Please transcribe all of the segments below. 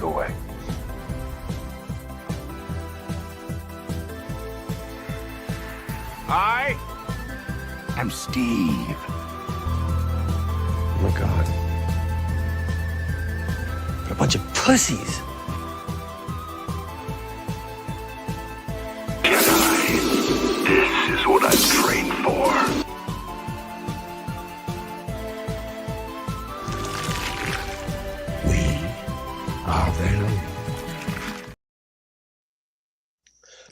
away. I am Steve. Oh my god. What a bunch of pussies. Jedi, this is what I'm trained for. We are them.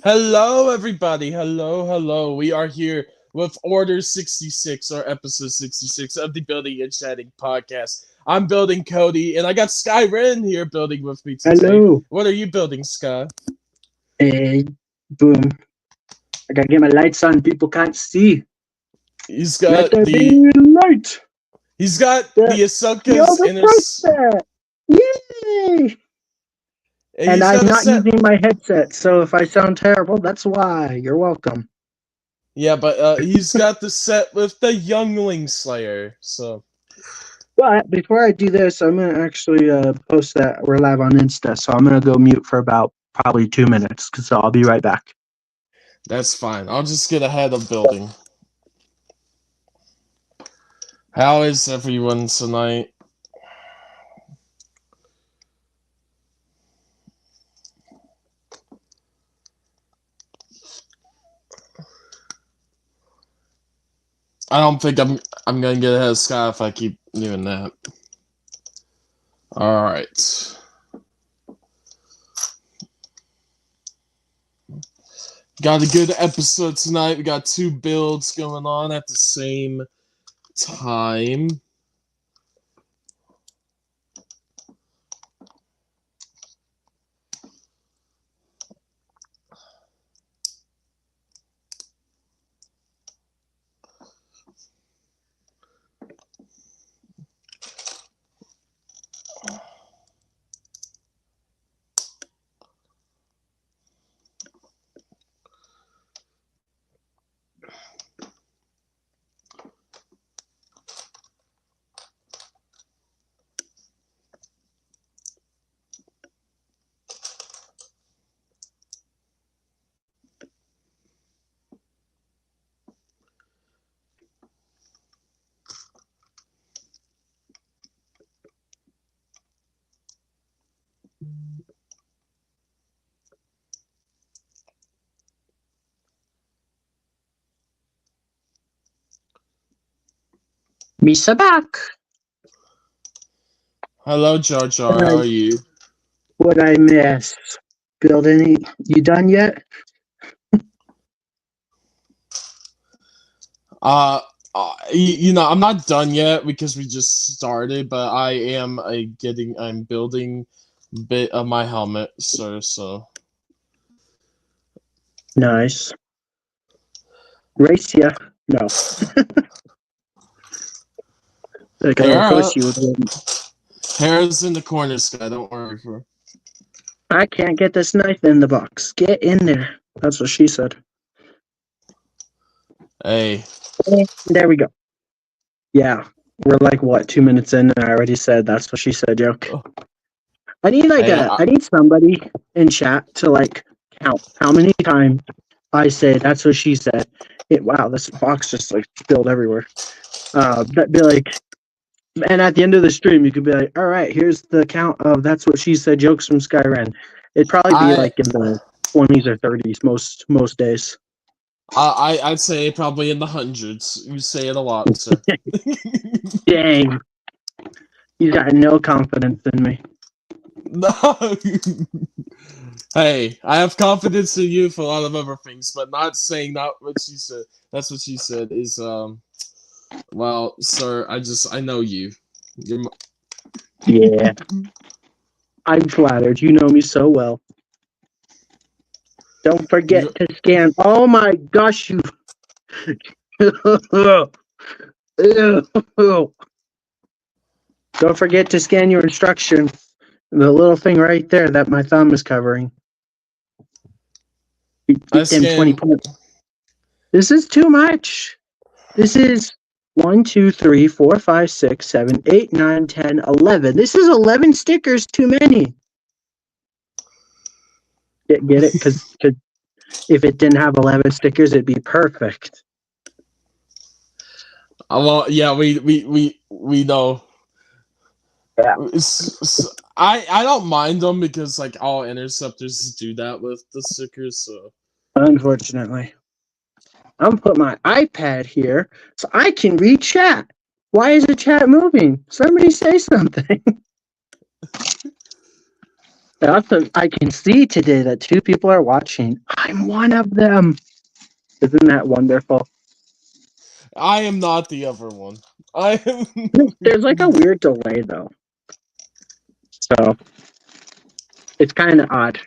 Hello, everybody. Hello. We are here with Order 66, or episode 66 of the Building and Chatting podcast. I'm building Cody, and I got Sky Ren here building with me today. Hello. What are you building, Sky? Hey, boom. I gotta get my lights on. People can't see. He's Let got there the be light. the Ahsoka's inner. That. Yay! And I'm not using my headset, so if I sound terrible, that's why. You're welcome. Yeah, but he's got the set with the Youngling Slayer. So, But before I do this, I'm gonna actually post that we're live on Insta. So I'm gonna go mute for about probably 2 minutes, because I'll be right back. that's fine. I'll just get ahead of building. How is everyone tonight? I don't think I'm gonna get ahead of Sky if I keep doing that. Alright. Got a good episode tonight. We got 2 builds going on at the same time. Misa back. Hello, Jar Jar. How are you? What I miss? Building? You done yet? I'm not done yet because we just started, but I am I'm building a bit of my helmet, sir. So Nice. Race ya? No. Like I wish you would. Hair's in the corner, Sky. Don't worry for. I can't get this knife in the box. Get in there. That's what she said. Hey. There we go. Yeah. We're like, what, 2 minutes in, and I already said that's what she said joke. Oh. I need I need somebody in chat to like count how many times I say that's what she said. Wow, this box just like spilled everywhere. That'd be like, and at the end of the stream, you could be like, all right, here's the count of that's what she said jokes from Skyren. It'd probably be like in the 20s or 30s most days. I'd say probably in the hundreds. You say it a lot, sir. Dang. You got no confidence in me. No. Hey, I have confidence in you for a lot of other things, but not what she said. That's what she said is well, sir, I know you. Yeah. I'm flattered. You know me so well. Don't forget to scan. Oh my gosh, you. Don't forget to scan your instructions. The little thing right there that my thumb is covering. Get them 20 points. This is too much. This is 1, 2, 3, 4, 5, 6, 7, 8, 9, 10, 11. This is 11 stickers too many. Get it? Because if it didn't have 11 stickers, it'd be perfect. Well, yeah, we know. Yeah. I don't mind them because like all interceptors do that with the stickers. So Unfortunately, I'm gonna put my iPad here so I can read chat. Why is the chat moving? Somebody say something. I can see today that 2 people are watching. I'm one of them. Isn't that wonderful? I am not the other one. I am. There's like a weird delay though, so it's kind of odd.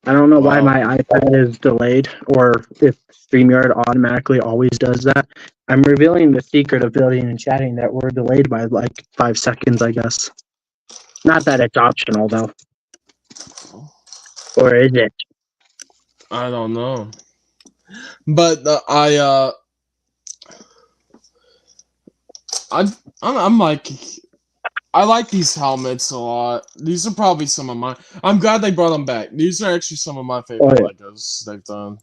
I don't know why Wow. my iPad is delayed, or if StreamYard automatically always does that. I'm revealing the secret of building and chatting that we're delayed by like 5 seconds, I guess. Not that it's optional though, or is it? I don't know. But I'm like, I like these helmets a lot. These are probably some of my. I'm glad they brought them back. These are actually some of my favorite Legos they've done.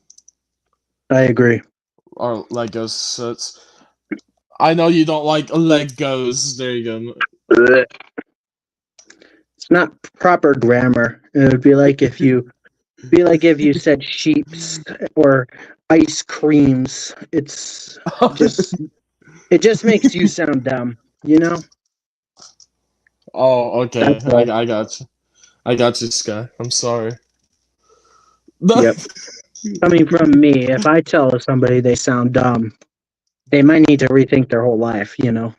I agree. Or Lego sets. I know you don't like Legos. There you go. It's not proper grammar. It would be like if you said sheeps or ice creams. It's just it just makes you sound dumb, you know? Oh, okay. I got you. I got you, Sky. I'm sorry. Yep. Coming from me, if I tell somebody they sound dumb, they might need to rethink their whole life, you know?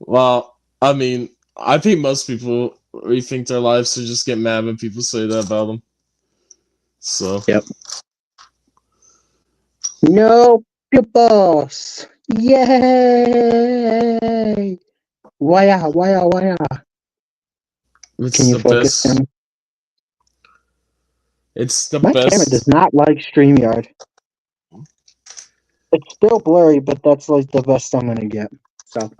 Well, I mean, I think most people rethink their lives or just get mad when people say that about them. So. Yep. No pupils! Yay! Waya, waya, waya. Can you focus best. him? It's the My best. camera does not like StreamYard. It's still blurry, but that's like the best I'm gonna get. So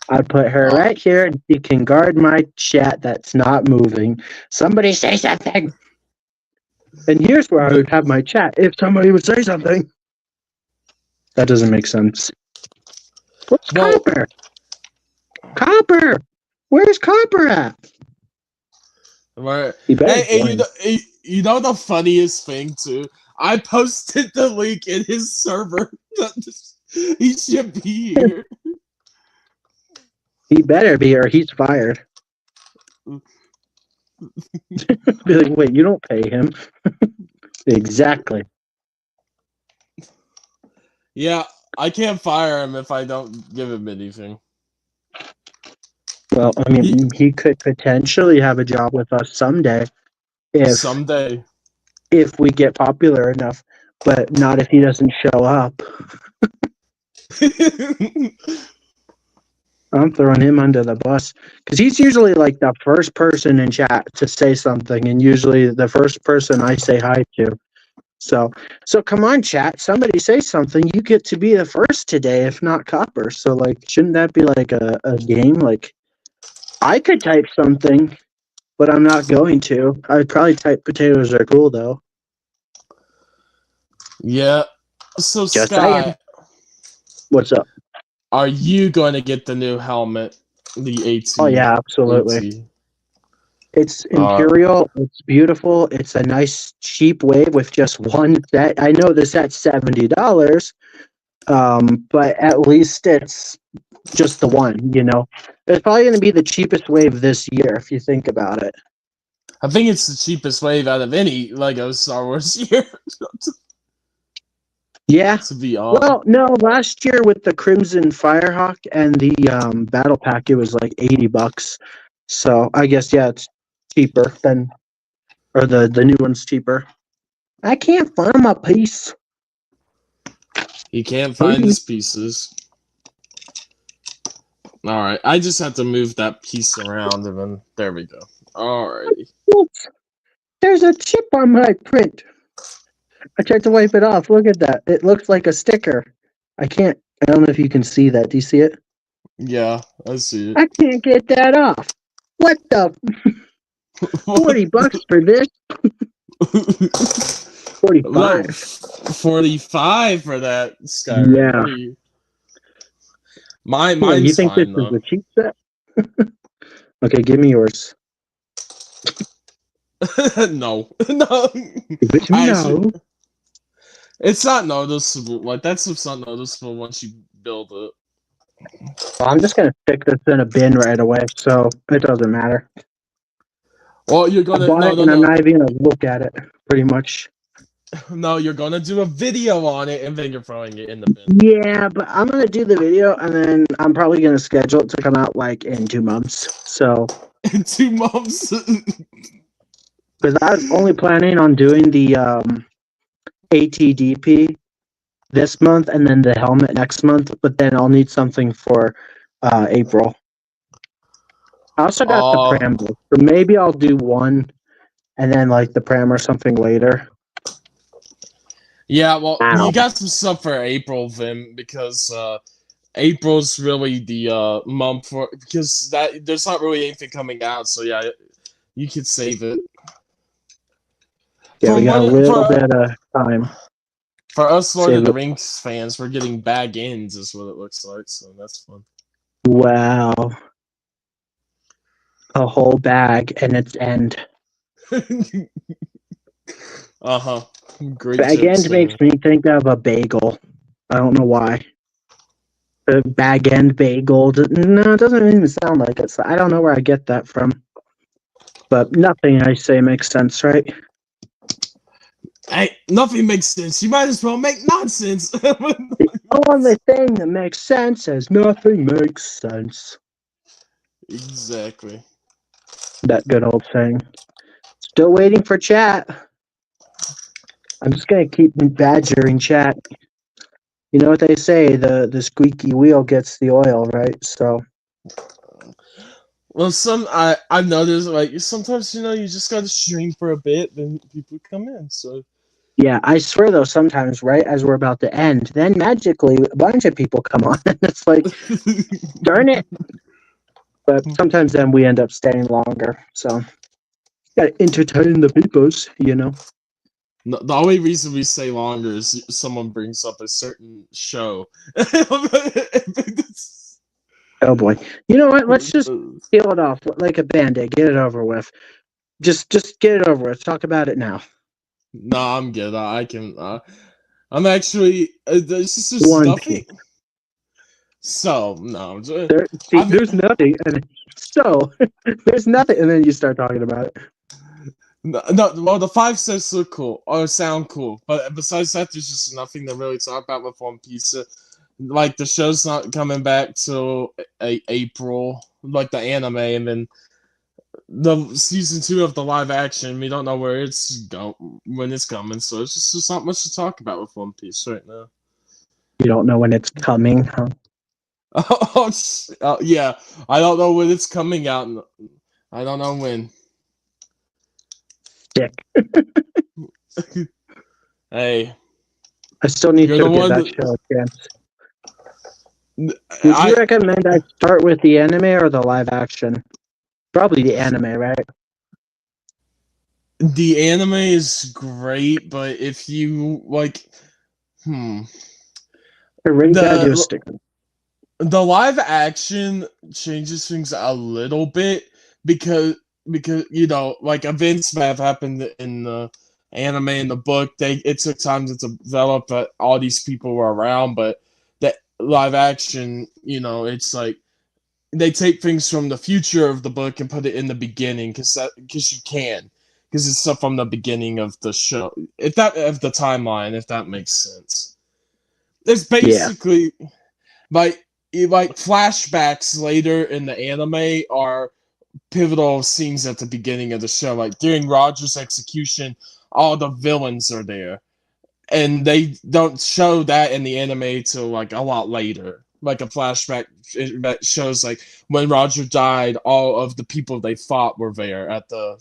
I put her right here, and she can guard my chat that's not moving. Somebody say something. And here's where I would have my chat if somebody would say something. That doesn't make sense. Where's Copper? Copper! Where's Copper at? Right. Hey, you know the funniest thing too? I posted the link in his server. He should be here. He better be, or he's fired. Be like, wait, you don't pay him. Exactly. Yeah, I can't fire him if I don't give him anything. Well, I mean, he could potentially have a job with us someday. Someday. If we get popular enough, but not if he doesn't show up. I'm throwing him under the bus because he's usually like the first person in chat to say something, and usually the first person I say hi to. So come on, chat. Somebody say something. You get to be the first today, if not Copper. So, like, shouldn't that be like a game? Like, I could type something, but I'm not going to. I'd probably type potatoes are cool, though. Yeah. So, Just Sky, saying. What's up? Are you going to get the new helmet? The AT? Oh, yeah, absolutely. It's Imperial. It's beautiful. It's a nice, cheap wave with just one set. I know the set's $70, but at least it's just the one, you know? It's probably going to be the cheapest wave this year, if you think about it. I think it's the cheapest wave out of any Lego Star Wars year. Yeah. To be honest. Well, no, last year with the Crimson Firehawk and the Battle Pack, it was like $80. So I guess, yeah, it's cheaper than, or the new one's cheaper. I can't find my piece. He can't find his pieces. Alright, I just have to move that piece around and then there we go. Alrighty. There's a chip on my print. I tried to wipe it off. Look at that. It looks like a sticker. I don't know if you can see that. Do you see it? Yeah, I see it. I can't get that off. What the? $40 for this. 45. 45 for that Skyrim. Yeah. What are you? What, you Mine's think fine this is though. a cheap set? Okay, give me yours. No, no. Give it to me now. It's not noticeable. Like that stuff's not noticeable once you build it. Well, I'm just gonna stick this in a bin right away, so it doesn't matter. Well, you're I gonna bought it and I'm no. not even gonna look at it, pretty much. No, you're gonna do a video on it and then you're throwing it in the bin. Yeah, but I'm gonna do the video and then I'm probably gonna schedule it to come out like in 2 months. So In 2 months. because I was only planning on doing the ATDP this month and then the helmet next month, but then I'll need something for April. I also got the pram book, so maybe I'll do one and then like the pram or something later. Yeah, well, Ow. you got some stuff for April, Vim, because April's really the month for because that there's not really anything coming out, so yeah, you could save it. Yeah, we got a little bit of time. For us Lord Save of the it. Rings fans, we're getting bag ends, is what it looks like, so that's fun. Wow. A whole bag and its end. Uh-huh. Great Bag jokes, end makes me think of a bagel. I don't know why. A bag end bagel. No, it doesn't even sound like it. So I don't know where I get that from. But nothing I say makes sense, right? Hey, nothing makes sense. You might as well make nonsense. The only thing that makes sense is nothing makes sense. Exactly. That good old saying. Still waiting for chat. I'm just gonna keep badgering chat. You know what they say, the squeaky wheel gets the oil, right? So Well, I've noticed like sometimes you just gotta stream for a bit, then people come in. So yeah, I swear though, sometimes right as we're about to end, then magically a bunch of people come on, and it's like, darn it. But sometimes then we end up staying longer. So gotta entertain the peoples, you know. No, the only reason we stay longer is someone brings up a certain show. Oh boy. You know what? Let's just peel it off like a band-aid. Get it over with. Just get it over with. Talk about it now. Nah, I'm good. I can. I'm actually. This is just One nothing. piece. So no. There's nothing, and so there's nothing, and then you start talking about it. No, well, the 5 sets look cool or sound cool, but besides that, there's just nothing to really talk about with One Piece. Like the show's not coming back till April, like the anime, and then the season 2 of the live action. We don't know where when it's coming, so it's just not much to talk about with One Piece right now. You don't know when it's coming, huh? Yeah, I don't know when it's coming out. I don't know when. Dick. Hey, I still need to give that show a chance. Would you recommend I start with the anime or the live action? Probably the anime, right? The anime is great, but if you like, I really gotta do a sticker. The live action changes things a little bit because like events that have happened in the anime and the book, it took time to develop, but all these people were around. But the live action, it's like they take things from the future of the book and put it in the beginning because you can, because it's stuff from the beginning of the show, of the timeline, if that makes sense. It's basically like flashbacks later in the anime are pivotal scenes at the beginning of the show. Like during Roger's execution, all the villains are there, and they don't show that in the anime till like a lot later. Like a flashback that shows like when Roger died, all of the people they fought were there at the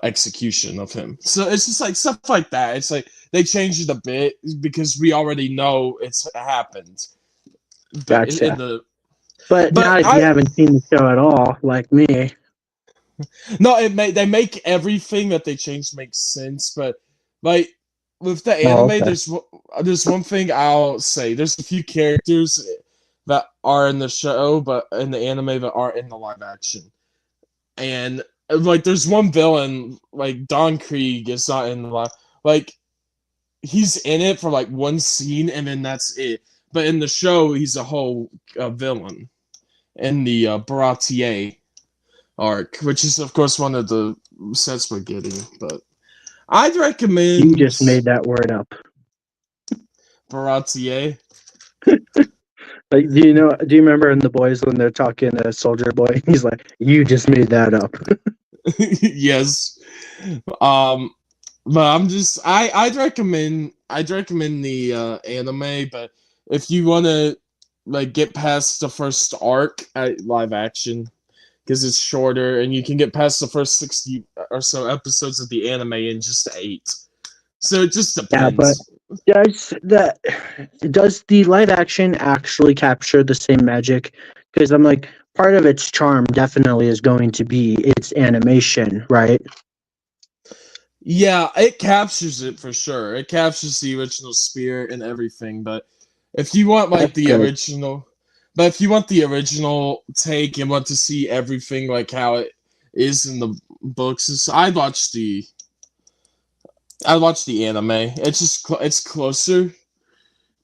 execution of him. So it's just like stuff like that. It's like they changed it a bit because we already know it's happened. Gotcha. But not if you haven't seen the show at all, like me. No, they make everything that they change make sense, but like with the anime, okay. there's one thing I'll say. There's a few characters that are in the show, but in the anime that aren't in the live action. And like, there's one villain, like Don Krieg, is not in the live. Like, he's in it for like one scene, and then that's it. But in the show, he's a whole villain in the Baratier arc, which is of course one of the sets we're getting. But I'd recommend. You just made that word up. Baratier. Like, do you remember in The Boys when they're talking to Soldier Boy? He's like, "You just made that up." Yes. But I'd recommend the anime, but if you want to like get past the first arc at live action, because it's shorter and you can get past the first 60 or so episodes of the anime in just 8. So it just depends. Yeah, but does the live action actually capture the same magic? Because I'm like, part of its charm definitely is going to be its animation, right? Yeah, it captures it for sure. It captures the original spirit and everything. But if you want like the original, take and want to see everything like how it is in the books, I'd watch the anime. It's just it's closer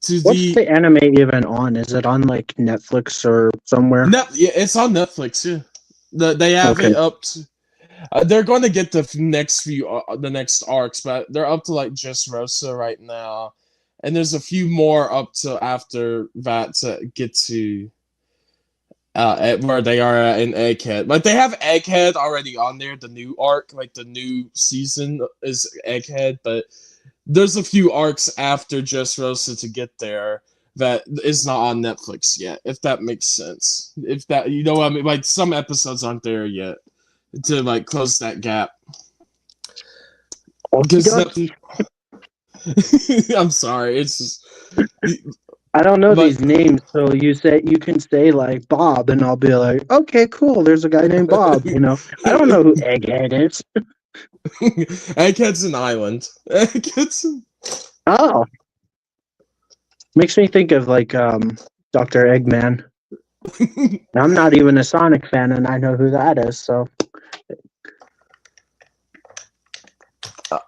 to What's the anime even on? Is it on like Netflix or somewhere? Yeah, it's on Netflix. Yeah, they have it up to. They're going to get the next arcs, but they're up to like just Rosa right now, and there's a few more up to after that to get to at where they are at in Egghead. Like, they have Egghead already on there. The new arc, like the new season, is Egghead, but there's a few arcs after just Rosa to get there that is not on Netflix yet. If that makes sense. If that, you know what I mean? Like, some episodes aren't there yet to like close that gap. I'm sorry, it's just, I don't know these names, so you can say like Bob, and I'll be like, okay, cool. There's a guy named Bob. I don't know who Egghead is. Egghead's an island. Oh, makes me think of like Dr. Eggman. I'm not even a Sonic fan, and I know who that is. So.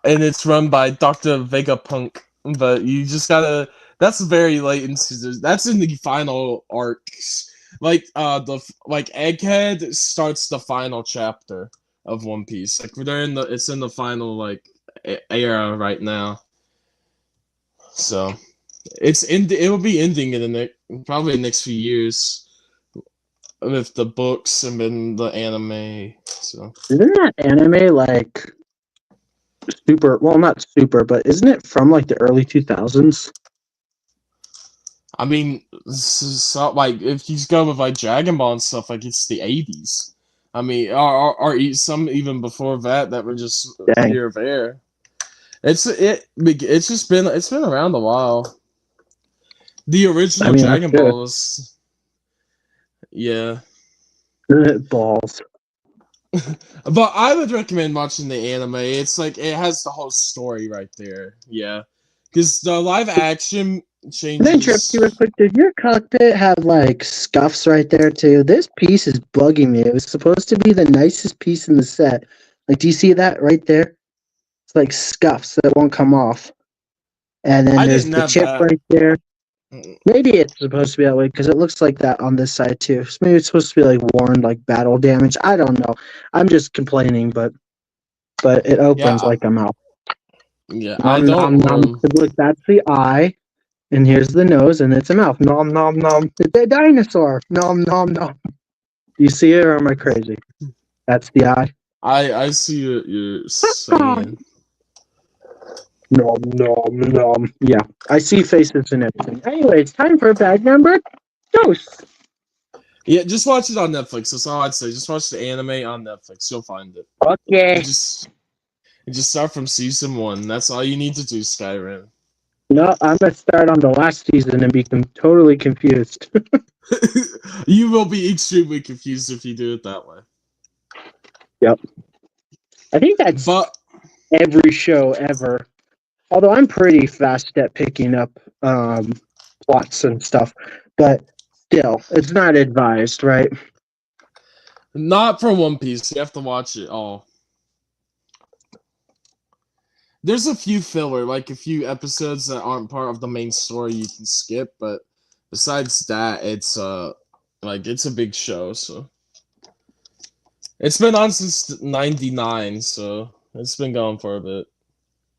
And it's run by Dr. Vegapunk, but you just gotta. That's very late into that's in the final arcs. Like Egghead starts the final chapter of One Piece. Like, it's in the final like era right now. So it will be ending in probably the next few years with the books and then the anime. So isn't that anime like super? Well, not super, but isn't it from like the early 2000s? I mean, so, like, if you go with like Dragon Ball and stuff, like, it's the 80s. I mean, or some even before that were just here or there. It's been around a while. The original Dragon Ball was, yeah. Balls. But I would recommend watching the anime. It's like, it has the whole story right there. Yeah, because the live action changes. Then Trip, real quick, did your cockpit have like scuffs right there too? This piece is bugging me. It was supposed to be the nicest piece in the set. Like, do you see that right there? It's like scuffs that won't come off. And then there's the chip right there. Maybe it's supposed to be that way because it looks like that on this side too. So maybe it's supposed to be like worn, like battle damage. I don't know. I'm just complaining, but it opens like a mouth. Yeah, I don't. Look, that's the eye, and here's the nose, and it's a mouth. Nom nom nom. It's a dinosaur. Nom nom nom. You see it, or am I crazy? That's the eye. I see what you're saying. Nom nom nom. Yeah, I see faces and everything. Anyway, it's time for bag number dose. Yeah, just watch it on Netflix. That's all I'd say. Just watch the anime on Netflix. You'll find it. Okay. Just start from season 1. That's all you need to do, Skyrim. No, I'm gonna start on the last season and become totally confused. You will be extremely confused if you do it that way. Yep. I think that's every show ever. Although I'm pretty fast at picking up plots and stuff, but still, it's not advised, right? Not for One Piece. You have to watch it all. There's a few filler, like a few episodes that aren't part of the main story you can skip, but besides that, it's it's a big show, so it's been on since '99, so it's been going for a bit.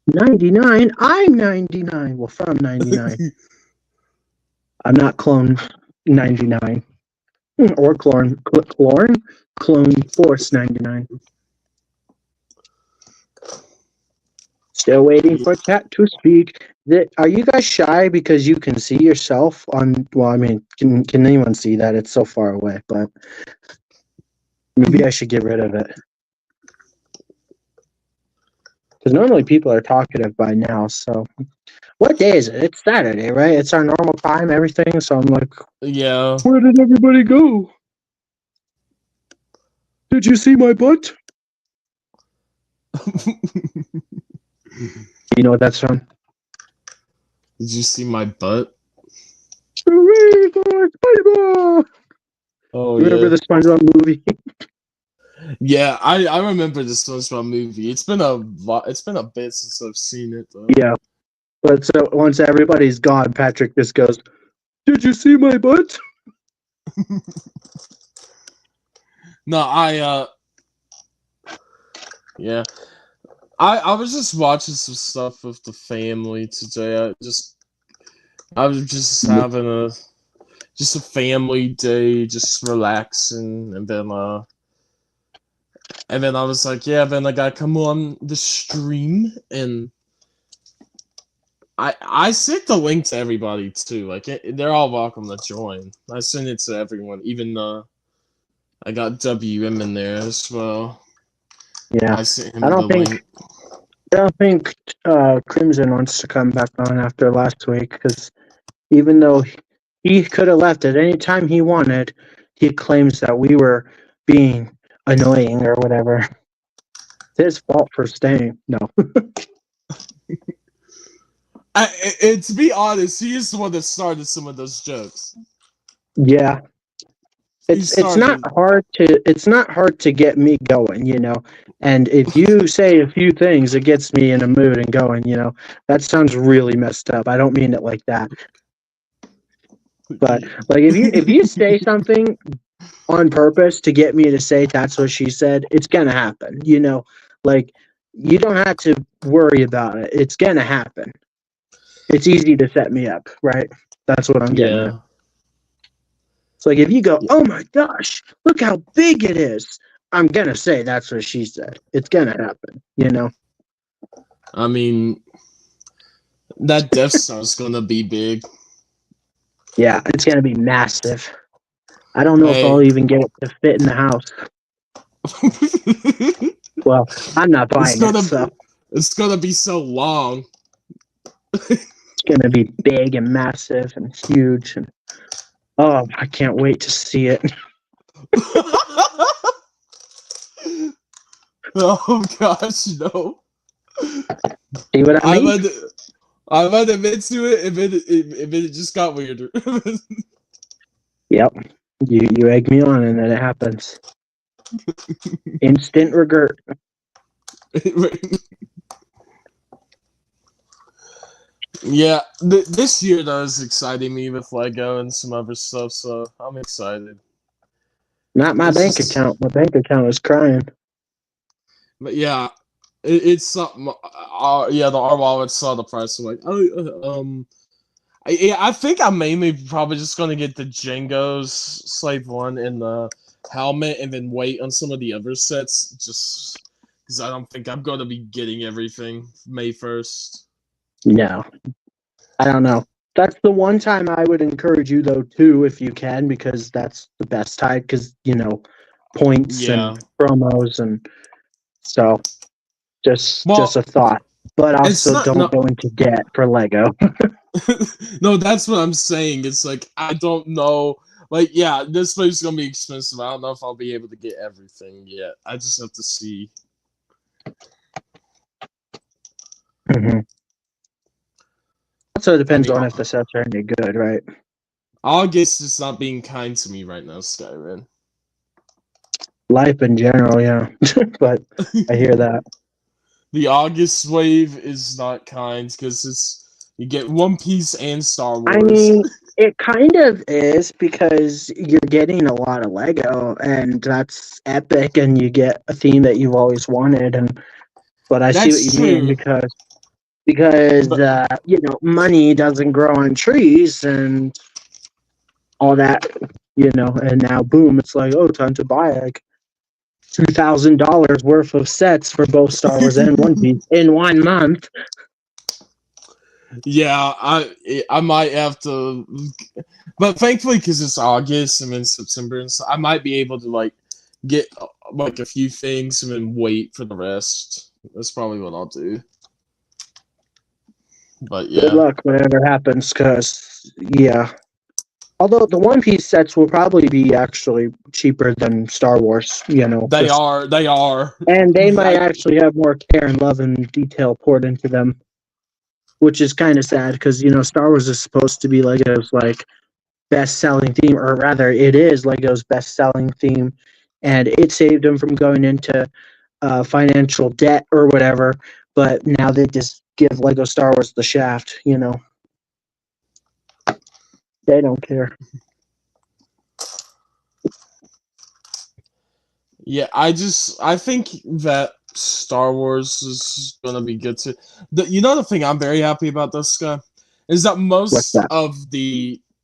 99? I'm 99. Well, from 99. I'm not Clone 99. Or Clone Force 99. Still waiting for chat to speak. Are you guys shy because you can see yourself on? Well, I mean, can anyone see that? It's so far away, but maybe I should get rid of it. Because normally people are talkative by now. So, what day is it? It's Saturday, right? It's our normal time, everything. So I'm like, yeah. Where did everybody go? Did you see my butt? You know what that's from? Did you see my butt? SpongeBob! Oh, Remember the SpongeBob movie? Yeah, I remember the SpongeBob movie. It's been a bit since I've seen it, though. Yeah. But so once everybody's gone, Patrick just goes, "Did you see my butt?" No, yeah. I was just watching some stuff with the family today. I was just having a family day, just relaxing, and then I was like, yeah, then I gotta come on the stream, and I sent the link to everybody too. Like they're all welcome to join. I sent it to everyone, even I got WM in there as well. Yeah, I sent him I the don't link. think Crimson wants to come back on after last week because even though he could have left at any time he wanted, he claims that we were being annoying or whatever. It's his fault for staying. No. To be honest, he is the one that started some of those jokes. Yeah. It's not hard to get me going, you know. And if you say a few things, it gets me in a mood and going, you know. That sounds really messed up. I don't mean it like that. But like if you say something on purpose to get me to say that's what she said, it's gonna happen, you know. Like you don't have to worry about it. It's gonna happen. It's easy to set me up, right? That's what I'm getting at. It's like if you go, oh my gosh, look how big it is. I'm gonna say that's what she said. It's gonna happen, you know. I mean, that Death Star's gonna be big. Yeah, it's gonna be massive. I don't know if I'll even get it to fit in the house. Well, I'm not buying it, so it's gonna be so long. It's gonna be big and massive and huge, and oh, I can't wait to see it. Oh gosh, no. See what I mean? I might admit to it if it just got weirder. Yep. You egg me on and then it happens. Instant regret. Yeah, this year though is exciting me with Lego and some other stuff, so I'm excited. Not my bank account. My bank account is crying. But yeah, it's something. Yeah, the R wallet saw the price. I'm like, I think I'm mainly probably just gonna get the Django's Slave 1 and the helmet, and then wait on some of the other sets, just because I don't think I'm gonna be getting everything May 1st. No, I don't know. That's the one time I would encourage you though too, if you can, because that's the best time. Because you know, points and promos, and so just a thought. But also don't go into debt for Lego. No, that's what I'm saying. It's like I don't know. like, yeah, this place is gonna be expensive. I don't know if I'll be able to get everything yet. I just have to see. Mm-hmm. So it depends I mean, on if the sets are any good, right? August is not being kind to me right now, Skyrim. Life in general, yeah. But I hear that. The August wave is not kind because you get One Piece and Star Wars. I mean, it kind of is because you're getting a lot of Lego, and that's epic, and you get a theme that you've always wanted. But I see what That's you mean true. because But money doesn't grow on trees and all that, and now boom, it's like, oh, time to buy like $2,000 worth of sets for both Star Wars and One Piece in 1 month. yeah, I might have to, but thankfully because it's August and then September, and so I might be able to like get like a few things and then wait for the rest. That's probably what I'll do. But yeah, Good luck, whatever happens, because yeah. Although the One Piece sets will probably be actually cheaper than Star Wars, they are. They are. and they might actually have more care and love and detail poured into them, which is kind of sad because Star Wars is supposed to be Lego's like best-selling theme, or rather, it is Lego's best-selling theme, and it saved them from going into financial debt or whatever. But now they just give Lego Star Wars the shaft. They don't care. Yeah, I think that Star Wars is gonna be good too. The thing I'm very happy about this guy is that What's that?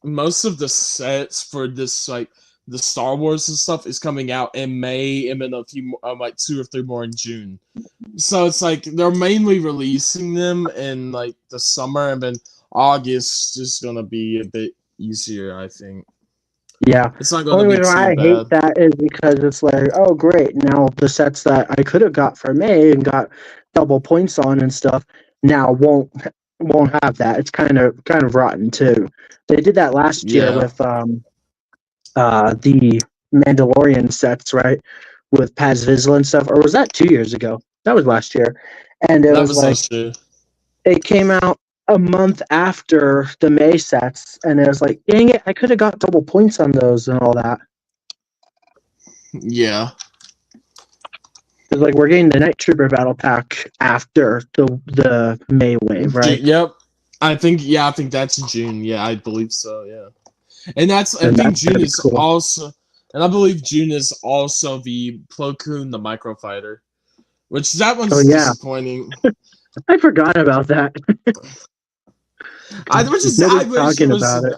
most of the sets for this like the Star Wars and stuff is coming out in May and then a few like 2 or 3 more in June. So it's like they're mainly releasing them in like the summer, and then August is gonna be a bit easier, I think. Yeah. It's not The gonna only be reason too why I hate bad. that is because it's like, oh great, now the sets that I could have got for May and got double points on and stuff now won't have that. It's kind of rotten too. They did that last year Yeah, with the Mandalorian sets, right? With Paz Vizsla and stuff, or was that 2 years ago? That was last year, and it that was was like last year. it came out a month after the May sets, and it was like, dang it, I could have got double points on those and all that. Yeah. It's like we're getting the Night Trooper battle pack after the May wave, right? Yep. I think that's June. Yeah, I believe so. Yeah. And I And think that's June gonna be is cool. also, and I believe June is also the Plo Koon, the microfighter, which that Oh one's yeah, disappointing. I forgot about that. Nobody's talking about it.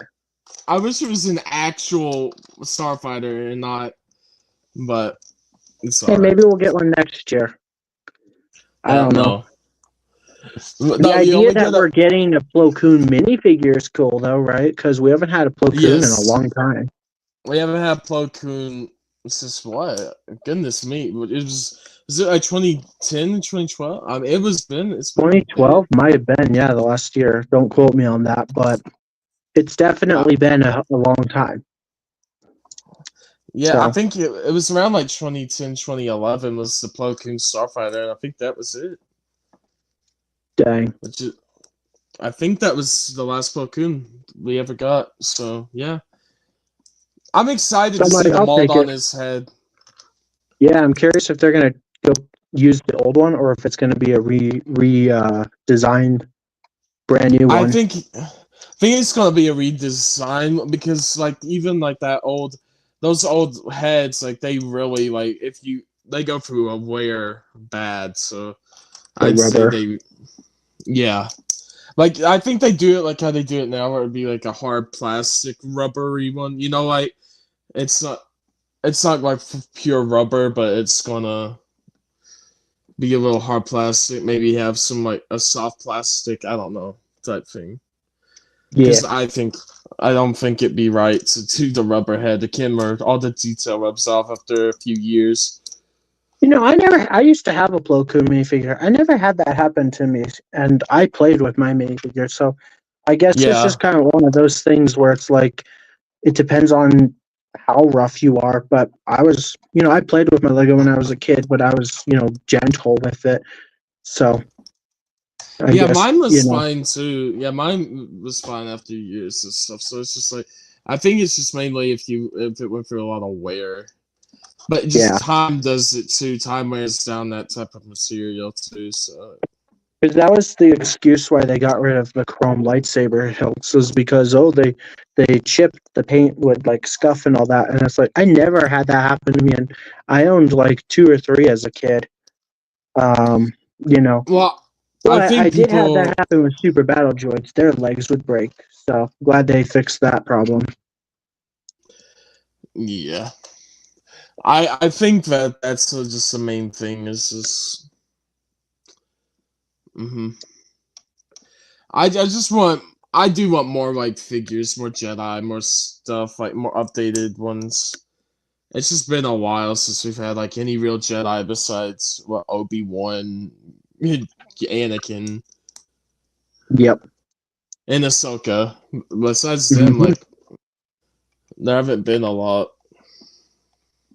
I wish it was an actual starfighter and not, but it's Hey, alright. maybe we'll get one next year. I don't know. The No, you idea only that get we're a getting a Plo Koon minifigure is cool, though, right? Because we haven't had a Plo Koon in a yes. long time. We haven't had Plo Koon since what? Goodness me! Was it like 2010, 2012? I mean, it's been a bit. 2012 might have been, yeah, the last year. Don't quote me on that, but it's Uh, definitely been a long time. yeah, I So, think it was around like 2010, 2011 was the Plo Koon Starfighter, and I think that was it. dang. I think that was the last Plo Koon we ever got. So yeah, I'm excited to see the I'll mold take on it. his head. Yeah, I'm curious if they're gonna go use the old one or if it's gonna be a designed brand new I one. think it's gonna be a redesign because like even like those old heads, like they really like they go through a wear bad. So The I'd say rubber. yeah. Like I think they do it like how they do it now, where it'd be like a hard plastic rubbery one. Like it's not like pure rubber, but it's gonna be a little hard plastic. Maybe have some like a soft plastic. I don't know type thing. Yeah. Because I don't think it'd be right to do the rubber head. The Kimmer, all the detail rubs off after a few years. I used to have a Plo Koon minifigure. I never had that happen to me, and I played with my minifigure. So I guess it's Yeah, just kind of one of those things where it's like, it depends on how rough you are, but I was, I played with my Lego when I was a kid, but I was, gentle with it. So I Yeah, guess, mine was fine too. Yeah, mine was fine after years and stuff. So it's just like I think it's just mainly if it went through a lot of wear. But yeah. just time does it too. Time wears down that type of material too. So Because that was the excuse why they got rid of the chrome lightsaber hilts, is because they chipped the paint with like scuff and all that, and it's like I never had that happen to me, and I owned like 2 or 3 as a kid. Um, you know, well, I but I think did have that people. happen with Super Battle Droids. Their legs would break, so glad they fixed that problem. Yeah, I think that's just the main thing. Is just. I just want. I do want more like figures, more Jedi, more stuff, like more updated ones. It's just been a while since we've had like any real Jedi besides what Obi-Wan, Anakin, Yep. and Ahsoka. Besides them, hmm like there haven't been a lot.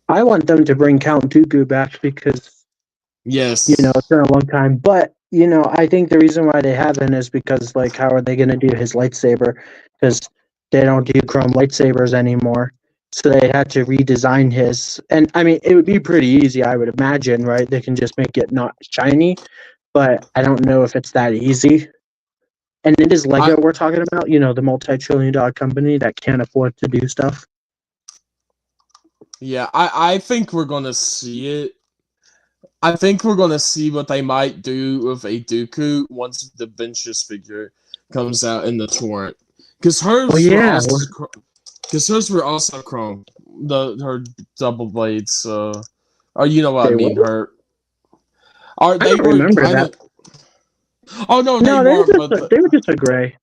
I want them to bring Count Dooku back because Yes. it's been a long time. But I think the reason why they haven't is because like, how are they going to do his lightsaber? Because they don't do chrome lightsabers anymore. So they had to redesign his. And I mean, it would be pretty easy, I would imagine, right? They can just make it not shiny, but I don't know if it's that easy. And it is I Lego we're talking about, the multi-trillion-dollar company that can't afford to do stuff. yeah, I think we're gonna see it. I think we're gonna see what they might do with a Dooku once the Ventress figure comes out in the torrent. Because Oh yeah, hers were also chrome. Her double blades. Or you know what I they mean. were. I They don't were remember kind that. of. Oh no, they No, weren't. But they were just a gray.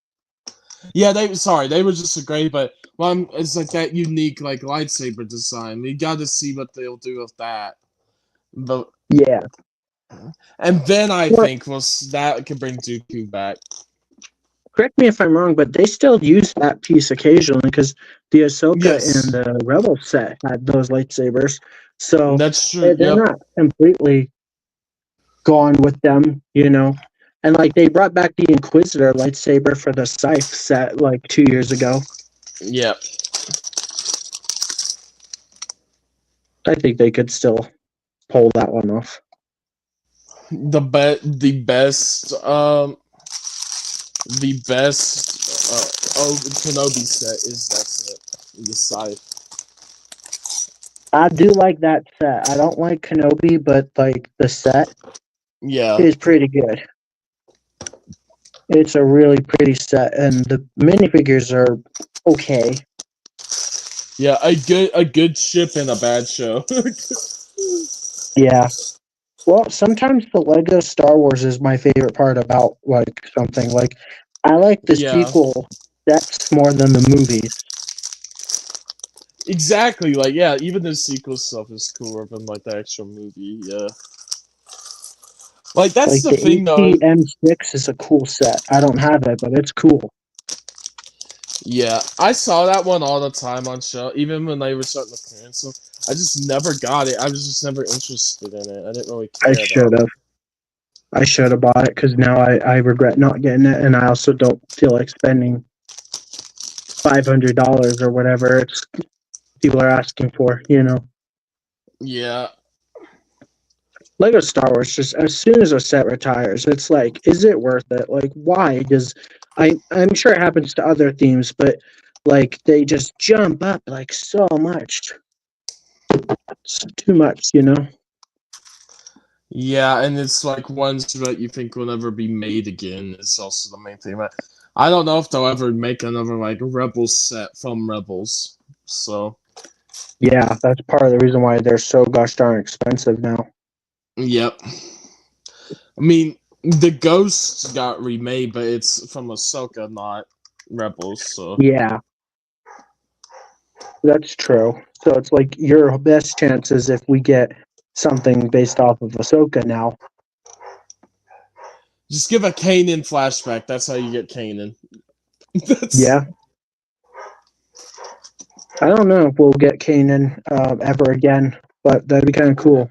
yeah, they were just a great. But it's like that unique like lightsaber design. We got to see what they'll do with that. But Yeah. and then I Well, think that can bring Dooku back. correct me if I'm wrong, but they still use that piece occasionally because the Ahsoka and Yes, the Rebel set had those lightsabers. So that's true. they're Yep. not completely gone with them. And like they brought back the Inquisitor lightsaber for the Scythe set like 2 years ago. Yep. I think they could still pull that one off. The best Kenobi set is that set. The side. I do like that set. I don't like Kenobi, but like the set Yeah. is pretty good. It's a really pretty set, and the minifigures are okay. Yeah, a good ship and a bad show. Yeah. Well, sometimes the Lego Star Wars is my favorite part about like something. Like I like the Yeah. sequel sets more than the movies. Exactly. Like yeah, even the sequel stuff is cooler than like the actual movie. Yeah. Like that's Like the the thing though. ATM6 is a cool set. I don't have it, but it's cool. Yeah, I saw that one all the time on show, even when they were starting to cancel. I just never got it. I was just never interested in it. I didn't really I care should about it. have. I should have bought it because now I regret not getting it, and I also don't feel like spending $500 or whatever it's people are asking for. Yeah, Lego Star Wars, just as soon as a set retires, it's like, is it worth it? Like, why does I'm sure it happens to other themes, but like they just jump up like so much. It's too much. yeah, and it's like ones that you think will never be made again is also the main thing. But I don't know if they'll ever make another like Rebels set from Rebels. So Yeah, that's part of the reason why they're so gosh darn expensive now. yep. I mean, the Ghosts got remade, but it's from Ahsoka, not Rebels. So Yeah, that's true. So it's like your best chances if we get something based off of Ahsoka now. just give a Kanan flashback. That's how you get Kanan. That's Yeah. I don't know if we'll get Kanan ever again, but that'd be kind of cool.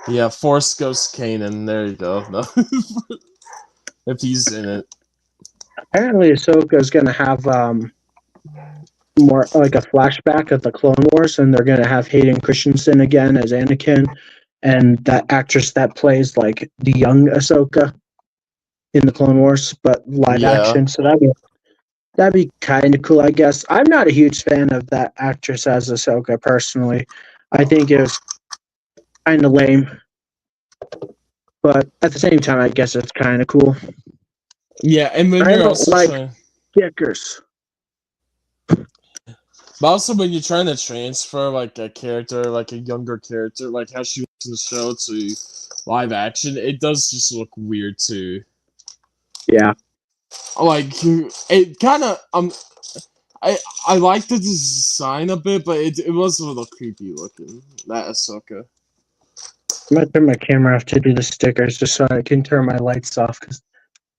Yeah, Force Ghost Kanan. There you go. No. If he's in it. Apparently, Ahsoka is going to have more like a flashback of the Clone Wars, and they're going to have Hayden Christensen again as Anakin, and that actress that plays like the young Ahsoka in the Clone Wars, but live action. So that'd be kind of cool, I guess. I'm not a huge fan of that actress as Ahsoka personally. I think it was kind of lame, but at the same time, I guess it's kind of cool. Yeah, and when I you're don't also like trying, kickers. but also when you're trying to transfer like a character, like a younger character, like how she was in the show to live action, it does just look weird too. Yeah. Like it kind of I like the design a bit, but it was a little creepy looking. That Ahsoka. I'm gonna turn my camera off to do the stickers just so I can turn my lights off because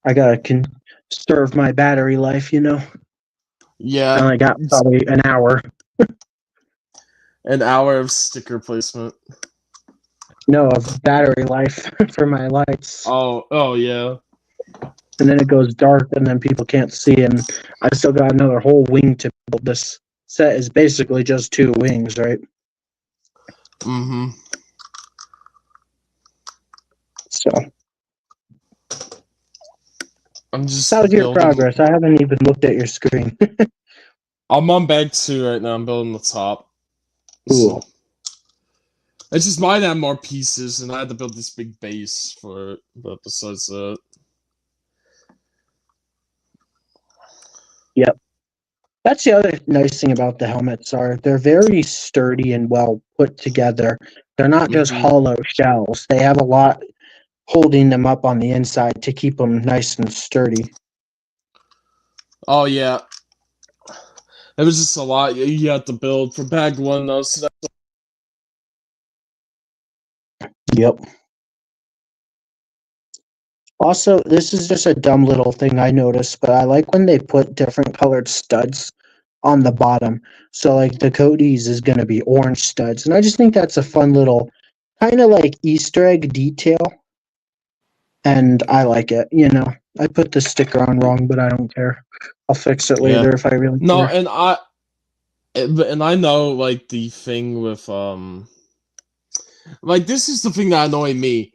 I gotta conserve my battery life. I Yeah, only got probably an hour. an hour of sticker placement. No, of battery life for my lights. Oh yeah. And then it goes dark, and then people can't see. And I still got another whole wing to build. This set is basically just 2 wings, right? Mm-hmm. So, I'm just how's your building. progress? I haven't even looked at your screen. I'm on bag 2 right now. I'm building the top. Cool. So, it's just mine had more pieces, and I had to build this big base for it. But besides that, Yep. That's the other nice thing about the helmets are they're very sturdy and well put together. They're not just hollow shells. They have a lot holding them up on the inside to keep them nice and sturdy. oh yeah, it was just a lot you had to build for bag 1 though. So Yep. Also, this is just a dumb little thing I noticed, but I like when they put different colored studs on the bottom. So, like, the Cody's is going to be orange studs. And I just think that's a fun little kind of like Easter egg detail. And I like it. I put the sticker on wrong, but I don't care. I'll fix it later if I really no, care. and I know like the thing with like this is the thing that annoyed me.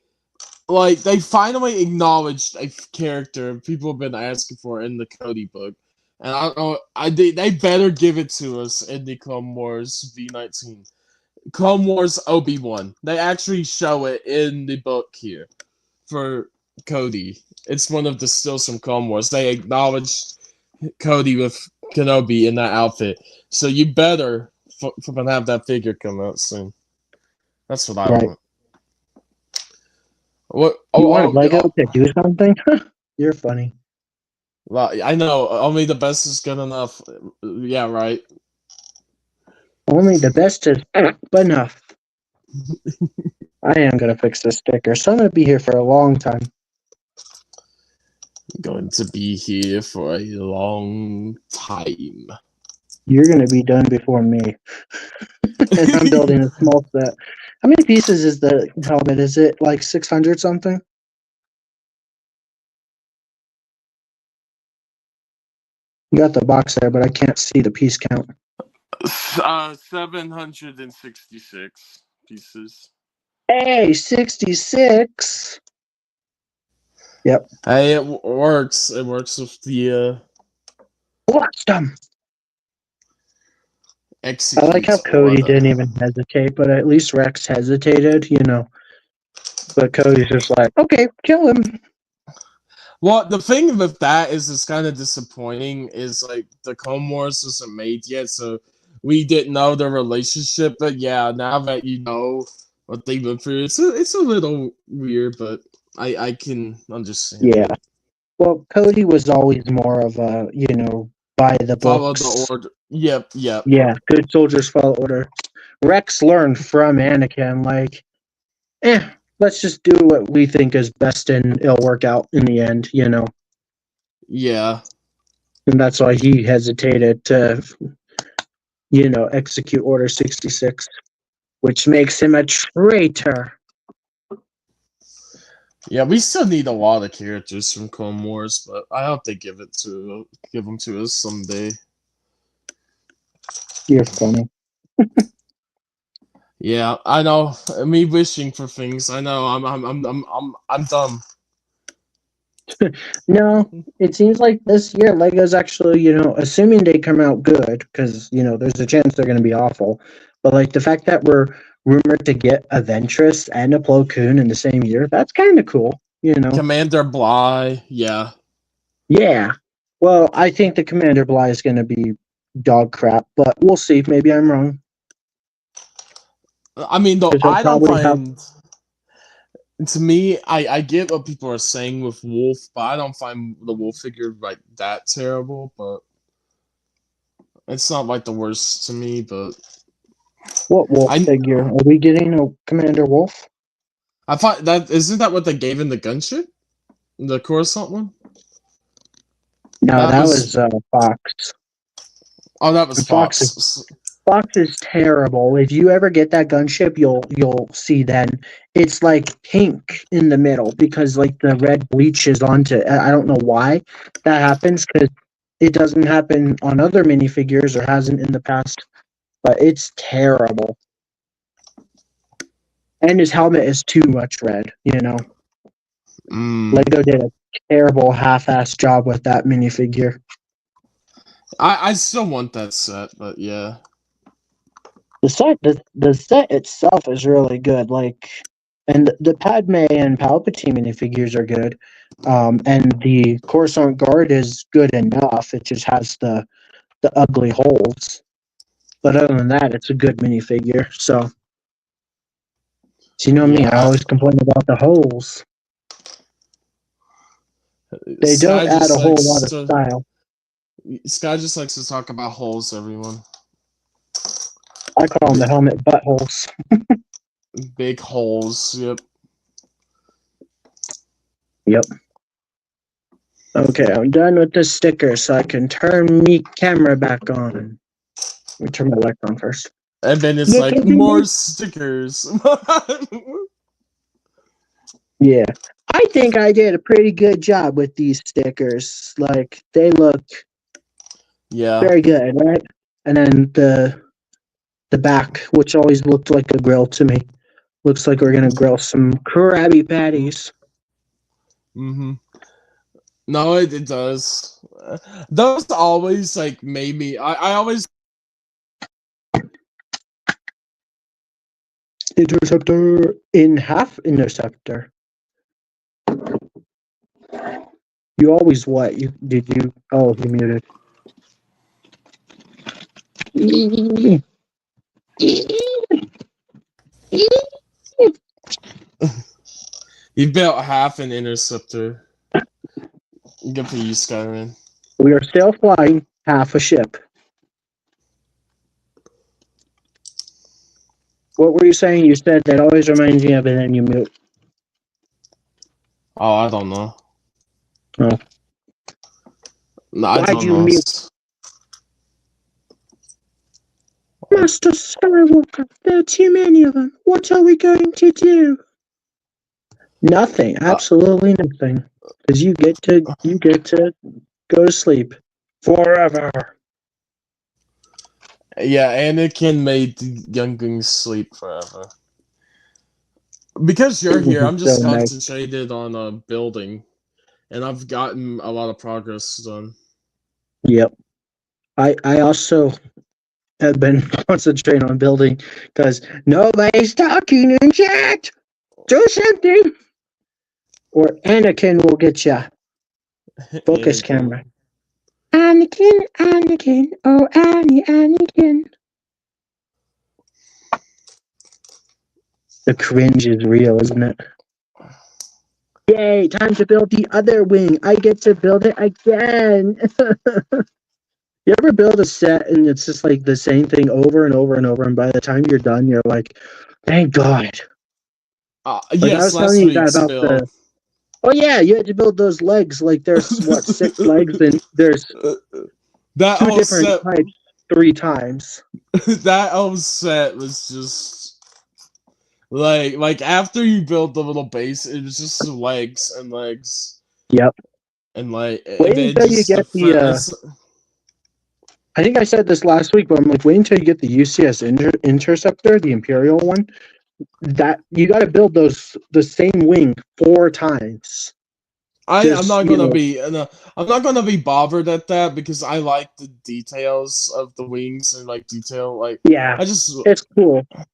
Like they finally acknowledged a character people have been asking for in the Cody book, and I don't know. They better give it to us in the Clone Wars V19, Clone Wars Obi-Wan. They actually show it in the book here for Cody. It's one of the stills from Clone Wars. They acknowledged Cody with Kenobi in that outfit, so you better have that figure come out soon. That's what I want. What You wanted Lego to do something? You're funny. Well, I know. Only the best is good enough. Yeah, right. Only the best is enough. I am going to fix this sticker, so I'm going to be here for a long time. I'm going to be here for a long time. You're going to be done before me. And I'm building a small set. How many pieces is the helmet? Is it like 600 something? You got the box there, but I can't see the piece count. 766 pieces. Hey, 66. Yep. Hey, it works. It works with the Awesome. I like how executes Cody order. didn't even hesitate, but at least Rex hesitated, But Cody's just like, okay, kill him. Well, the thing with that is it's kind of disappointing. Is like the Clone Wars wasn't made yet, so we didn't know their relationship. But yeah, now that you know what they went through, it's a little weird, but I can understand. Yeah. Well, Cody was always more of a, by the Follow books. the order. Yep. Yeah, good soldiers follow order. Rex learned from Anakin, like, let's just do what we think is best and it'll work out in the end, Yeah. And that's why he hesitated to execute Order 66, which makes him a traitor. Yeah, we still need a lot of characters from Clone Wars, but I hope they give them to us someday. You're funny. Yeah, I know. Me wishing for things. I know. I'm dumb. No, it seems like this year Lego's actually, assuming they come out good, because there's a chance they're going to be awful. But like the fact that we're rumored to get a Ventress and a Plo Koon in the same year, that's kind of cool. Commander Bly. Yeah. Yeah. Well, I think the Commander Bly is going to be dog crap, but we'll see. Maybe I'm wrong. I mean, though, 'Cause he'll I don't probably have- find. To me, I get what people are saying with Wolf, but I don't find the Wolf figure like that terrible. But it's not like the worst to me. But What Wolf figure? Are we getting a Commander Wolf? I thought that isn't that what they gave in the gunship, the Coruscant one. No, that was Fox. Oh, that was Fox. Fox is terrible. If you ever get that gunship, you'll see then it's like pink in the middle because like the red bleaches onto. I don't know why that happens because it doesn't happen on other minifigures or hasn't in the past, but it's terrible. And his helmet is too much red. Lego did a terrible half-assed job with that minifigure. I still want that set, but yeah. The set itself is really good. And the Padme and Palpatine minifigures are good. And the Coruscant Guard is good enough. It just has the ugly holes. But other than that, it's a good minifigure. So me, I always complain about the holes. They don't add a whole lot of style. Sky just likes to talk about holes, everyone. I call them the helmet buttholes. Big holes, yep. Yep. Okay, I'm done with the sticker, so I can turn me camera back on. Let me turn my light on first. And then it's like, more stickers. Yeah. I think I did a pretty good job with these stickers. Like, they look very good, right? And then the back, which always looked like a grill to me. Looks like we're going to grill some Krabby Patties. Mm-hmm. No, it does. Those always, like, made me... I always... Interceptor in half interceptor. You always what? Oh, you muted. You built half an interceptor. Good for you, Skyrim. We are still flying half a ship. What were you saying? You said that always reminds me of it, and you mute. Oh, I don't know. Oh. No, I don't know. Mute? Master Skywalker, there are too many of them. What are we going to do? Nothing. Absolutely nothing. Because you get to go to sleep forever. Yeah, Anakin made the younglings sleep forever. Because you're here, I'm just concentrated on building, and I've gotten a lot of progress done. Yep. I also have been concentrating on building because nobody's talking in chat. Do something, or Anakin will get you. Focus camera. Anakin, oh Anakin. The cringe is real, isn't it? Yay, time to build the other wing. I get to build it again. You ever build a set and it's just like the same thing over and over and over, and by the time you're done, you're like, thank God. Yes, I was telling you that about the... Oh yeah, you had to build those legs. Like there's what, 6 legs, and there's that 2 different types, 3 times. That whole set was just like after you build the little base, it was just legs and legs. Yep. And like Wait then until you just get the. I think I said this last week, but I'm like, wait until you get the UCS Interceptor, the Imperial one. That you got to build the same wing 4 times. I'm not gonna be I'm not gonna be bothered at that because I like the details of the wings and like detail Yeah, I just it's cool. I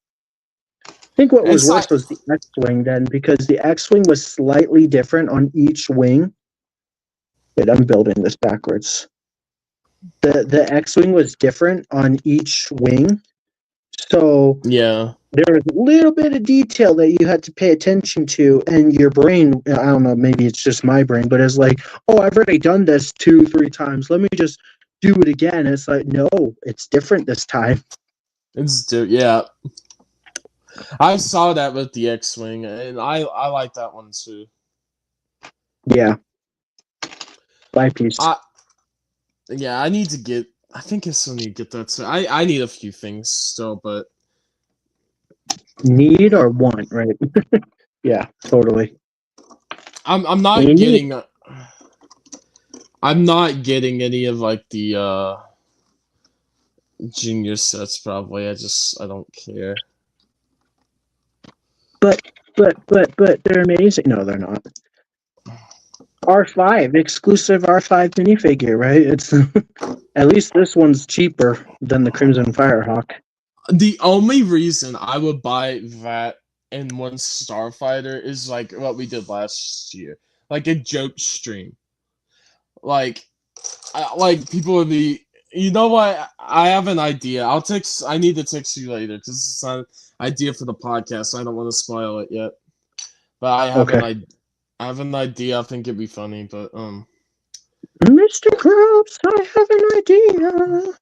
think what was it's worse was the X-wing then, because the X-wing was slightly different on each wing. Wait, I'm building this backwards. The X-wing was different on each wing, so yeah. there was a little bit of detail that you had to pay attention to, and your brain, I don't know, maybe it's just my brain, but it's like, oh, I've already done this 2-3 times. Let me just do it again. It's like, no, it's different this time. Yeah. I saw that with the X-wing, and I like that one too. Yeah. 5 piece. Yeah, I need to get. I think I still need to get that too. I need a few things still, but Need or want, right? Yeah, totally. I'm not You getting. need- I'm not getting any of like the junior sets. Probably. I don't care. But they're amazing. No, they're not. R5 exclusive R5 minifigure, right? It's at least this one's cheaper than the Crimson Firehawk. The only reason I would buy that and one Starfighter is like what we did last year, like a joke stream. Like people would be. You know what? I have an idea. I need to text you later because it's an idea for the podcast. So I don't want to spoil it yet. But I have Okay. I have an idea. I think it'd be funny. But Mr. Krabs, I have an idea.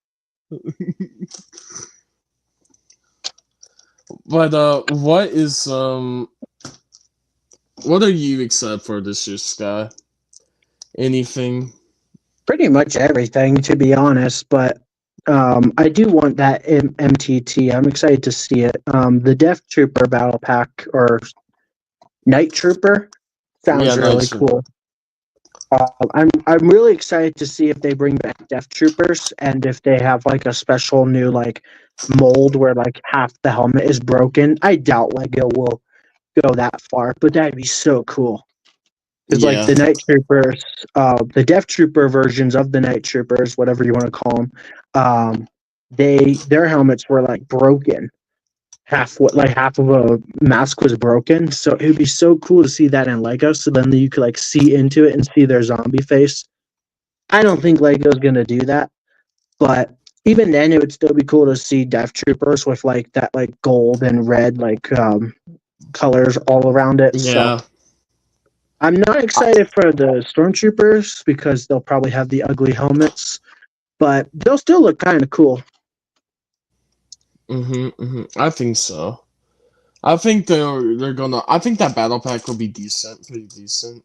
But what is what are you excited for this year, Sky? Anything? Pretty much everything, to be honest, but I do want that MTT. I'm excited to see it. The Death Trooper Battle Pack or Night Trooper sounds Yeah, really cool. I'm really excited to see if they bring back Death Troopers and if they have like a special new like mold where like half the helmet is broken. I doubt Lego will go that far, but that'd be so cool. Because like the Night Troopers, the Death Trooper versions of the Night Troopers, whatever you want to call them, their helmets were like broken. Half of a mask was broken, so it would be so cool to see that in Lego. So then you could like see into it and see their zombie face. I don't think Lego's gonna do that, but even then, it would still be cool to see Death Troopers with like that like gold and red like colors all around it. Yeah. So I'm not excited for the Stormtroopers because they'll probably have the ugly helmets, but they'll still look kind of cool. I think so. I think they're gonna. I think that battle pack will be decent, pretty decent.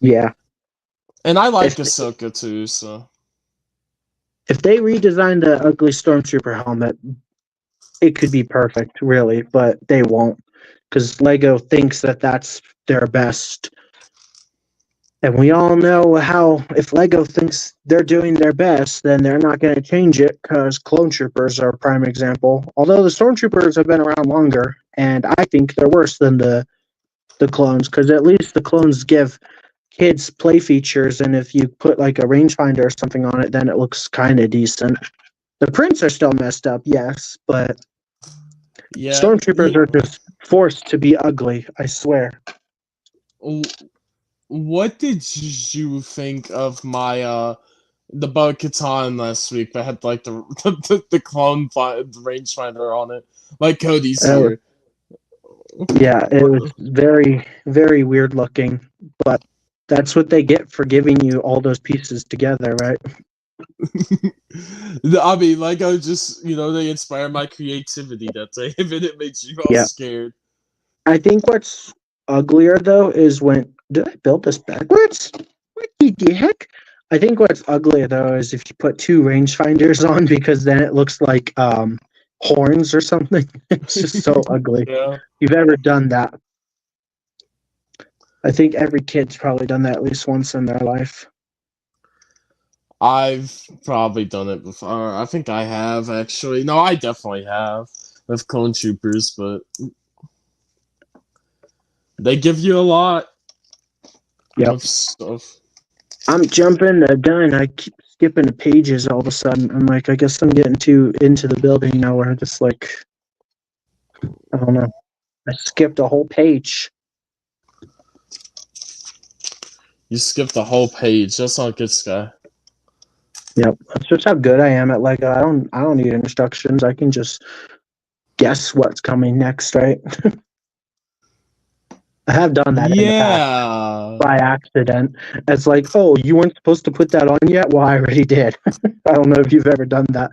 Yeah, And I like Ahsoka too, so. If they redesign the ugly Stormtrooper helmet, it could be perfect, really, but they won't because Lego thinks that that's their best. And we all know how, if Lego thinks they're doing their best, then they're not going to change it because Clone Troopers are a prime example. Although the Stormtroopers have been around longer, and I think they're worse than the clones because at least the clones give kids play features, and if you put like a rangefinder or something on it, then it looks kind of decent. The prints are still messed up, yes, but Stormtroopers are just forced to be ugly, I swear. What did you think of my the Bo-Katan last week that had like the clone rangefinder on it, like Cody's here? Yeah, it was very, very weird looking, but that's what they get for giving you all those pieces together, right? I mean, like I just, they inspire my creativity that day, and it makes you all scared. I think what's uglier though is when did I build this backwards? What the heck? I think what's ugly though is if you put two rangefinders on, because then it looks like horns or something. It's just so ugly. Yeah. If you've ever done that, I think every kid's probably done that at least once in their life. I've probably done it before. I think I have actually. No, I definitely have with clone troopers, but they give you a lot of stuff. I'm jumping the gun. I keep skipping the pages all of a sudden. I'm like, I guess I'm getting too into the building now where I just like, I don't know. I skipped a whole page. You skipped the whole page. That's not good, Sky. Yep. That's just how good I am at Lego. I don't need instructions. I can just guess what's coming next, right? I have done that in the past by accident. It's like, oh, you weren't supposed to put that on yet? Well, I already did. I don't know if you've ever done that.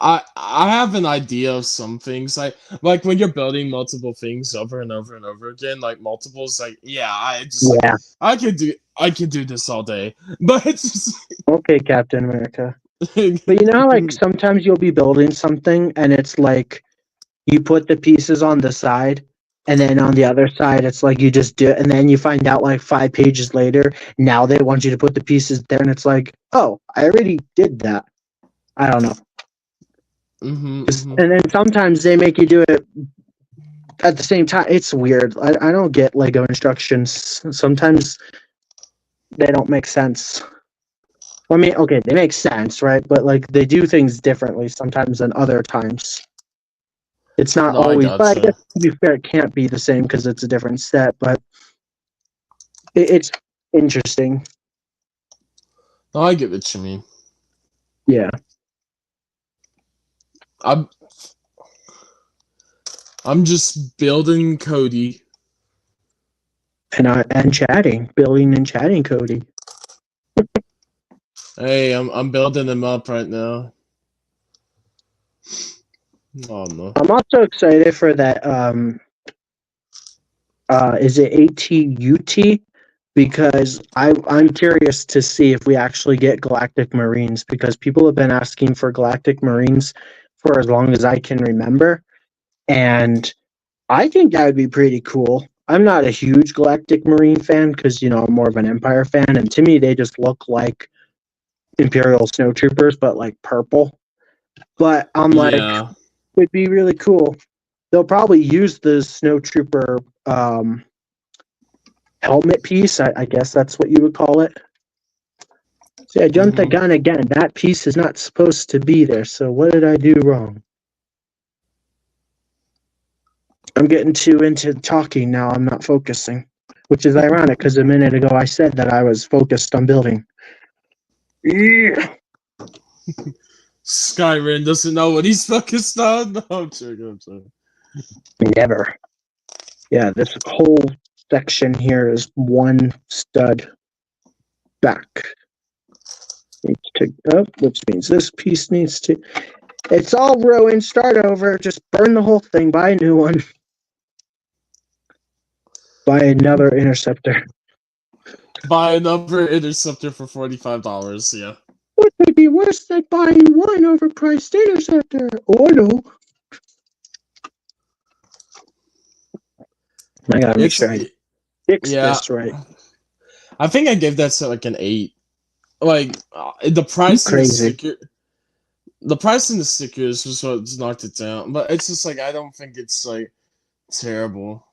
I have an idea of some things. Like when you're building multiple things over and over and over again, like multiples, like I could do this all day. But it's just okay, Captain America. But you know, like sometimes you'll be building something and it's like you put the pieces on the side, and then on the other side it's like you just do it, and then you find out like 5 pages later, now they want you to put the pieces there, and it's like, oh, I already did that. I don't know. And then sometimes they make you do it at the same time. It's weird. I don't get Lego instructions. Sometimes they don't make sense. I mean, okay, they make sense, right? But like they do things differently sometimes than other times. It's not always, but I guess to be fair, it can't be the same because it's a different set, but it's interesting. No, I get what you mean. Yeah. I'm just building Cody. And chatting. Building and chatting Cody. Hey, I'm building him up right now. Oh no. I'm also excited for that is it ATUT? Because I'm curious to see if we actually get Galactic Marines, because people have been asking for Galactic Marines for as long as I can remember. And I think that would be pretty cool. I'm not a huge Galactic Marine fan because, you know, I'm more of an Empire fan. And to me, they just look like Imperial snowtroopers, but like purple. But I'm like, it would be really cool. They'll probably use the snowtrooper helmet piece. I guess that's what you would call it. See, I jumped the gun again. That piece is not supposed to be there. So what did I do wrong? I'm getting too into talking now. I'm not focusing, which is ironic because a minute ago I said that I was focused on building. Yeah. Skyrim doesn't know what he's focused on. No, I'm joking. Never. Yeah, this whole section here is one stud back. Needs to up, which means this piece needs to. It's all ruined. Start over. Just burn the whole thing. Buy a new one. Buy another interceptor. Buy another interceptor for $45. Yeah. What could be worse than buying one overpriced interceptor? Oh no. I gotta make sure I fix this right. I think I gave that set like an 8. Like the price and the price and the stickers was what knocked it down. But it's just like I don't think it's like terrible.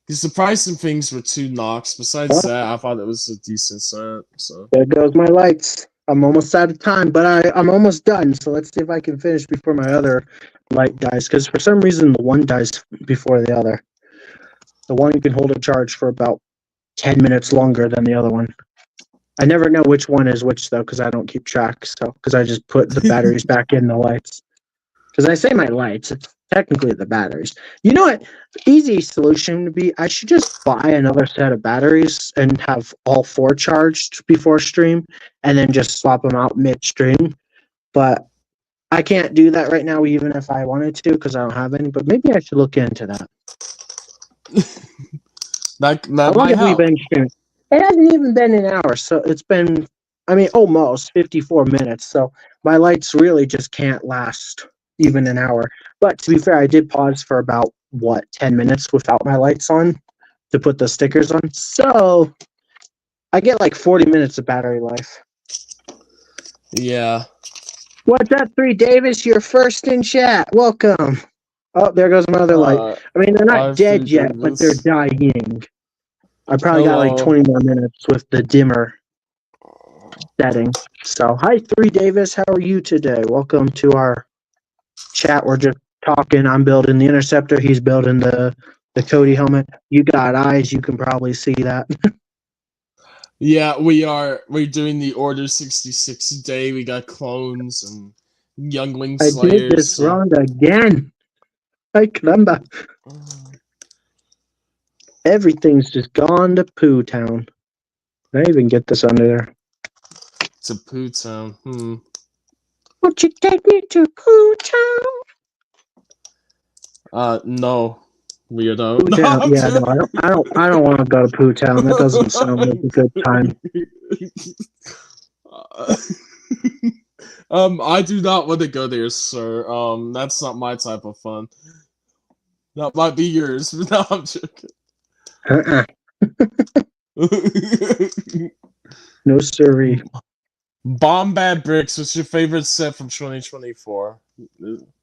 Because the price and things were 2 knocks. Besides that, I thought it was a decent set. So there goes my lights. I'm almost out of time, but I'm almost done. So let's see if I can finish before my other light dies. Because for some reason, the one dies before the other. The one can hold a charge for about 10 minutes longer than the other one. I never know which one is which, though, because I don't keep track. So, because I just put the batteries back in the lights. Because I say my lights, it's technically the batteries. You know what? The easy solution would be I should just buy another set of batteries and have all 4 charged before stream, and then just swap them out mid-stream. But I can't do that right now, even if I wanted to, because I don't have any. But maybe I should look into that. that How long have we been streaming? It hasn't even been an hour, so it's been I mean, almost 54 minutes. So my lights really just can't last even an hour. But to be fair, I did pause for about, 10 minutes without my lights on to put the stickers on. So I get like 40 minutes of battery life. Yeah. What's up, 3 Davis? You're first in chat. Welcome. Oh, there goes my other light. I mean, they're not dead yet, but they're dying. I probably got like 20 more minutes with the dimmer setting. So, hi, 3 Davis. How are you today? Welcome to our chat. We're just talking. I'm building the interceptor. He's building the Cody helmet. You got eyes. You can probably see that. Yeah, we're doing the Order 66 day. We got clones and youngling I slayers. did this wrong again. Ay, caramba. Everything's just gone to poo town. Can I even get this under there? To poo town. Won't you take me to poo town? No. Weirdo. Poo town. Yeah, no, I don't want to go to poo town. That doesn't sound like a good time. I do not want to go there, sir. That's not my type of fun. That might be yours, but no, I'm joking. No siree. Bombad Bricks, what's your favorite set from 2024?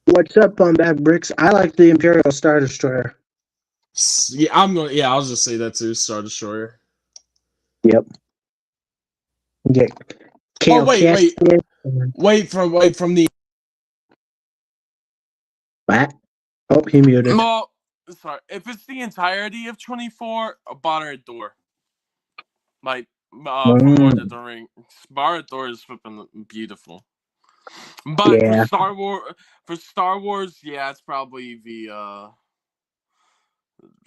What's up, Bombad Bricks? I like the Imperial Star Destroyer. Yeah, I'll just say that too, Star Destroyer. Yep. Yeah. Wait from the. What? Oh, he muted. No, sorry. If it's the entirety of 24, Barad-dûr. Like, from Lord of the Rings. Barad-dûr is flipping beautiful. But yeah. for Star Wars, yeah, it's probably the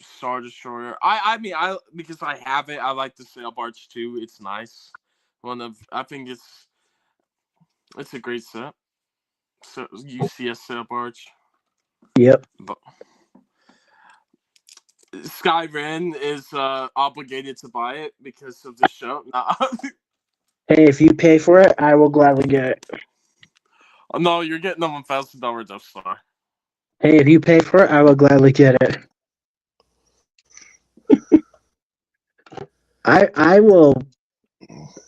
Star Destroyer. I mean, because I have it, I like the Sail Barge too. It's nice. I think it's a great set. So UCS Sail Barge. Yep. But Skyrim is obligated to buy it because of the show. Nah. Hey, if you pay for it, I will gladly get it. No, you're getting them $1,000 Death Star. Hey, if you pay for it, I will gladly get it. I will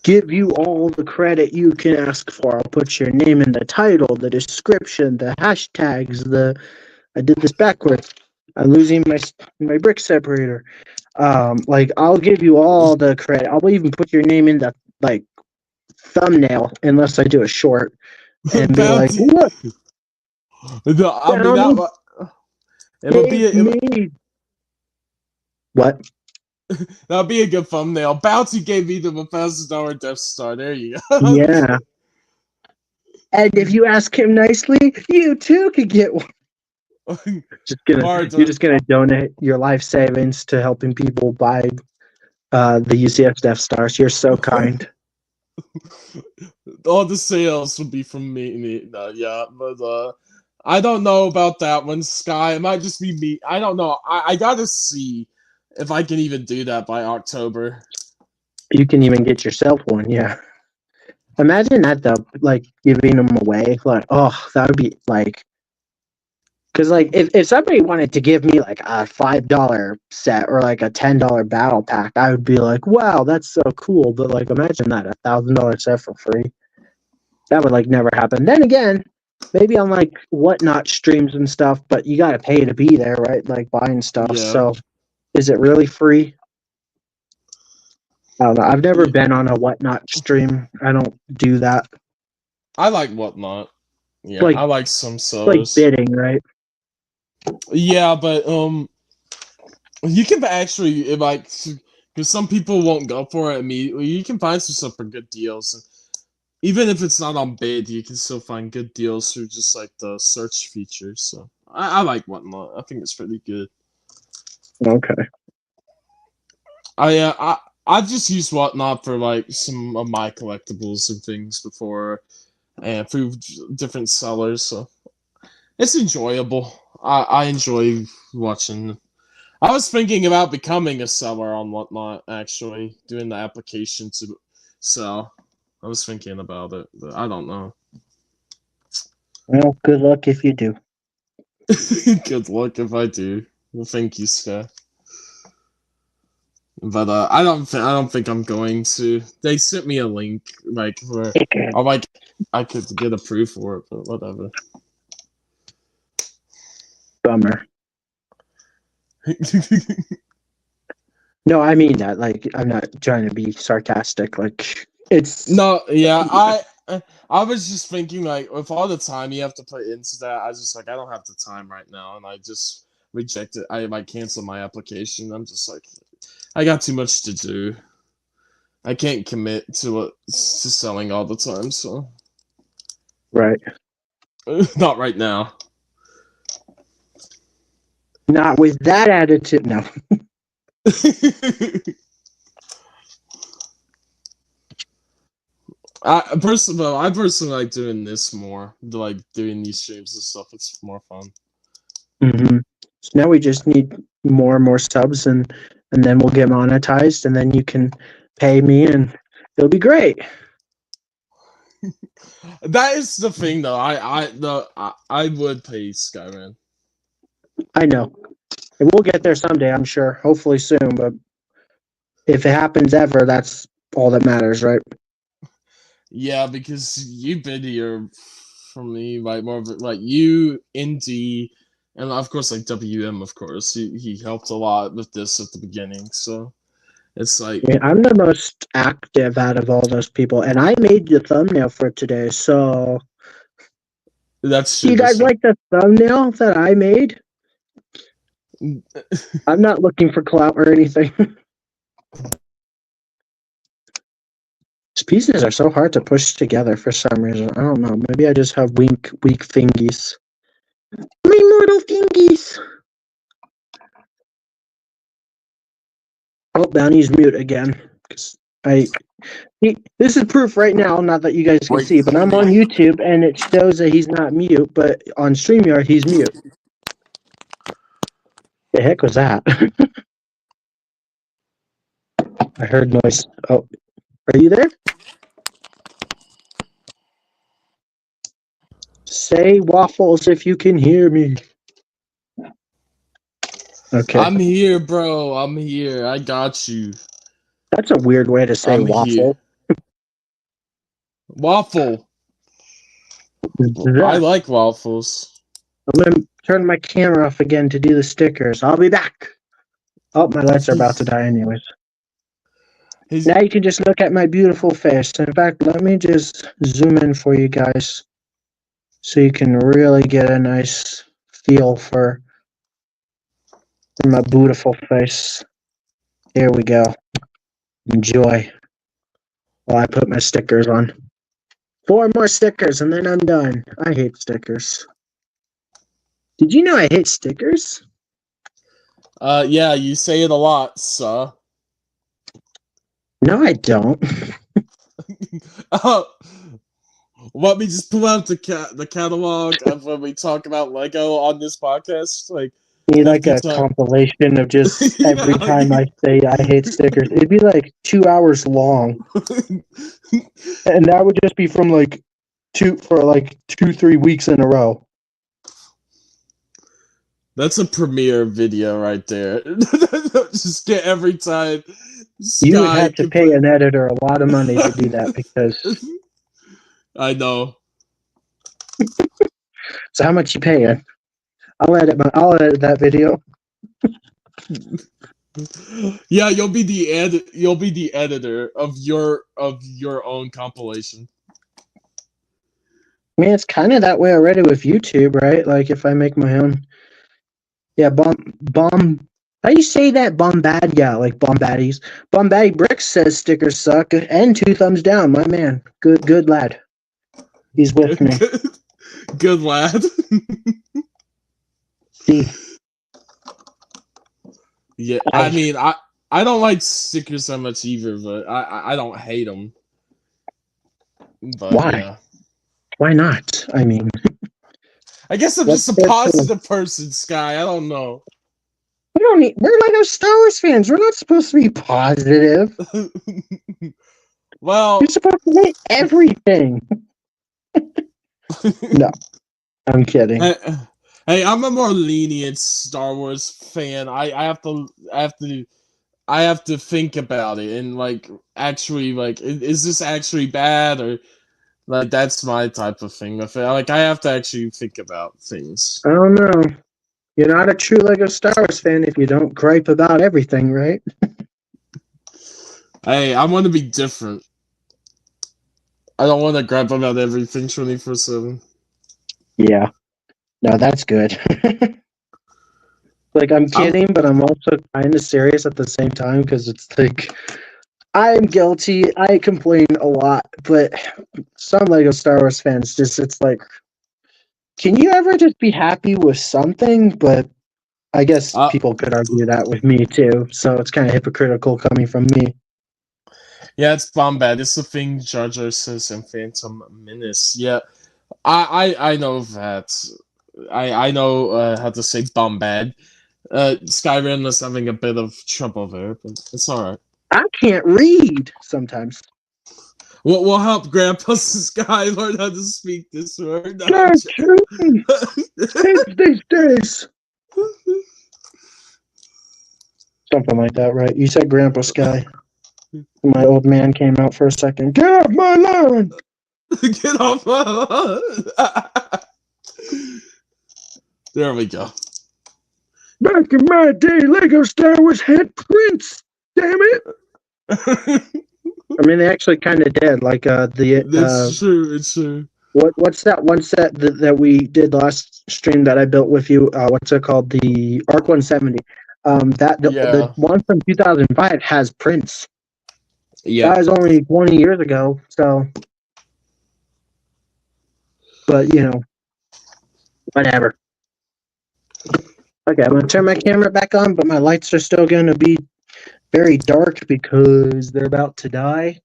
give you all the credit you can ask for. I'll put your name in the title, the description, the hashtags, I did this backwards. I'm losing my brick separator. Like I'll give you all the credit. I'll even put your name in the thumbnail unless I do a short and be like, look. No, I mean it'll be what? That'll be a good thumbnail. Bounty gave me the $1,000 Death Star. There you go. Yeah. And if you ask him nicely, you too could get one. You're just gonna donate your life savings to helping people buy the UCS Death Stars. You're so kind. All the sales will be from me. Yeah, but I don't know about that one, Sky. It might just be me. I don't know. I gotta see if I can even do that by October. You can even get yourself one, yeah. Imagine that though, like giving them away. Like, oh, that would be like, because like if somebody wanted to give me like a $5 set or like a $10 battle pack, I would be like, wow, that's so cool. But like, imagine that $1,000 set for free. That would like never happen. Then again, maybe on like Whatnot streams and stuff, but you got to pay to be there, right? Like buying stuff. Yeah. So, is it really free? I don't know. I've never been on a Whatnot stream. I don't do that. I like Whatnot. Yeah, I like some Like sellers. bidding, right? Yeah, but you can actually because some people won't go for it immediately. You can find some stuff for good deals, and even if it's not on bid, you can still find good deals through just like the search features. So I like Whatnot. I think it's pretty good. Okay. I've just used Whatnot for like some of my collectibles and things before, and through different sellers. So it's enjoyable. I enjoy watching. I was thinking about becoming a seller on Whatnot, actually, doing the application to sell. I was thinking about it, but I don't know. Well, good luck if you do. Good luck if I do. Well, thank you, Sky. But I don't think I'm going to. They sent me a link like where I could get approved for it, but whatever. Bummer. No, I mean that. Like, I'm not trying to be sarcastic. Like, it's No, yeah, I was just thinking like with all the time you have to put into that, I was just like I don't have the time right now, and I just rejected. I might cancel my application. I'm just like I got too much to do. I can't commit to selling all the time, so right. not right now. Not with that attitude. No. I personally like doing this more, like doing these streams and stuff. It's more fun. Mm-hmm. So now we just need more and more subs, and then we'll get monetized, and then you can pay me, and it'll be great. That is the thing, though. I would pay Skyrim. I know. And we'll get there someday, I'm sure. Hopefully soon, but if it happens ever, that's all that matters, right? Yeah, because you've been here for me, like more of like you, Indy, and of course like WM. Of course, he helped a lot with this at the beginning. So it's like I mean, I'm the most active out of all those people, and I made the thumbnail for today. So, that's you guys like the thumbnail that I made? I'm not looking for clout or anything. These pieces are so hard to push together for some reason. I don't know. Maybe I just have weak fingies. My mortal fingies! Oh, Bounty's mute again. This is proof right now, not that you guys can see, but I'm on YouTube and it shows that he's not mute, but on StreamYard he's mute. The heck was that? I heard noise. Oh, are you there? Say waffles if you can hear me. Okay. I'm here, bro. I'm here. I got you. That's a weird way to say waffle. Waffle. I like waffles. I'm going to turn my camera off again to do the stickers. I'll be back. Oh, my lights are about to die anyways. Now you can just look at my beautiful face. In fact, let me just zoom in for you guys so you can really get a nice feel for my beautiful face. Here we go. Enjoy while I put my stickers on. 4 more stickers and then I'm done. I hate stickers. Did you know I hate stickers? Yeah, you say it a lot, sir. No, I don't. Let me just pull out the catalog of when we talk about Lego on this podcast. Like, need like a compilation of just every time I say I hate stickers. It'd be like 2 hours long, and that would just be from like 2-3 weeks in a row. That's a premiere video right there. Just get every time. You would have to pay an editor a lot of money to do that because I know. So how much you paying? I'll edit that video. Yeah, you'll be the editor of your own compilation. I mean, it's kind of that way already with YouTube, right? Like if I make my own. Yeah, bomb. How do you say that? Bombad? Yeah, like Bombaddies. Bombaddy Bricks says stickers suck, and 2 thumbs down. My man, good lad. He's with me. Good lad. See. Yeah, I mean, I don't like stickers so much either, but I don't hate them. But, why? Yeah. Why not? I mean, I guess I'm just a positive person, Sky. I don't know. We're like Star Wars fans. We're not supposed to be positive. Well, You're supposed to hate everything. No, I'm kidding. hey, I'm a more lenient Star Wars fan. I have to think about it and like actually like is this actually bad or like that's my type of thing with it. Like I have to actually think about things. I don't know. You're not a true Lego Star Wars fan if you don't gripe about everything, right? Hey, I want to be different. I don't want to gripe about everything 24/7. Yeah. No, that's good. Like, I'm kidding, but I'm also kind of serious at the same time because it's like I'm guilty. I complain a lot, but some Lego Star Wars fans it's like, can you ever just be happy with something? But I guess Uh, people could argue that with me too. So it's kind of hypocritical coming from me. yeah, it's Bombad. It's the thing Jar Jar says in Phantom Menace. Yeah, I know that. I know how to say Bombad. Skyrim is having a bit of trouble there, but it's alright. I can't read sometimes. We'll help Grandpa Sky learn how to speak this word. No, I'm That's true. It's these days. Something like that, right? You said Grandpa Sky. My old man came out for a second. Get off my lawn! Get off my There we go. Back in my day, Lego Star Wars had Prince. Damn it! I mean, they actually kind of did. Like It's true. It's true. what's that one set that we did last stream that I built with you? What's it called? The Arc 170. The one from 2005 has Prince. Yeah. That was only 20 years ago. So, but you know, whatever. Okay, I'm gonna turn my camera back on, but my lights are still gonna be very dark because they're about to die.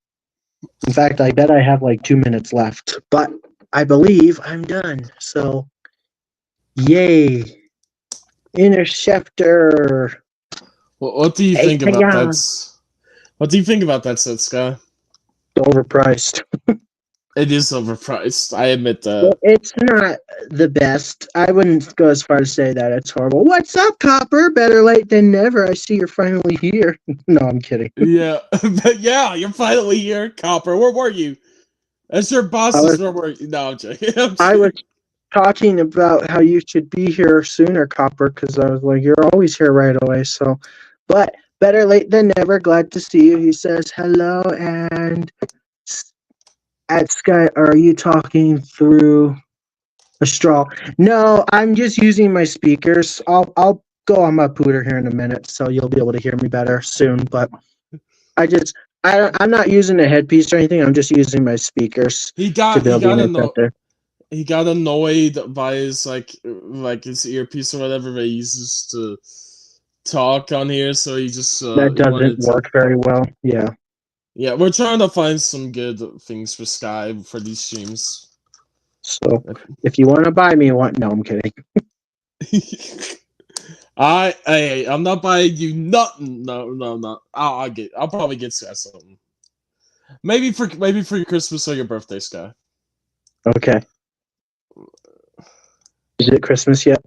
In fact, I bet I have like 2 minutes left, but I believe I'm done. So, yay. Interceptor. What do you think about that? What do you think about that set, Sky? Overpriced. It is overpriced. I admit that. Well, it's not the best. I wouldn't go as far to say that it's horrible. What's up, Copper? Better late than never. I see you're finally here. No, I'm kidding. Yeah, but yeah, you're finally here, Copper. Where were you? As your bosses, where were you? No, I'm joking. I was talking about how you should be here sooner, Copper, because I was like, you're always here right away. So, but better late than never. Glad to see you. He says hello and at Sky. Are you talking through a straw? No, I'm just using my speakers. I'll go on my pooter here in a minute, so you'll be able to hear me better soon. But I'm not using a headpiece or anything. I'm just using my speakers. He got annoyed by his like his earpiece or whatever that he uses to talk on here, so he just that doesn't work very well. Yeah. Yeah, we're trying to find some good things for Sky for these streams. So if you want to buy me one, no, I'm kidding. I'm not buying you nothing. No. I'll probably get Sky something. Maybe for your Christmas or your birthday, Sky. Okay. Is it Christmas yet?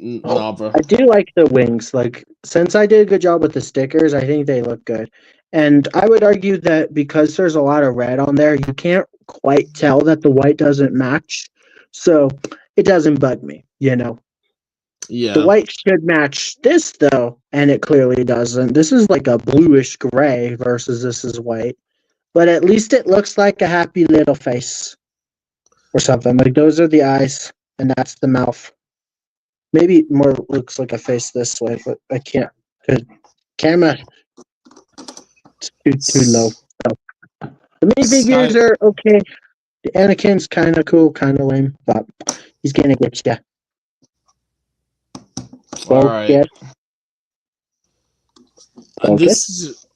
Nah, bro. I do like the wings. Like, since I did a good job with the stickers, I think they look good. And I would argue that because there's a lot of red on there, you can't quite tell that the white doesn't match. So it doesn't bug me, you know. Yeah. The white should match this though, and it clearly doesn't. This is like a bluish gray versus this is white. But at least it looks like a happy little face. Or something. Like those are the eyes, and that's the mouth. Maybe it more looks like a face this way, but I can't. Good camera. It's too low. So, the minifigures are okay. The Anakin's kind of cool, kind of lame, but he's gonna get ya. All right. This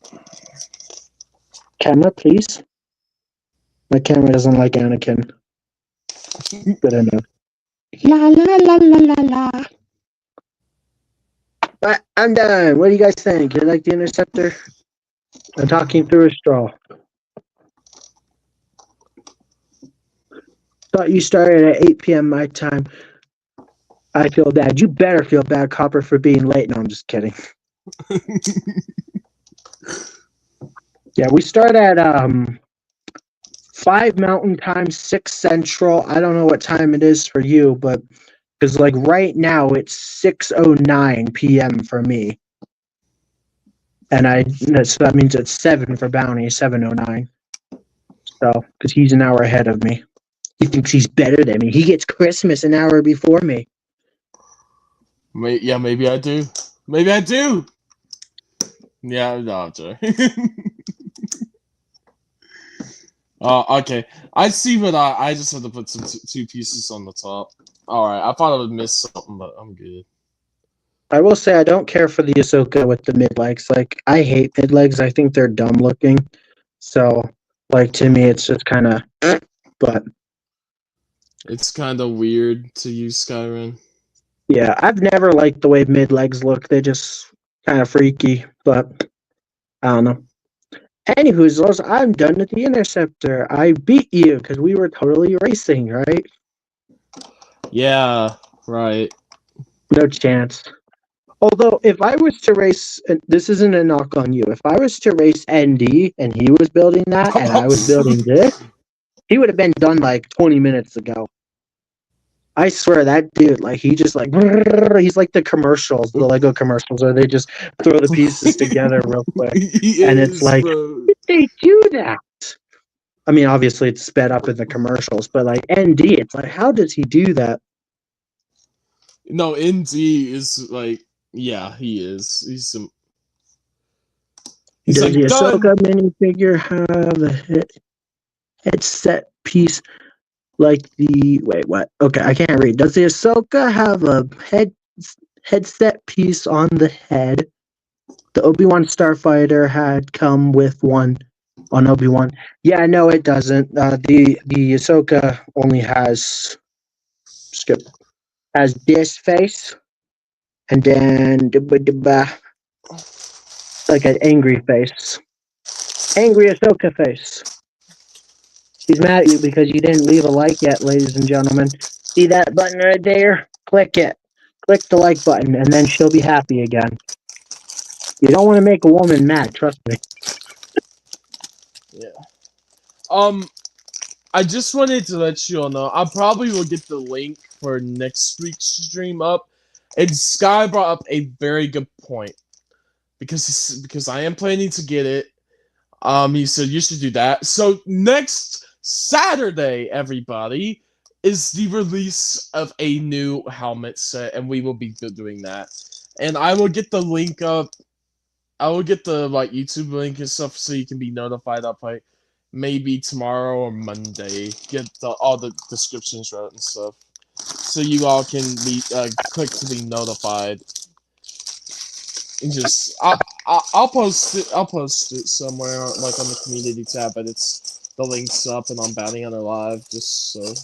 camera, please. My camera doesn't like Anakin. Good enough. La la la la la la. But I'm done. What do you guys think? You like the Interceptor? I'm talking through a straw. Thought you started at 8 p.m. my time. I feel bad. You better feel bad, Copper, for being late. No, I'm just kidding. Yeah, we start at 5 Mountain Time, 6 Central. I don't know what time it is for you, but because like right now it's 6:09 p.m. for me, and so that means it's 7 for Bounty, 7:09. So because he's an hour ahead of me, he thinks he's better than me. He gets Christmas an hour before me. Yeah, maybe I do. Maybe I do. Yeah, no, I'm sorry. Okay. I see what I just had to put some two pieces on the top. Alright, I thought I would miss something, but I'm good. I will say I don't care for the Ahsoka with the mid legs. Like I hate mid legs. I think they're dumb looking. So like to me, it's just kind of. But It's kind of weird to use Skyrim. yeah, I've never liked the way mid legs look. They're just kind of freaky. But I don't know. Anywho's, I'm done with the Interceptor. I beat you because we were totally racing, right? Yeah, right. No chance. Although, if I was to race, and this isn't a knock on you, if I was to race ND and he was building that and I was building this, he would have been done like 20 minutes ago. I swear that dude, like he just like he's like the commercials, the Lego commercials, where they just throw the pieces together real quick, and it's like, how did they do that? I mean, obviously it's sped up in the commercials, but like ND, it's like, how does he do that? No, ND is like, yeah, he is. He's Does like, the done. Ahsoka minifigure have a headset piece like the wait what? Okay, I can't read. Does the Ahsoka have a headset piece on the head? The Obi-Wan Starfighter had come with one on Obi-Wan. Yeah, no, it doesn't. The Ahsoka only has this face, and then like an angry face, angry Ahsoka face. She's mad at you because you didn't leave a like yet, ladies and gentlemen. See that button right there? Click it. Click the like button, and then she'll be happy again. You don't want to make a woman mad, trust me. Yeah. I just wanted to let you all know, I probably will get the link for next week's stream up. And Sky brought up a very good point. Because I am planning to get it. He said you should do that. So next Saturday, everybody, is the release of a new helmet set, and we will be doing that. And I will get the link up. I will get the YouTube link and stuff so you can be notified up maybe tomorrow or Monday. Get all the descriptions wrote and stuff, so you all can be click to be notified. And just I'll post it. I'll post it somewhere like on the community tab, but it's the links up and on Bounty Hunter Live, just so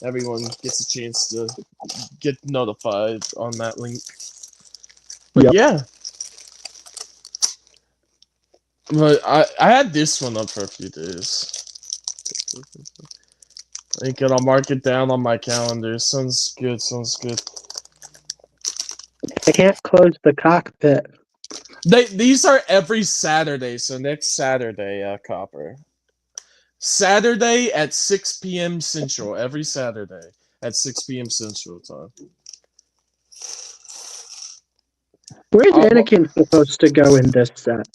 everyone gets a chance to get notified on that link. But yeah. But I had this one up for a few days. I think I'll mark it down on my calendar. Sounds good. Sounds good. I can't close the cockpit. These are every Saturday. So next Saturday, Copper. Saturday at 6 p.m. Central. Every Saturday at 6 p.m. Central time. Where's Anakin supposed to go in this set?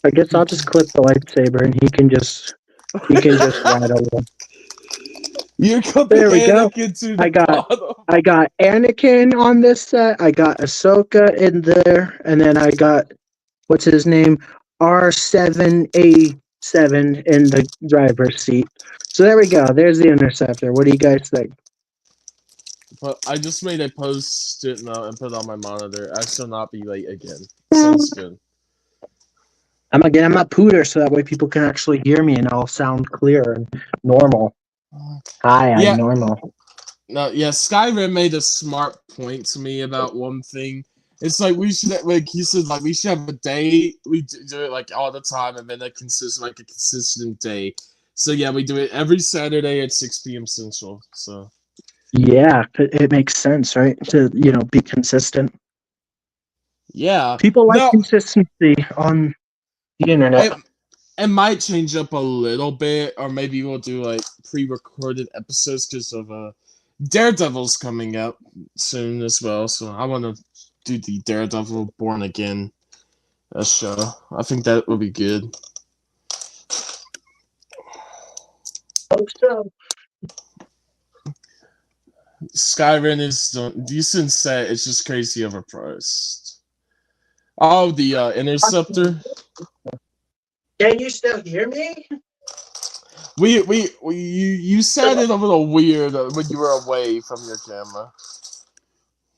I guess I'll just clip the lightsaber and he can just ride over. You're clipping Anakin to the bottom. I got Anakin on this set. I got Ahsoka in there, and then I got what's his name, R7A7 in the driver's seat. So there we go. There's the Interceptor. What do you guys think? I just made a post-it note and put it on my monitor. I shall not be late again. Sounds good. I'm not pooter, so that way people can actually hear me and I'll sound clear and normal. Hi, I'm normal. No, yeah, Skyrim made a smart point to me about one thing, It's like we should like he said like we should have a day. We do it like all the time, and then a consistent day. So yeah, we do it every Saturday at 6 p.m. Central. So Yeah, it makes sense, right? To be consistent. yeah, People like no, consistency on the internet. it might change up a little bit, or maybe we'll do like pre-recorded episodes because of Daredevil's coming out soon as well. So I want to do the Daredevil Born Again show. I think that would be good. Hope so. Skyrim is a decent set. It's just crazy overpriced. Oh, the Interceptor. Can you still hear me? You said it a little weird when you were away from your camera.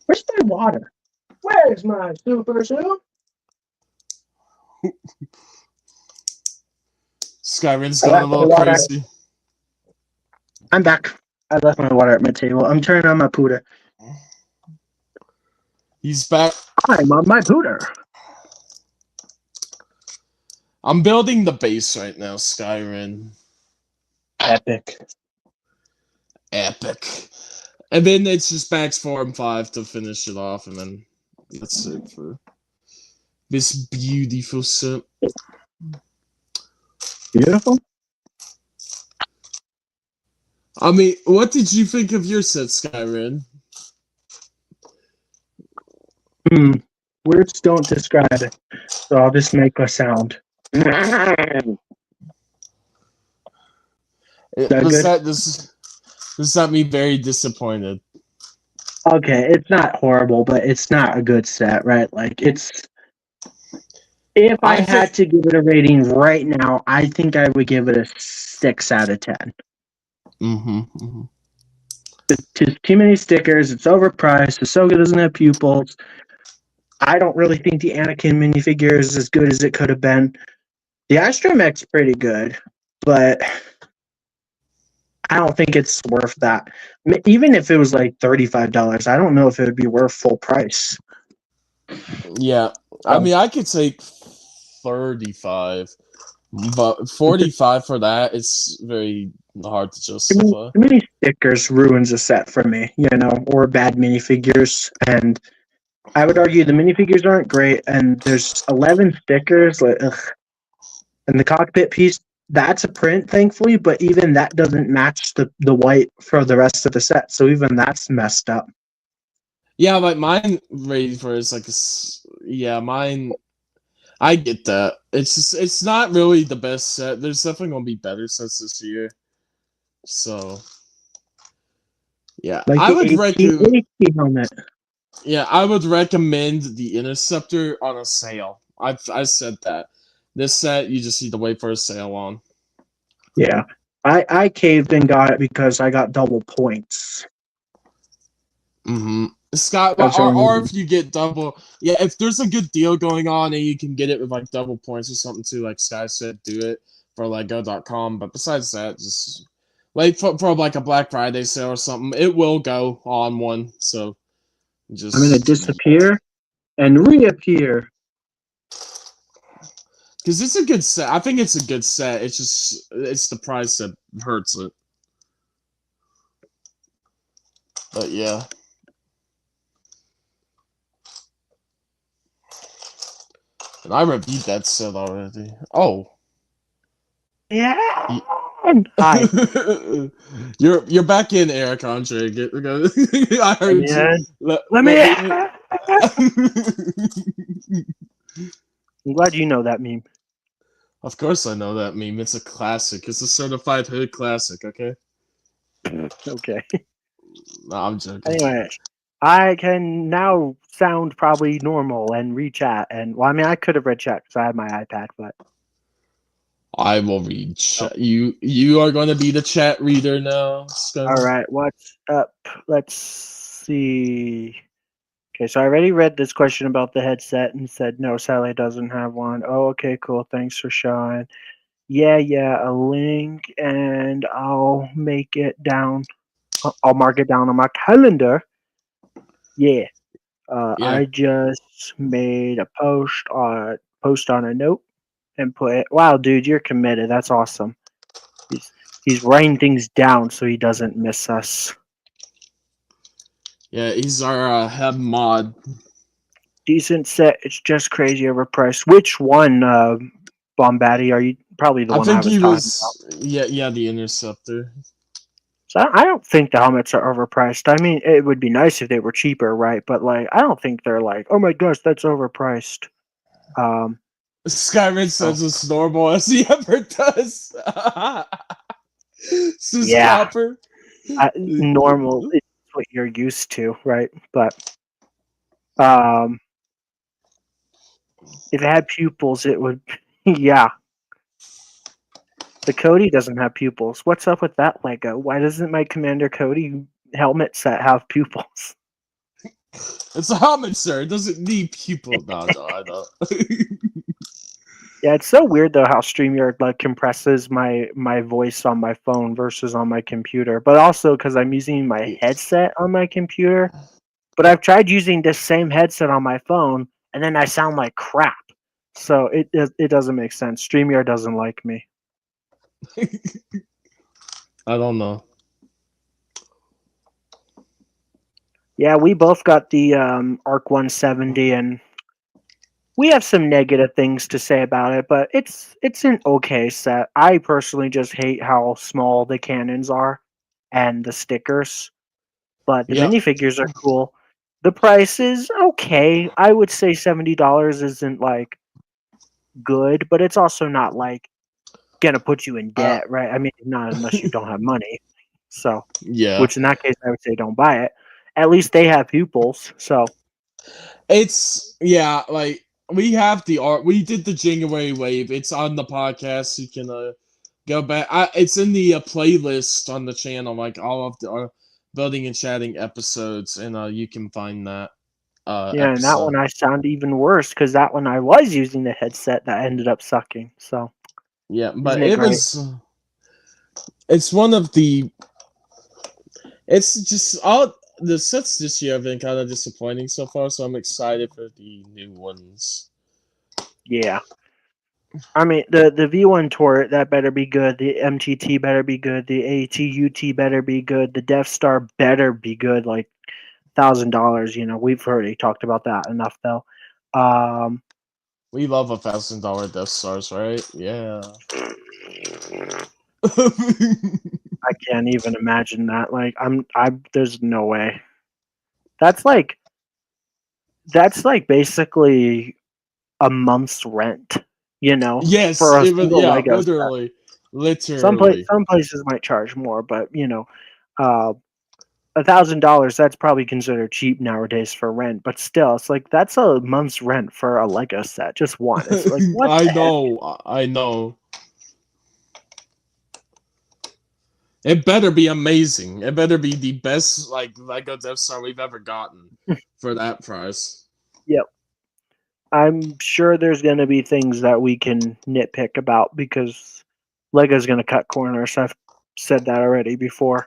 Where's my water? Where's my super soup? Skyrim's I gone a left my little water. crazy. I'm back. I left my water at my table. I'm turning on my pooter. He's back. I'm on my pooter. I'm building the base right now, Skyrim. Epic. And then it's just packs 4 and 5 to finish it off, and then that's it for this beautiful set. Beautiful. I mean, what did you think of your set, Skyrim? Words don't describe it, so I'll just make a sound. Does that mean very disappointed? Okay, it's not horrible, but it's not a good set, right? Like if I had to give it a rating right now, I think I would give it a 6 out of 10. Just too many stickers. It's overpriced. Ahsoka doesn't have pupils. I don't really think the Anakin minifigure is as good as it could have been. The Astromech's pretty good, but I don't think it's worth that. Even if it was like $35, I don't know if it would be worth full price. Yeah, I mean, I could take 35, but 45 for that is very hard to justify. Too many stickers ruins a set for me, or bad minifigures. And I would argue the minifigures aren't great, and there's 11 stickers. Like, ugh. And the cockpit piece, that's a print, thankfully, but even that doesn't match the white for the rest of the set. So even that's messed up. Yeah, like mine rating for is like mine. I get that. It's not really the best set. There's definitely gonna be better sets this year. So yeah, Like I would recommend. helmet. Yeah, I would recommend the Interceptor on a sale. I said that. This set you just need to wait for a sale on. Yeah, I caved and got it because I got double points. Scott, or if you get double, if there's a good deal going on and you can get it with like double points or something too, like Sky said, do it for Lego.com. But besides that, just wait for like a Black Friday sale or something. It will go on one, so just I'm gonna disappear and reappear. Because it's a good set. I think it's a good set. It's the price that hurts it. But yeah. And I reviewed that set already. Oh. Yeah. Hi. You're back in, Eric Andre. I heard you. Let me. I'm glad you know that meme. Of course I know that meme. It's a classic. It's a certified hood classic, okay? Okay. No, I'm joking. Anyway, I can now sound probably normal and read chat. And, well, I mean, I could have read chat because I have my iPad, but... I will read chat. You are going to be the chat reader now. All right, what's up? Let's see. Okay, so I already read this question about the headset and said, no, Sally doesn't have one. Oh, okay, cool. Thanks for showing. Yeah, a link, and I'll make it down. I'll mark it down on my calendar. Yeah. Yeah. I just made a post on a note and put, "Wow, dude, you're committed. That's awesome." He's writing things down so he doesn't miss us. Yeah, he's our head mod. Decent set. It's just crazy overpriced. Which one, Bombaddy? Are you probably the I one I think was he talking was. about? Yeah, the Interceptor. So I don't think the helmets are overpriced. I mean, it would be nice if they were cheaper, right? But like, I don't think they're like, oh my gosh, that's overpriced. Skyrim Oh, says as normal as he ever does. Says yeah, Copper. normal. It's what you're used to, right? But um, if it had pupils, it would. Yeah, the Cody doesn't have pupils. What's up with that Lego? Why doesn't my Commander Cody helmet set have pupils? It's a helmet, sir. It doesn't need people. No, I know. Yeah, it's so weird though how StreamYard like compresses my voice on my phone versus on my computer, but also because I'm using my headset on my computer. But I've tried using this same headset on my phone, and then I sound like crap. So it doesn't make sense. StreamYard doesn't like me. I don't know. Yeah, we both got the Arc 170, and we have some negative things to say about it, but it's an okay set. I personally just hate how small the cannons are and the stickers, but the Yep. minifigures are cool. The price is okay. I would say $70 isn't like good, but it's also not like gonna put you in Uh, debt, right? I mean, not unless you don't have money. So, yeah. which in that case, I would say don't buy it. At least they have pupils. So, It's like we have the art. We did the January wave. It's on the podcast. You can go back. It's in the playlist on the channel. Like all of the building and chatting episodes, and you can find that yeah, and that episode. one I sound even worse because that one I was using the headset that ended up sucking. So, Yeah, isn't but it it great? was. It's one of the. It's just all the sets this year have been kind of disappointing so far. So I'm excited for the new ones. Yeah. I mean, the V1 turret, that better be good. The MTT better be good. The ATUT better be good. The Death Star better be good. Like, $1,000. We've already talked about that enough, though. Um, We love $1,000 Death Stars, right? Yeah. I can't even imagine that. Like, there's no way. That's like basically a month's rent, Yes, for a it was. single Yeah, Lego set. literally, literally. Some places might charge more, but uh, $1,000, that's probably considered cheap nowadays for rent. But still, it's like that's a month's rent for a Lego set, just one. It's like what I the heck? know, I know. It better be amazing. It better be the best like Lego Death Star we've ever gotten for that price. Yep. I'm sure there's going to be things that we can nitpick about because Lego's going to cut corners. I've said that already before.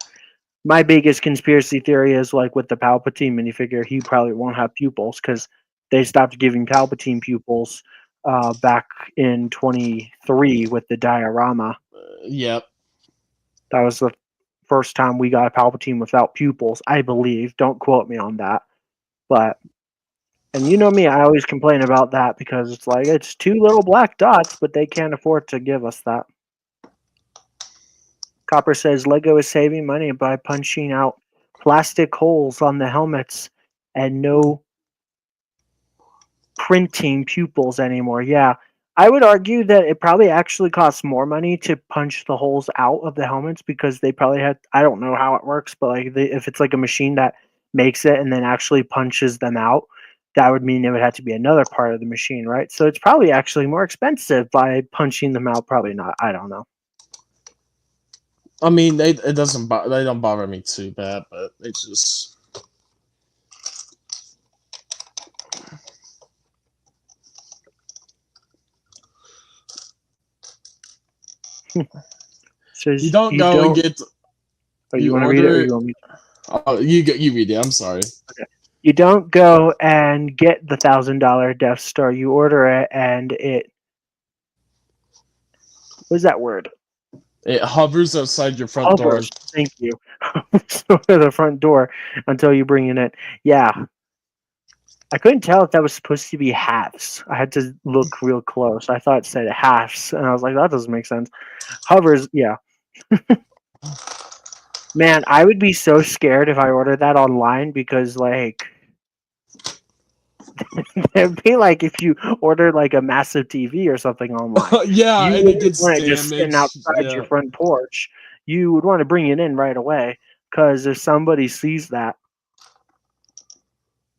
My biggest conspiracy theory is like with the Palpatine minifigure, he probably won't have pupils because they stopped giving Palpatine pupils back in 23 with the diorama. Yep. That was the first time we got a Palpatine without pupils, I believe. Don't quote me on that. But, and you know me, I always complain about that because it's like, it's two little black dots, but they can't afford to give us that. Copper says Lego is saving money by punching out plastic holes on the helmets and no printing pupils anymore. Yeah, I would argue that it probably actually costs more money to punch the holes out of the helmets because they probably had, I don't know how it works, but like if it's like a machine that makes it and then actually punches them out, that would mean it would have to be another part of the machine, right? So it's probably actually more expensive by punching them out. Probably not. I don't know. I mean, they don't bother me too bad, but it's just Says you don't you go and don't. get Oh, you you want to read it or order it. you want me? Oh, you read it. I'm sorry. Okay. You don't go and get the $1,000 Death Star. You order it, and it. What's that word? It hovers outside your front door. Hovers. Thank you. So to the front door until you bring it in. Yeah. I couldn't tell if that was supposed to be halves. I had to look real close. I thought it said halves, and I was like, that doesn't make sense. Hovers, yeah. Man, I would be so scared if I ordered that online because, like, it'd be like if you ordered like a massive TV or something online. Yeah, You and it wouldn't gets want it just sitting damaged. outside your Yeah. front porch. You would want to bring it in right away because if somebody sees that,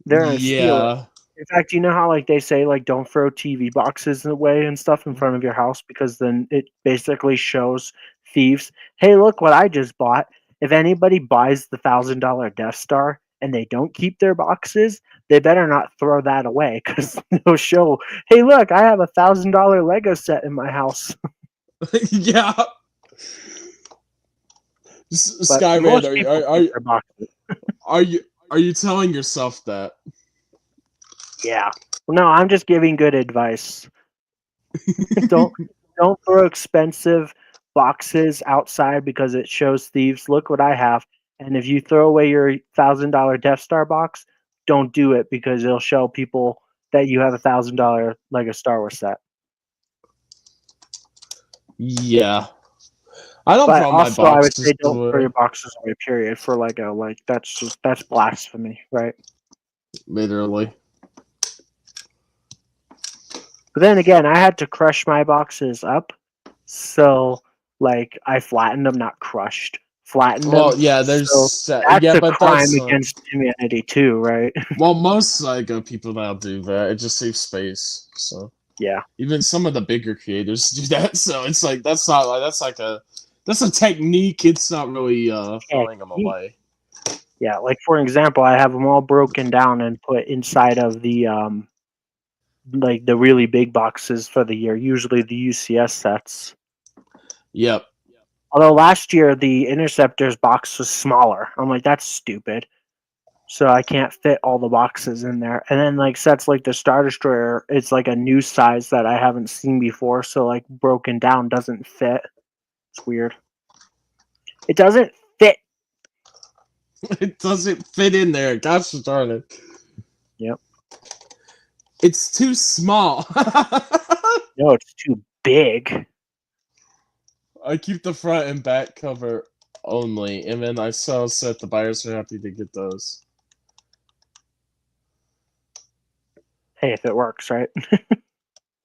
they're gonna steal it. Yeah. In fact, you know how like they say like don't throw TV boxes away and stuff in front of your house because then it basically shows thieves, hey, look what I just bought. If anybody buys the $1,000 Death Star and they don't keep their boxes, they better not throw that away because they'll show, hey, look, I have $1,000 Lego set in my house. Yeah. But Skyman, most people keep their boxes. are you telling yourself that? Yeah. Well, no, I'm just giving good advice. don't don't throw expensive boxes outside because it shows thieves. Look what I have. And if you throw away your $1,000 Death Star box, don't do it because it'll show people that you have $1,000 Lego Star Wars set. Yeah. I don't But throw my also, I would boxes say don't throw away. your boxes away. Period. For Lego, like that's blasphemy, right? Literally. But then again, I had to crush my boxes up, so like I flattened them, not crushed. Flattened them. Well, yeah, So yeah, that's a but crime that's against humanity too, right? well, most Lego people now do that. It just saves space. So Yeah. even some of the bigger creators do that. So it's like that's a technique. It's not really throwing them away. Yeah, like for example, I have them all broken down and put inside of the like the really big boxes for the year, usually the UCS sets. Yep. Although last year the Interceptors box was smaller. I'm like, that's stupid. So I can't fit all the boxes in there. And then like sets like the Star Destroyer, it's like a new size that I haven't seen before. So like broken down doesn't fit. It's weird. It doesn't fit. It doesn't fit in there. Gosh darn it. Yep. It's too small. No, it's too big. I keep the front and back cover only, and then I sell set. The buyers are happy to get those. Hey, if it works, right?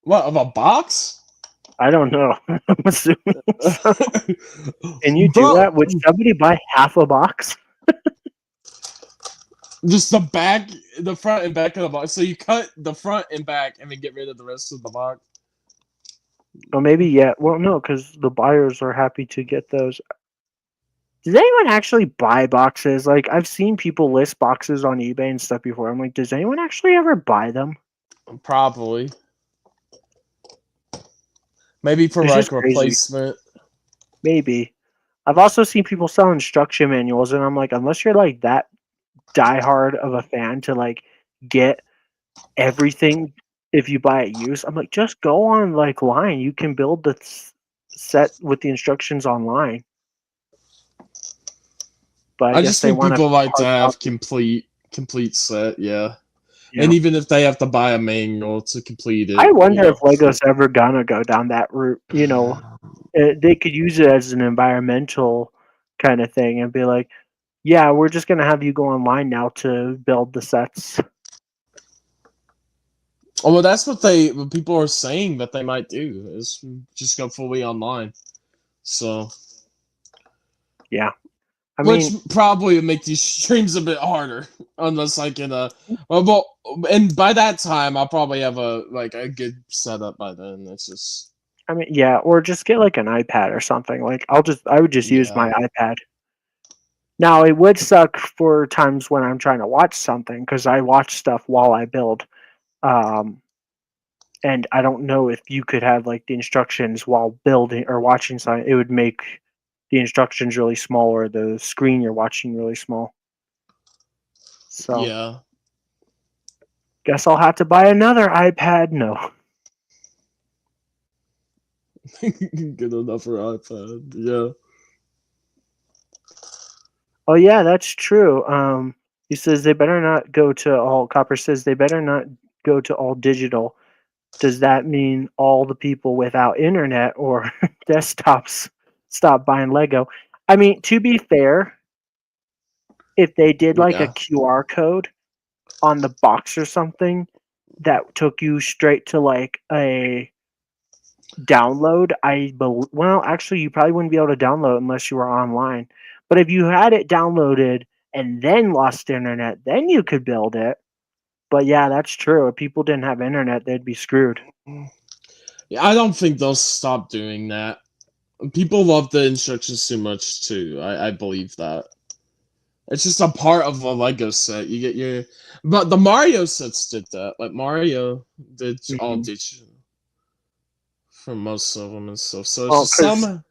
What, of a box? I don't know. I'm assuming. So. Can you do Bro, that? Would somebody buy half a box? just the back, the front and back of the box. So you cut the front and back, and then get rid of the rest of the box. Or maybe yeah. Well, no, because the buyers are happy to get those. Does anyone actually buy boxes? Like I've seen people list boxes on eBay and stuff before. I'm like, does anyone actually ever buy them? Probably. Maybe for It's like just crazy. replacement. Maybe. I've also seen people sell instruction manuals, and I'm like, unless you're like that diehard of a fan to like get everything if you buy it used, I'm like, just go on like line. You can build the set with the instructions online. But I I guess just they think want people like to hard have copy. complete set, yeah. Yeah. And even if they have to buy a manual to complete it, I wonder if Lego's ever gonna go down that route. You know, they could use it as an environmental kind of thing and be like, yeah, we're just gonna have you go online now to build the sets. Oh, well, that's what people are saying that they might do is just go fully online. So, Yeah, I which mean, probably would make these streams a bit harder, unless I can. Well, and by that time, I'll probably have a good setup by then. It's just. yeah, or just get like an iPad or something. Like I would just use my Yeah. iPad. Now it would suck for times when I'm trying to watch something because I watch stuff while I build. And I don't know if you could have like the instructions while building or watching something. It would make the instructions really small or the screen you're watching really small. So Yeah. Guess I'll have to buy another iPad. No. Good enough for iPad. Yeah. Oh yeah, that's true. He says they better not go to all. Copper says they better not go to all digital. Does that mean all the people without internet or desktops stop buying Lego? I mean, to be fair, if they did like a Yeah. QR code on the box or something that took you straight to like a download, well, actually, you probably wouldn't be able to download it unless you were online. But if you had it downloaded and then lost internet, then you could build it. But yeah, that's true. If people didn't have internet, they'd be screwed. Yeah, I don't think they'll stop doing that. People love the instructions too much too. I believe that. It's just a part of a Lego set. You get your, but the Mario sets did that. Like Mario did all Mhm. digital for most of them and stuff. So it's Well, just because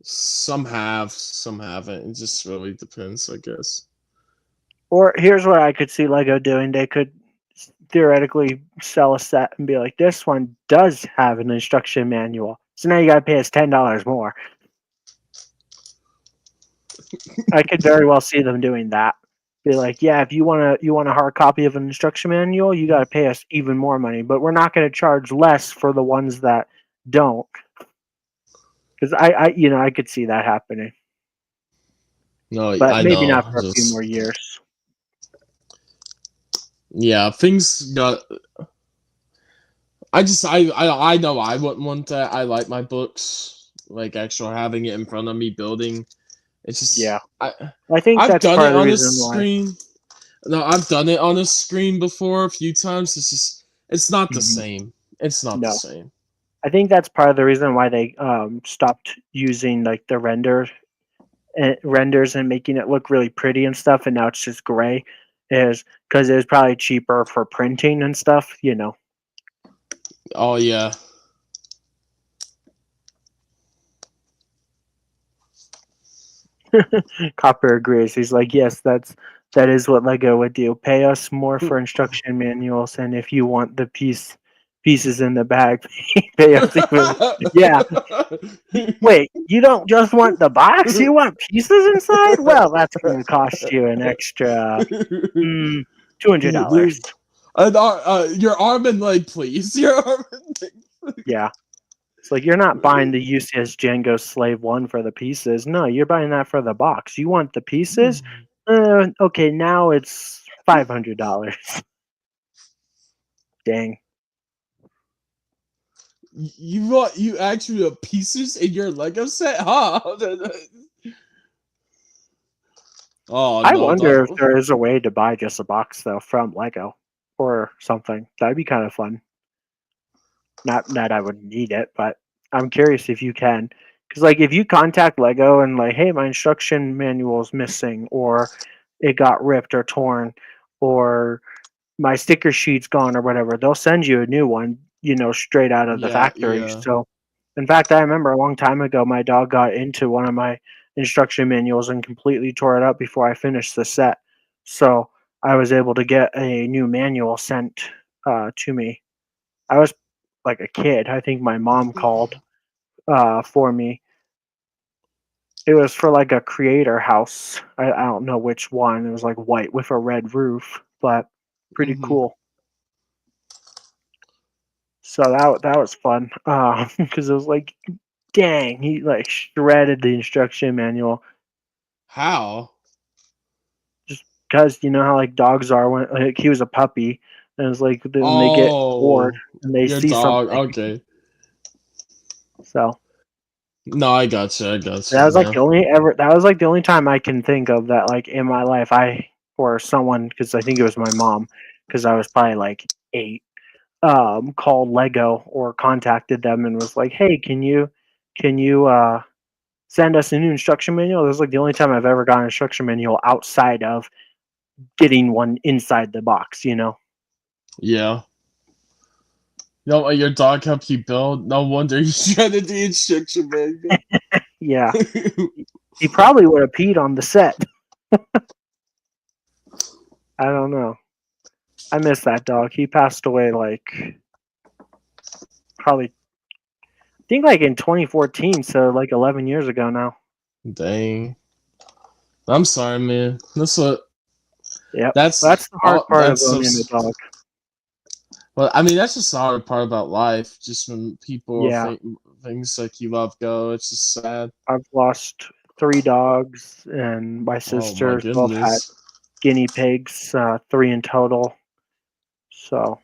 some have, some haven't. It just really depends, I guess. or here's what I could see Lego doing. They could theoretically sell a set and be like, this one does have an instruction manual. So now you got to pay us $10 more. I could very well see them doing that. Be like, yeah, if you want a hard copy of an instruction manual, you got to pay us even more money, but we're not going to charge less for the ones that don't. Because I could see that happening, No, but I maybe know. not for a few more Just years. yeah, things got. I know I wouldn't want that. I like my books, like actual having it in front of me, building. It's Yeah, just I think I've that's done part it of the on a reason why. screen. No, I've done it on a screen before a few times. It's just it's not the Mhm. same. It's not the No, same. I think that's part of the reason why they stopped using like the renders and making it look really pretty and stuff, and now it's just gray. Is because it was probably cheaper for printing and stuff. Oh yeah. Copper agrees. He's like, yes, that is what Lego would do. Pay us more for instruction manuals, and if you want the pieces in the bag, pay us even. Yeah. Wait, you don't just want the box? You want pieces inside? Well, that's going to cost you an extra $200. Your arm and leg, please. Your arm and leg. Yeah. It's like you're not buying the UCS Django Slave 1 for the pieces. No, you're buying that for the box. You want the pieces? Okay, now it's $500. Dang. You actually have pieces in your Lego set, huh? Oh I no, wonder if don't. there is a way to buy just a box, though, from Lego or something. That'd be kind of fun. Not that I would need it, but I'm curious if you can. Because, like, if you contact Lego and, like, hey, my instruction manual is missing, or it got ripped or torn, or my sticker sheet's gone or whatever, they'll send you a new one, straight out of the Yeah, factory. yeah. So, in fact, I remember a long time ago, my dog got into one of my instruction manuals and completely tore it up before I finished the set. So, I was able to get a new manual sent to me. I was like a kid. I think my mom called for me. It was for like a creator house. I don't know which one. It was like white with a red roof, but pretty Hmm. cool. So that was fun because it was like, dang, he like shredded the instruction manual How? just because you know how like dogs are when like he was a puppy and it's like when they get bored Oh, and they your see dog. something. Okay. So No, I got you. I got that you was like now. the only ever. That was like the only time I can think of that like in my life I or someone because I think it was my mom because I was probably like 8 called Lego or contacted them and was like, hey, can you send us a new instruction manual? This is like the only time I've ever got an instruction manual outside of getting one inside the box. Yeah. No, your dog helped you build. No wonder you shredded the instruction manual. Yeah, he probably would have peed on the set. I don't know. I miss that dog. He passed away probably, I think in 2014, so 11 years ago now. Dang. I'm sorry, man. Yep. That's the hard part of that's so. owning a dog. Well, I mean, that's just the hard part about life. Just when people Yeah. think things like you love go, it's just sad. I've lost 3 dogs, and my Oh my sister. So I've had goodness. guinea pigs, 3 in total. So,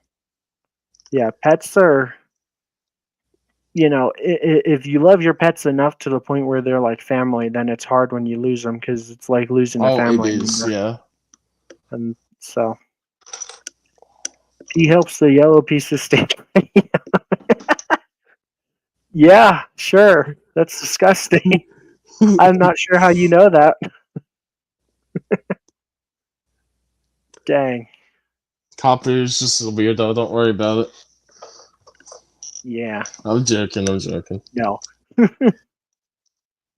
yeah, pets are, if you love your pets enough to the point where they're like family, then it's hard when you lose them because it's like losing a Oh, it family is. member. Yeah. And so, he helps the yellow pieces stay. Yeah, sure. That's disgusting. I'm not sure how you know that. Dang. Copper's just a weirdo. Don't worry about it. Yeah. I'm joking. No.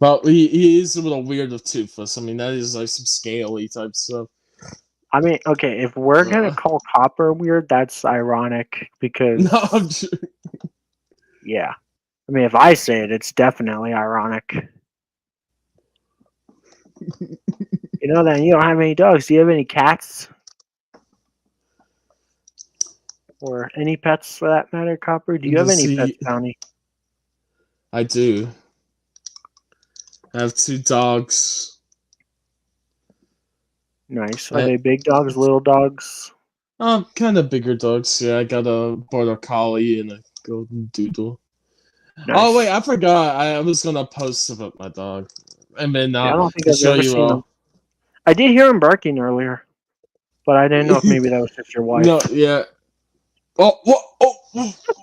Well, he is a little weird with Toothless. I mean, that is like some scaly type stuff. I mean, okay, if we're gonna call Copper weird, that's ironic because No, I'm joking. yeah. I mean, if I say it, it's definitely ironic. Then you don't have any dogs. Do you have any cats? Or any pets for that matter, Copper? Do you have any pets, Bounty? I do. I have 2 dogs. Nice. Are they big dogs, little dogs? Kind of bigger dogs. Yeah, I got a border collie and a golden doodle. Nice. Oh wait, I forgot. I was gonna post about my dog, and then I don't think to I've show ever you seen all. him. I did hear him barking earlier, but I didn't know if maybe that was just your wife. No, yeah. Oh,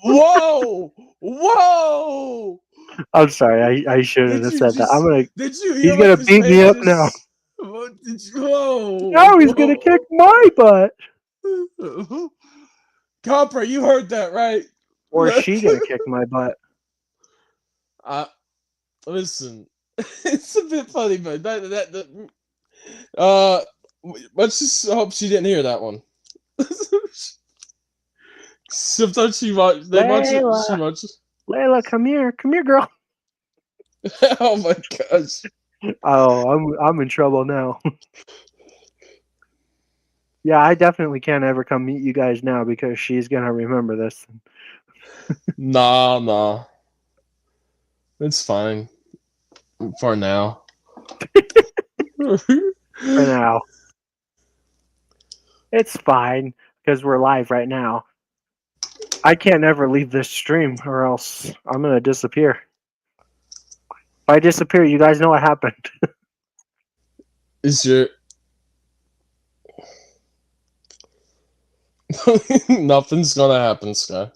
whoa, whoa! I'm sorry. I shouldn't have said that. Did you hear He's what gonna this beat man me up just? now. What did you? Whoa! Now he's gonna kick my butt. Copper, you heard that right? Or is she gonna kick my butt? Listen, it's a bit funny, but let's just hope she didn't hear that one. Sometimes she watch. They watch it. She watches. Layla, come here, girl. Oh my gosh! Oh, I'm in trouble now. Yeah, I definitely can't ever come meet you guys now because she's gonna remember this. Nah. It's fine. For now. For now. It's fine because we're live right now. I can't ever leave this stream or else I'm gonna disappear. If I disappear, you guys know what happened. Is your nothing's gonna happen, Sky.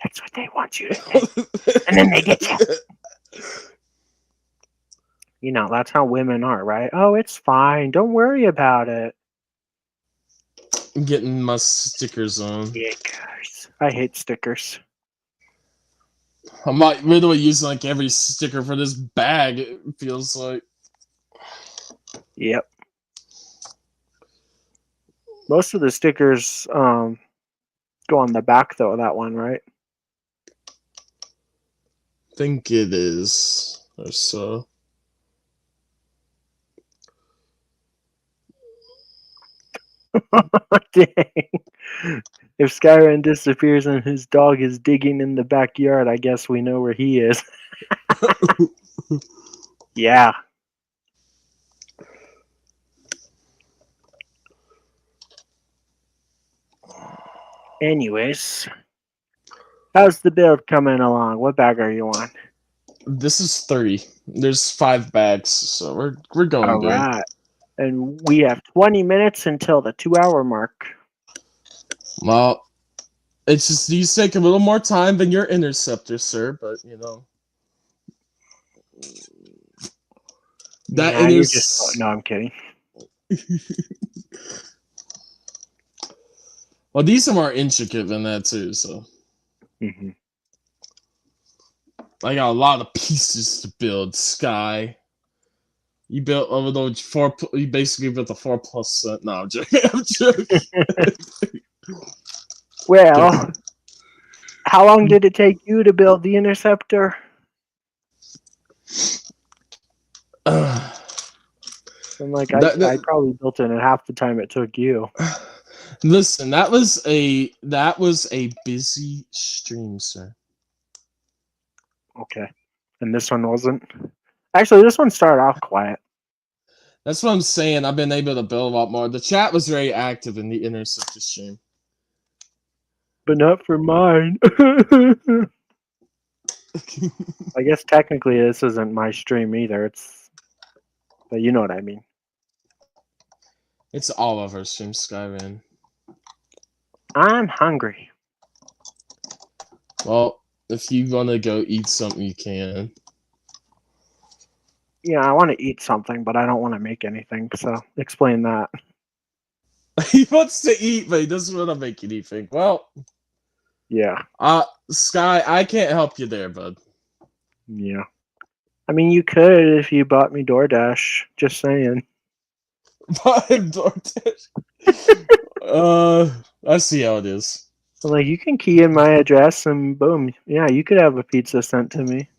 That's what they want you to think. And then they get you. That's how women are, right? Oh, it's fine. Don't worry about it. I'm getting my stickers on. Stickers. I hate stickers. I'm like literally using like every sticker for this bag, it feels like. Yep. Most of the stickers go on the back though of that one, right? I think it is. Or so. Dang. If Skyrim disappears and his dog is digging in the backyard, I guess we know where he is. Yeah. Anyways, how's the build coming along? What bag are you on? This is 30. There's 5 bags, so we're going All good. right. And we have 20 minutes until the 2-hour mark. Well, it's just these take a little more time than your interceptor, sir, but that you're just no, I'm kidding. Well, these are more intricate than that too, so Mm-hmm. I got a lot of pieces to build. Sky. You built a little four. You basically built a 4+. No, I'm joking. I'm joking. Well, how long did it take you to build the interceptor? Uh, I'm like, That- I probably built it in half the time it took you. Listen, that was a busy stream, sir. Okay. And this one wasn't? Actually, this one started off quiet. That's what I'm saying. I've been able to build a lot more. The chat was very active in the Interceptor stream. But not for mine. I guess technically this isn't my stream either. But you know what I mean. It's all of our streams, Skyrim. I'm hungry. Well, if you want to go eat something, you can. Yeah, I want to eat something, but I don't want to make anything. So explain that. He wants to eat, but he doesn't want to make anything. Well, Yeah. Sky, I can't help you there, bud. Yeah. I mean, you could if you bought me DoorDash. Just saying. Buy him DoorDash. I see how it is. So, like, you can key in my address and boom. Yeah, you could have a pizza sent to me.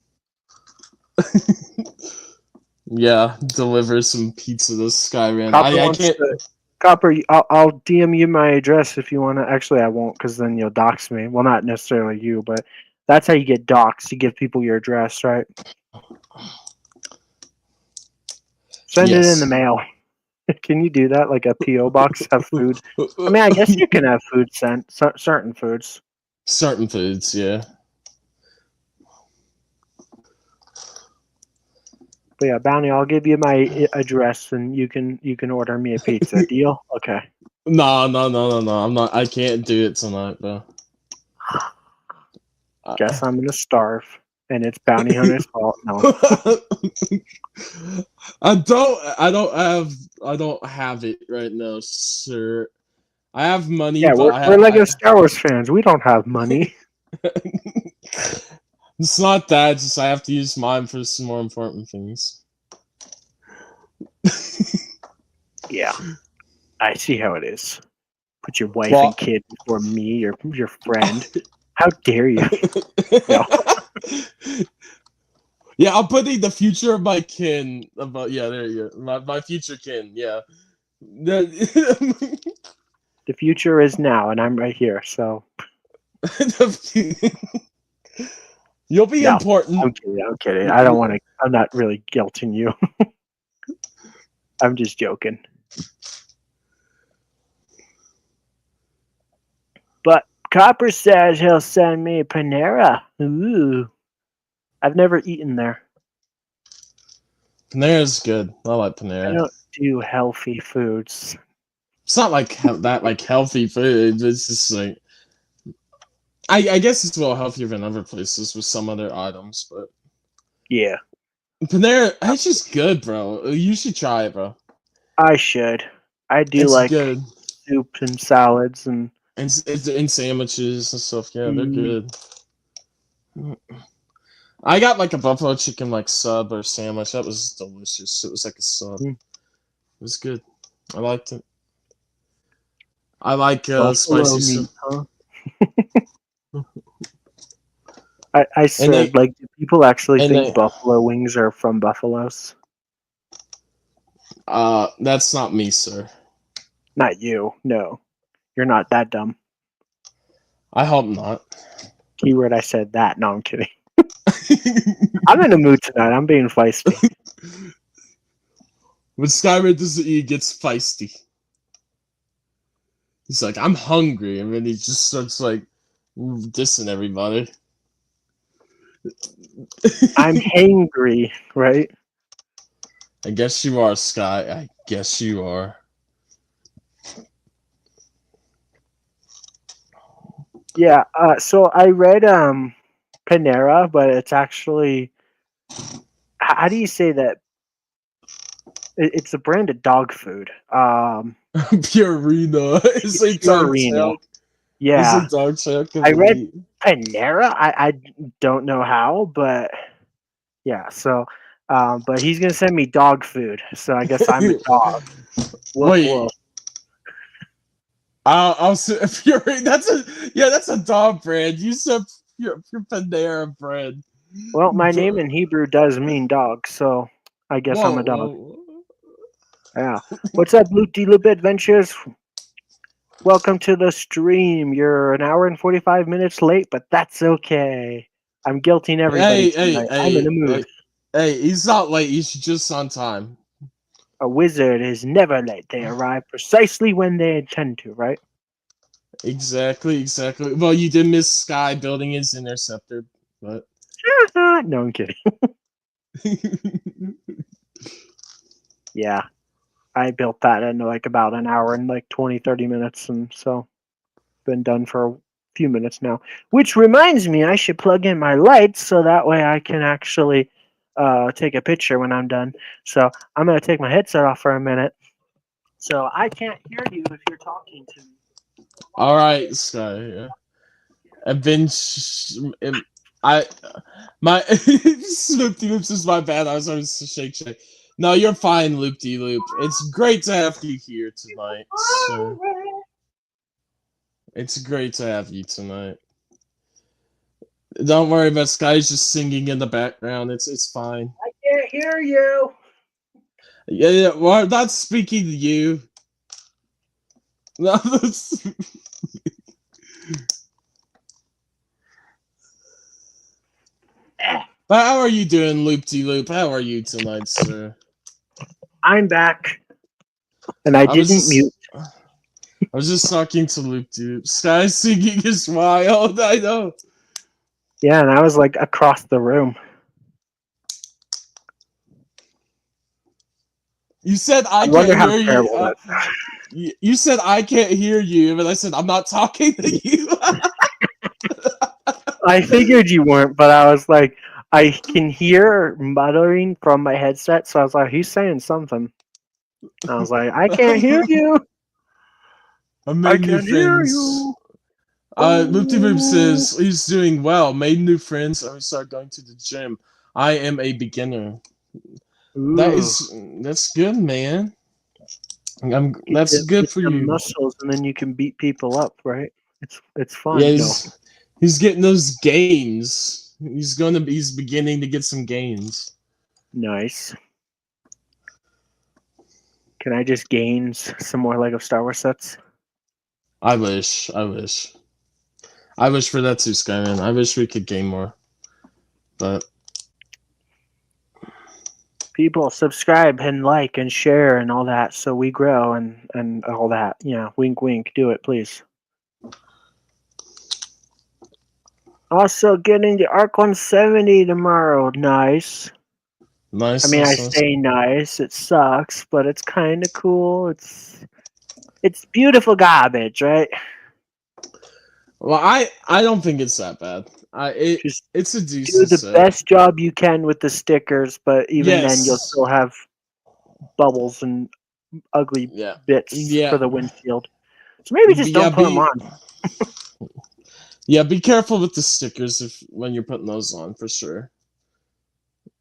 Yeah, deliver some pizza to Skyrim. Copper I can't. Copper, I'll DM you my address if you want to. Actually, I won't, because then you'll dox me. Well, not necessarily you, but that's how you get doxed. You give people your address, right? Send it in the mail. Can you do that? Like a PO box have food? I mean, I guess you can have food sent. Certain foods. Certain foods, yeah. But yeah, Bounty, I'll give you my address and you can order me a pizza. Deal? Okay. No. I'm not. I can't do it tonight, bro. Guess I'm gonna starve, and it's Bounty Hunter's fault. No. I don't have it right now, sir. I have money. Yeah, but we're Lego Star Wars fans. We don't have money. It's not that. It's just I have to use mine for some more important things. Yeah, I see how it is. Put your wife and kid before me, your friend. How dare you? No. Yeah, I'm putting the future of my kin. There you go. My future kin. Yeah. The future is now, and I'm right here. So you'll be important. I'm kidding. I don't want to. I'm not really guilting you. I'm just joking. But Copper says he'll send me Panera. Ooh. I've never eaten there. Panera's good. I like Panera. I don't do healthy foods. It's not like that, like healthy food. It's just like I guess it's a little healthier than other places with some other items, but yeah, Panera, it's just good, bro. You should try it, bro. I should. I do it's like good. soup and salads and sandwiches and stuff. Yeah, they're good. I got like a buffalo chicken like sub or sandwich. That was delicious. It was like a sub. It was good. I liked it. I like spicy meat, huh? I said, like, do people actually think buffalo wings are from buffaloes? That's not me, sir. Not you. No, you're not that dumb. I hope not. Keyword, I said that. No, I'm kidding. I'm in a mood tonight. I'm being feisty. When Skyrim doesn't eat, he gets feisty. He's like, I'm hungry, and then he just starts like dissing everybody. I'm hangry, right? I guess you are, Sky. I guess you are. Yeah, so I read Panera, but it's actually, how do you say that? It's a brand of dog food. Purina. It's like Purina. Yeah. It's a dog chow. I read Panera. I don't know how, but yeah. So But he's gonna send me dog food, so I guess I'm a dog. Woof Wait. woof. If you're that's a dog brand. You said your Panera bread. Well, my name in Hebrew does mean dog, so I guess I'm a dog. Whoa. Yeah. What's up, Loop De Loop Adventures? Welcome to the stream. You're an hour and 45 minutes late, but that's okay. I'm guilting everybody tonight. I'm in the mood. Hey, he's not late. He's just on time. A wizard is never late. They arrive precisely when they intend to, right? Exactly. Well, you did miss Sky building his interceptor, but No, I'm kidding. Yeah. I built that in like about an hour and like 20, 30 minutes, and so been done for a few minutes now. Which reminds me, I should plug in my lights so that way I can actually take a picture when I'm done. So I'm going to take my headset off for a minute. So I can't hear you if you're talking to me. all right, Sky. Yeah. I've been my Loop De Loops is my bad. I was always shake. No, you're fine, Loop De Loop. It's great to have you here tonight, sir. It's great to have you tonight. Don't worry about Sky's just singing in the background. It's fine. I can't hear you. Yeah. Well, I'm not speaking to you. No, But how are you doing, Loop De Loop? How are you tonight, sir? I'm back. And I didn't mute. I was just talking to Loop De Loop. Sky singing is wild, I know. Yeah, and I was like across the room. You said I wonder can't how hear terrible you. You said I can't hear you, but I said I'm not talking to you. I figured you weren't, but I was like, I can hear muttering from my headset, so I was like, he's saying something. I was like, I can't hear you. I made new friends. Loop De Loop says he's doing well. Made new friends. I started going to the gym. I am a beginner. Ooh. That's good, man. That's good for you. Muscles, and then you can beat people up, right? It's fun. Yeah, he's getting those gains. He's beginning to get some gains. Nice. Can I just gain some more Lego Star Wars sets? I wish for that too, Skyman. I wish we could gain more, but people subscribe and like and share and all that, so we grow and all that. Yeah, wink, wink. Do it, please. Also, getting the Arc 170 tomorrow. Nice. Nice. I mean, I say nice. It sucks, but it's kind of cool. It's beautiful garbage, right? Well, I don't think it's that bad. It's a decent. Do the best job you can with the stickers, but even then, you'll still have bubbles and ugly bits for the windshield. So maybe just don't put them on. Yeah, be careful with the stickers when you're putting those on, for sure.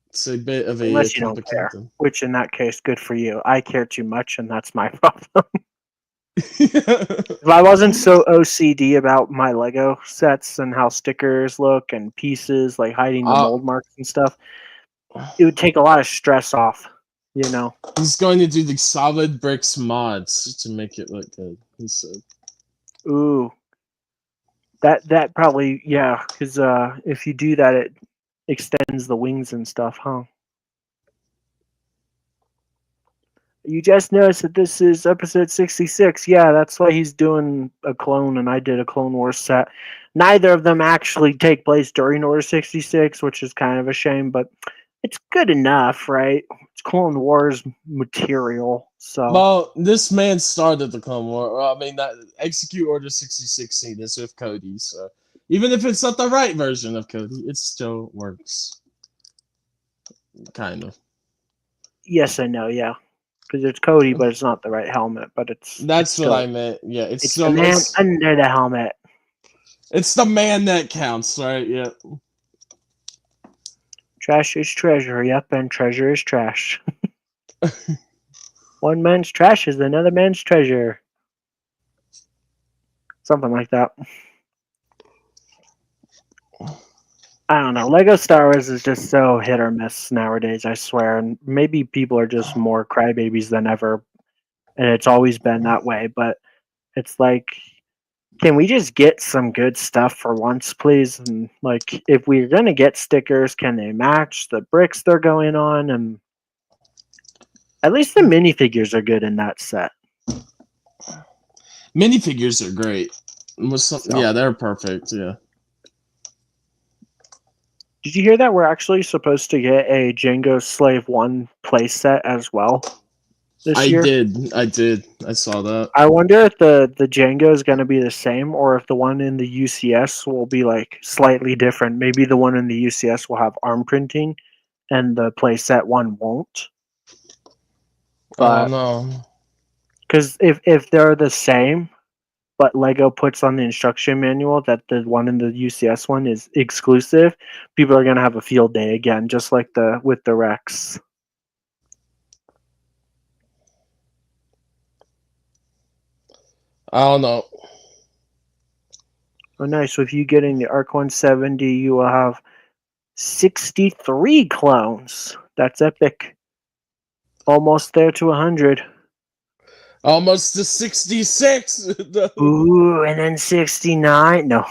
It's a bit of a unless you don't care, which in that case, good for you. I care too much, and that's my problem. If I wasn't so OCD about my Lego sets and how stickers look and pieces, like hiding the mold marks and stuff, it would take a lot of stress off, you know? He's going to do the solid bricks mods to make it look good, he said. Ooh. That probably, yeah, because if you do that, it extends the wings and stuff, huh? You just noticed that this is episode 66. Yeah, that's why he's doing a clone, and I did a Clone Wars set. Neither of them actually take place during Order 66, which is kind of a shame, but it's good enough, right? It's Clone Wars material, so... Well, this man started the Clone War. Well, I mean, that Execute Order 66 this with Cody, so... Even if it's not the right version of Cody, it still works. Kind of. Yes, I know, yeah. Because it's Cody, but it's not the right helmet. But that's what I meant. Yeah, it's the man under the helmet. It's the man that counts, right? Yeah. Trash is treasure, yep, and treasure is trash. One man's trash is another man's treasure. Something like that. I don't know. Lego Star Wars is just so hit or miss nowadays, I swear. And maybe people are just more crybabies than ever. And it's always been that way. But it's like, can we just get some good stuff for once, please? And like, if we're going to get stickers, can they match the bricks they're going on? And at least the minifigures are good in that set. Minifigures are great. Yeah, they're perfect. Yeah. Did you hear that we're actually supposed to get a Jango Slave 1 playset as well this year? I did. I saw that. I wonder if the Jango is going to be the same or if the one in the UCS will be like slightly different. Maybe the one in the UCS will have arm printing and the playset one won't. I don't know. Because if they're the same, but Lego puts on the instruction manual that the one in the UCS one is exclusive, people are gonna have a field day again, just like with the Rex. I don't know. Oh, nice. So if you get in the ARC 170, you will have 63 clones. That's epic. Almost there to 100. Almost to 66. Ooh, and then 69. No.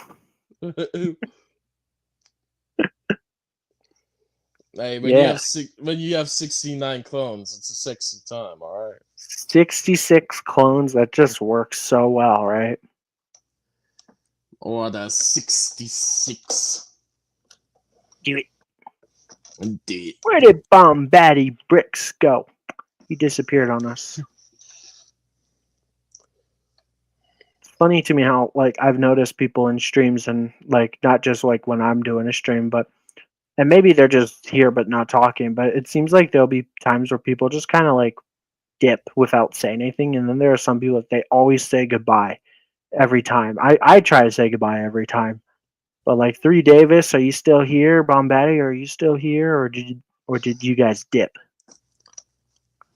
Hey, Yeah. when you have 69 clones, it's a sexy time, all right. 66 clones. That just works so well, right? Or the 66. Do it. Indeed. Where did Bombaddy Bricks go? He disappeared on us. It's funny to me how, like, I've noticed people in streams and, like, not just, like, when I'm doing a stream, but, and maybe they're just here but not talking, but it seems like there'll be times where people just kind of, like, dip without saying anything, and then there are some people that they always say goodbye every time. I try to say goodbye every time. But, like, 3 Davis, are you still here? Bombaddy, are you still here? Or did you guys dip?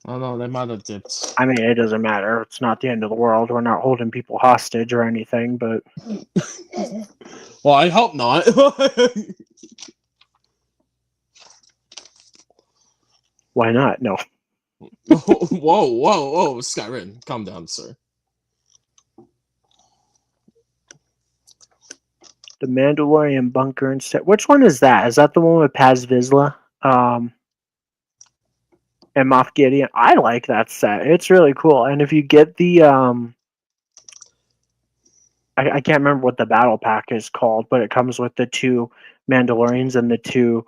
I don't know, they might have dipped. I mean, it doesn't matter. It's not the end of the world. We're not holding people hostage or anything, but... Well, I hope not. Why not? No. Whoa, Skyrim, calm down, sir. The Mandalorian bunker instead. Which one is that? Is that the one with Paz Vizsla? And Moff Gideon? I like that set. It's really cool. And if you get the I can't remember what the battle pack is called, but it comes with the 2 Mandalorians and the 2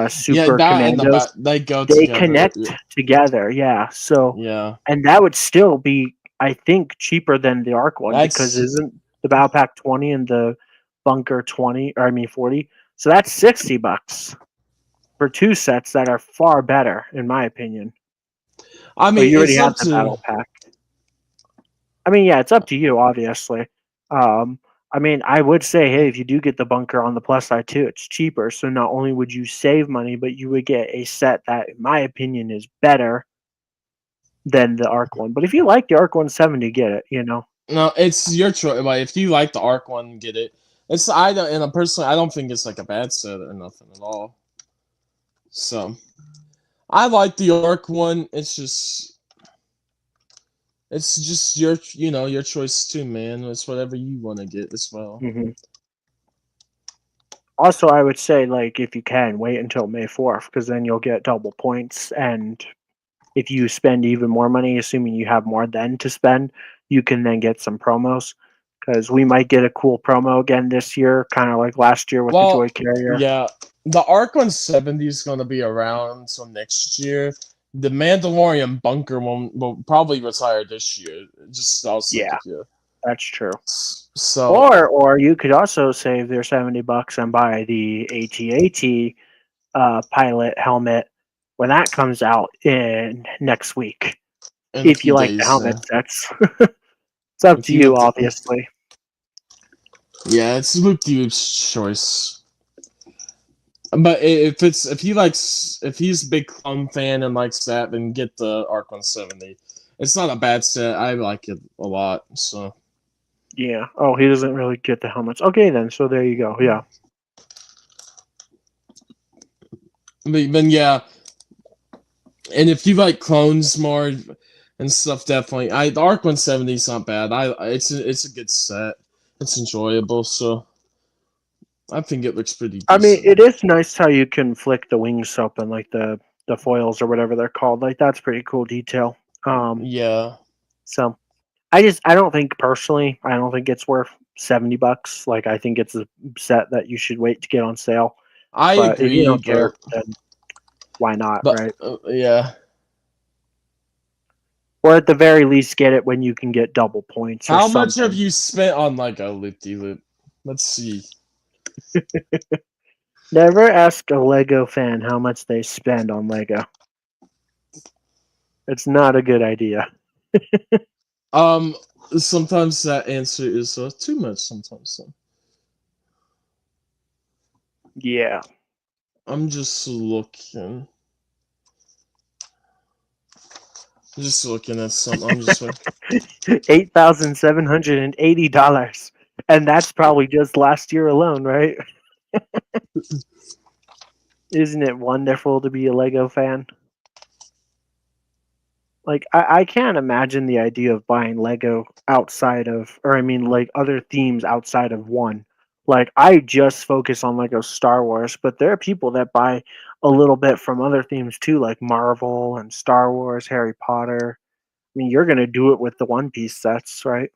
super commandos. They go they together. connect together, yeah. So yeah, and that would still be, I think, cheaper than the ARC one because isn't the battle pack 20 and the bunker 40? So that's $60 for 2 sets that are far better, in my opinion. I mean, but you already have the battle pack. I mean, yeah, it's up to you, obviously. I mean, I would say, hey, if you do get the bunker on the plus side too, it's cheaper. So not only would you save money, but you would get a set that, in my opinion, is better than the ARC one. But if you like the ARC 170, get it. No, it's your choice. Like, if you like the ARC one, get it. I don't think it's like a bad set or nothing at all. So, I like the ARC one. It's just your your choice too, man. It's whatever you want to get as well. Mm-hmm. Also, I would say, like, if you can, wait until May 4th, because then you'll get double points. And if you spend even more money, assuming you have more then to spend, you can then get some promos. Because we might get a cool promo again this year, kind of like last year with the Joy Carrier. Yeah, the ARC 170 is going to be around until next year. The Mandalorian bunker will probably retire this year. Yeah, that's true. So, or you could also save their $70 and buy the AT-AT pilot helmet when that comes out in next week. If you like the helmet sets, it's up to you, obviously. Yeah, it's Luke Duke's choice. But if he's a big Clone fan and likes that, then get the Arc 170. It's not a bad set. I like it a lot. So Yeah. Oh, he doesn't really get the helmets. Okay, then. So there you go. Yeah. but then yeah, and if you like clones more and stuff, definitely. The Arc 170 is not bad. It's a good set. It's enjoyable. So I think it looks pretty I mean, decent. it is nice how you can flick the wings open, like the foils or whatever they're called. Like that's pretty cool detail. Yeah. So I don't think personally, I don't think it's worth $70. Like I think it's a set that you should wait to get on sale. I But if you agree, don't care, then why not, but right? yeah. Or at the very least, get it when you can get double points or How something. much have you spent on like a loop-de-loop? Let's see. Never ask a Lego fan how much they spend on Lego. It's not a good idea. Sometimes that answer is too much. Sometimes. So. Yeah. I'm just looking. Just looking at something. I'm just $8,780. And that's probably just last year alone, right? Isn't it wonderful to be a Lego fan? Like, I can't imagine the idea of buying Lego outside of, or I mean, like other themes outside of one. Like, I just focus on Lego Star Wars, but there are people that buy a little bit from other themes too, like Marvel and Star Wars, Harry Potter. I mean, you're going to do it with the One Piece sets, right?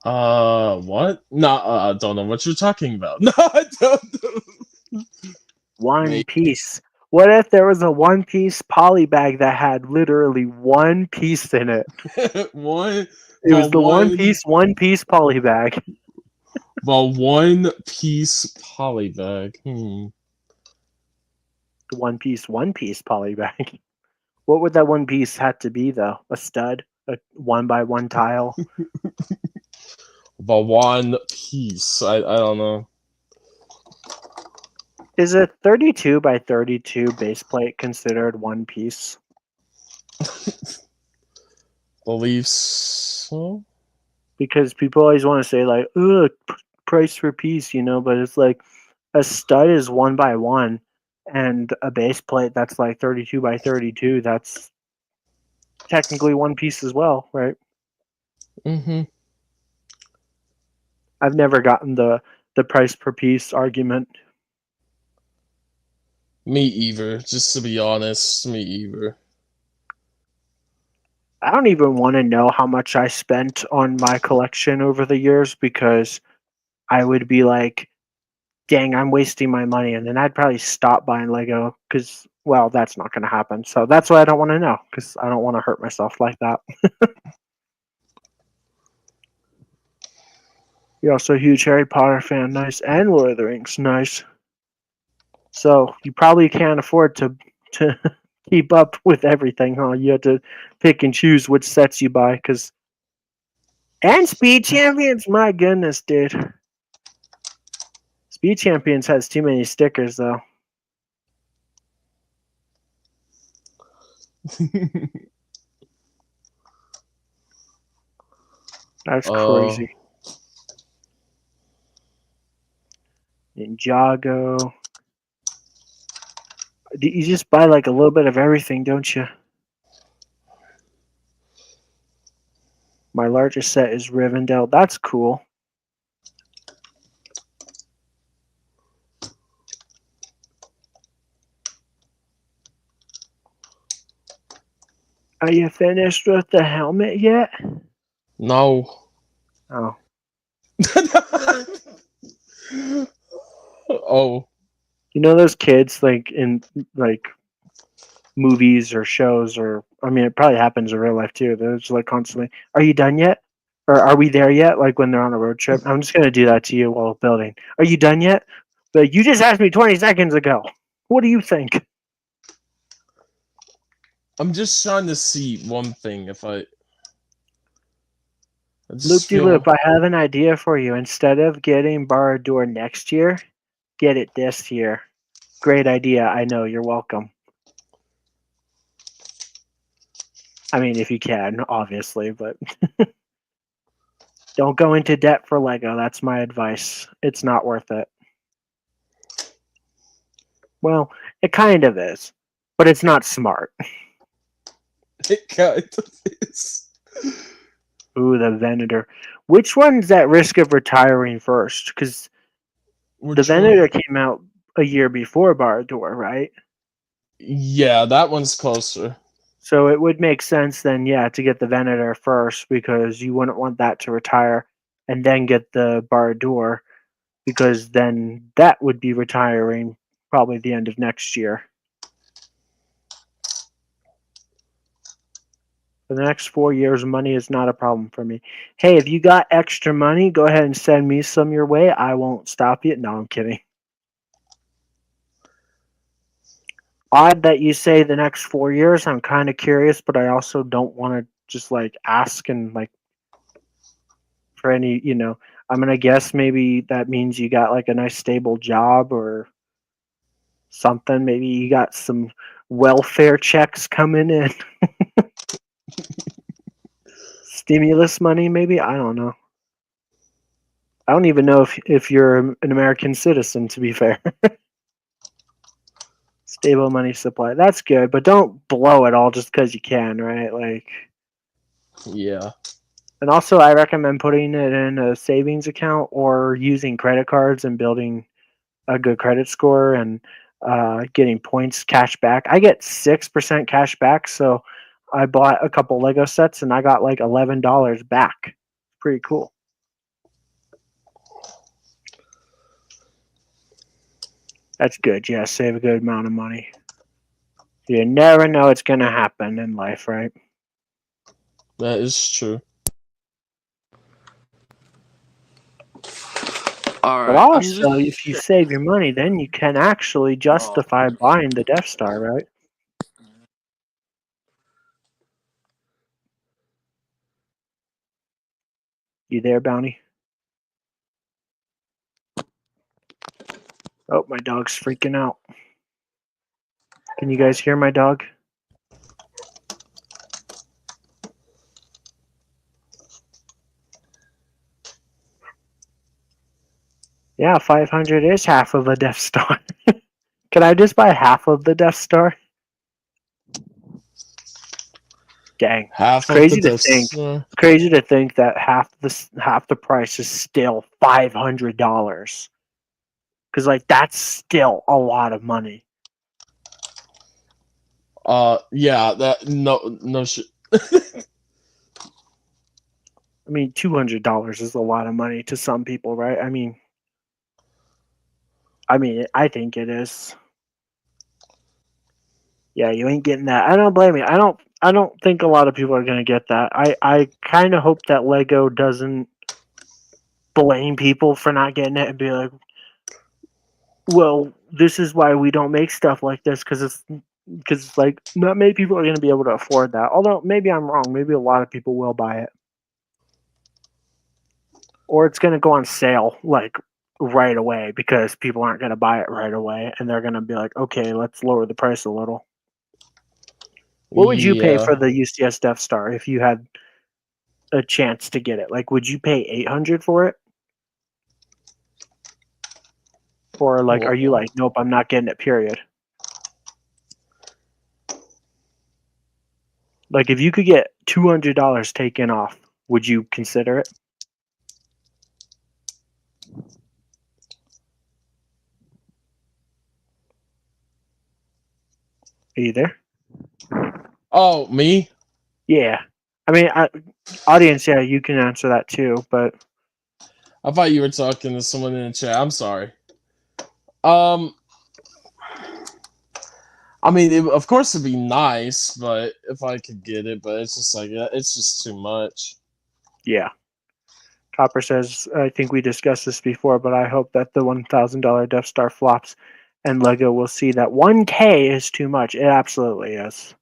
what? No, I don't know what you're talking about. No, I don't. One Wait. Piece. What if there was a One Piece poly bag that had literally one piece in it? One. It was the One Piece poly bag. The One Piece polybag. The One Piece poly bag. What would that one piece have to be though? A stud? A 1x1 tile? The One Piece. I don't know. Is a 32 by 32 base plate considered one piece? Believe so. Because people always want to say like, ugh, price per piece, you know, but it's like a stud is 1x1 and a base plate that's like 32 by 32, that's technically one piece as well, right? Mm-hmm. I've never gotten the price per piece argument. Me either. Just to be honest, me either. I don't even want to know how much I spent on my collection over the years because I would be like, dang, I'm wasting my money. And then I'd probably stop buying Lego because, well, that's not going to happen. So that's why I don't want to know because I don't want to hurt myself like that. You're also a huge Harry Potter fan. Nice. And Lord of the Rings. Nice. So you probably can't afford to keep up with everything, huh? You have to pick and choose which sets you buy because. And Speed Champions, my goodness, dude. Speed Champions has too many stickers, though. That's crazy. Ninjago. You just buy like a little bit of everything, don't you? My largest set is Rivendell. That's cool. Are you finished with the helmet yet? No. Oh. Oh. You know those kids like in like movies or shows or I mean it probably happens in real life too. They're just like constantly, are you done yet? Or are we there yet? Like when they're on a road trip. I'm just gonna do that to you while building. Are you done yet? But you just asked me 20 seconds ago. What do you think? I'm just trying to see one thing if I Loop just de feel loop, I have an idea for you. Instead of getting Barad-dûr next year, get it this year. Great idea. I know. You're welcome. I mean, if you can, obviously, but don't go into debt for Lego. That's my advice. It's not worth it. Well, it kind of is, but it's not smart. It kind of is. Ooh, the Venator. Which one's at risk of retiring first? Because the Venator came out a year before Barad-dûr, right? Yeah, that one's closer. So it would make sense then, yeah, to get the Venator first because you wouldn't want that to retire and then get the Barad-dûr because then that would be retiring probably the end of next year. For the next 4 years, money is not a problem for me. Hey, if you got extra money, go ahead and send me some your way. I won't stop you. No, I'm kidding. Odd that you say the next 4 years. I'm kind of curious, but I also don't want to just like ask and like for any, I'm going to guess maybe that means you got like a nice stable job or something. Maybe you got some welfare checks coming in. Stimulus money, maybe? I don't know. I don't even know if you're an American citizen, to be fair. Stable money supply. That's good, but don't blow it all just because you can, right? Like, yeah. And also, I recommend putting it in a savings account or using credit cards and building a good credit score and getting points cash back. I get 6% cash back, so I bought a couple Lego sets and I got like $11 back. Pretty cool. That's good. Yeah, save a good amount of money. You never know what's going to happen in life, right? That is true. All But right. also, if you save your money, then you can actually justify buying the Death Star, right? You there, Bounty? Oh, my dog's freaking out. Can you guys hear my dog? Yeah, 500 is half of a Death Star. Can I just buy half of the Death Star? Dang, Half it's crazy of the to think. Star. Crazy to think that half the price is still $500. Because like that's still a lot of money. Yeah, that no shit. I mean, $200 is a lot of money to some people, right? I mean, I think it is. Yeah, you ain't getting that. I don't blame you. I don't think a lot of people are gonna get that. I kind of hope that Lego doesn't blame people for not getting it and be like, well, this is why we don't make stuff like this because it's like not many people are gonna be able to afford that. Although maybe I'm wrong. Maybe a lot of people will buy it, or it's gonna go on sale like right away because people aren't gonna buy it right away, and they're gonna be like, okay, let's lower the price a little. What would you pay for the UCS Death Star if you had a chance to get it? Like, would you pay $800 for it? Or like, are you like, nope, I'm not getting it, period? Like, if you could get $200 taken off, would you consider it? Are you there? Oh, me? Yeah. I mean, audience, yeah, you can answer that too, but I thought you were talking to someone in the chat. I'm sorry. I mean, of course it'd be nice, but if I could get it, but it's just like it's just too much. yeah. Copper says, I think we discussed this before, but I hope that the $1,000 Death Star flops and Lego will see that 1K is too much. It absolutely is.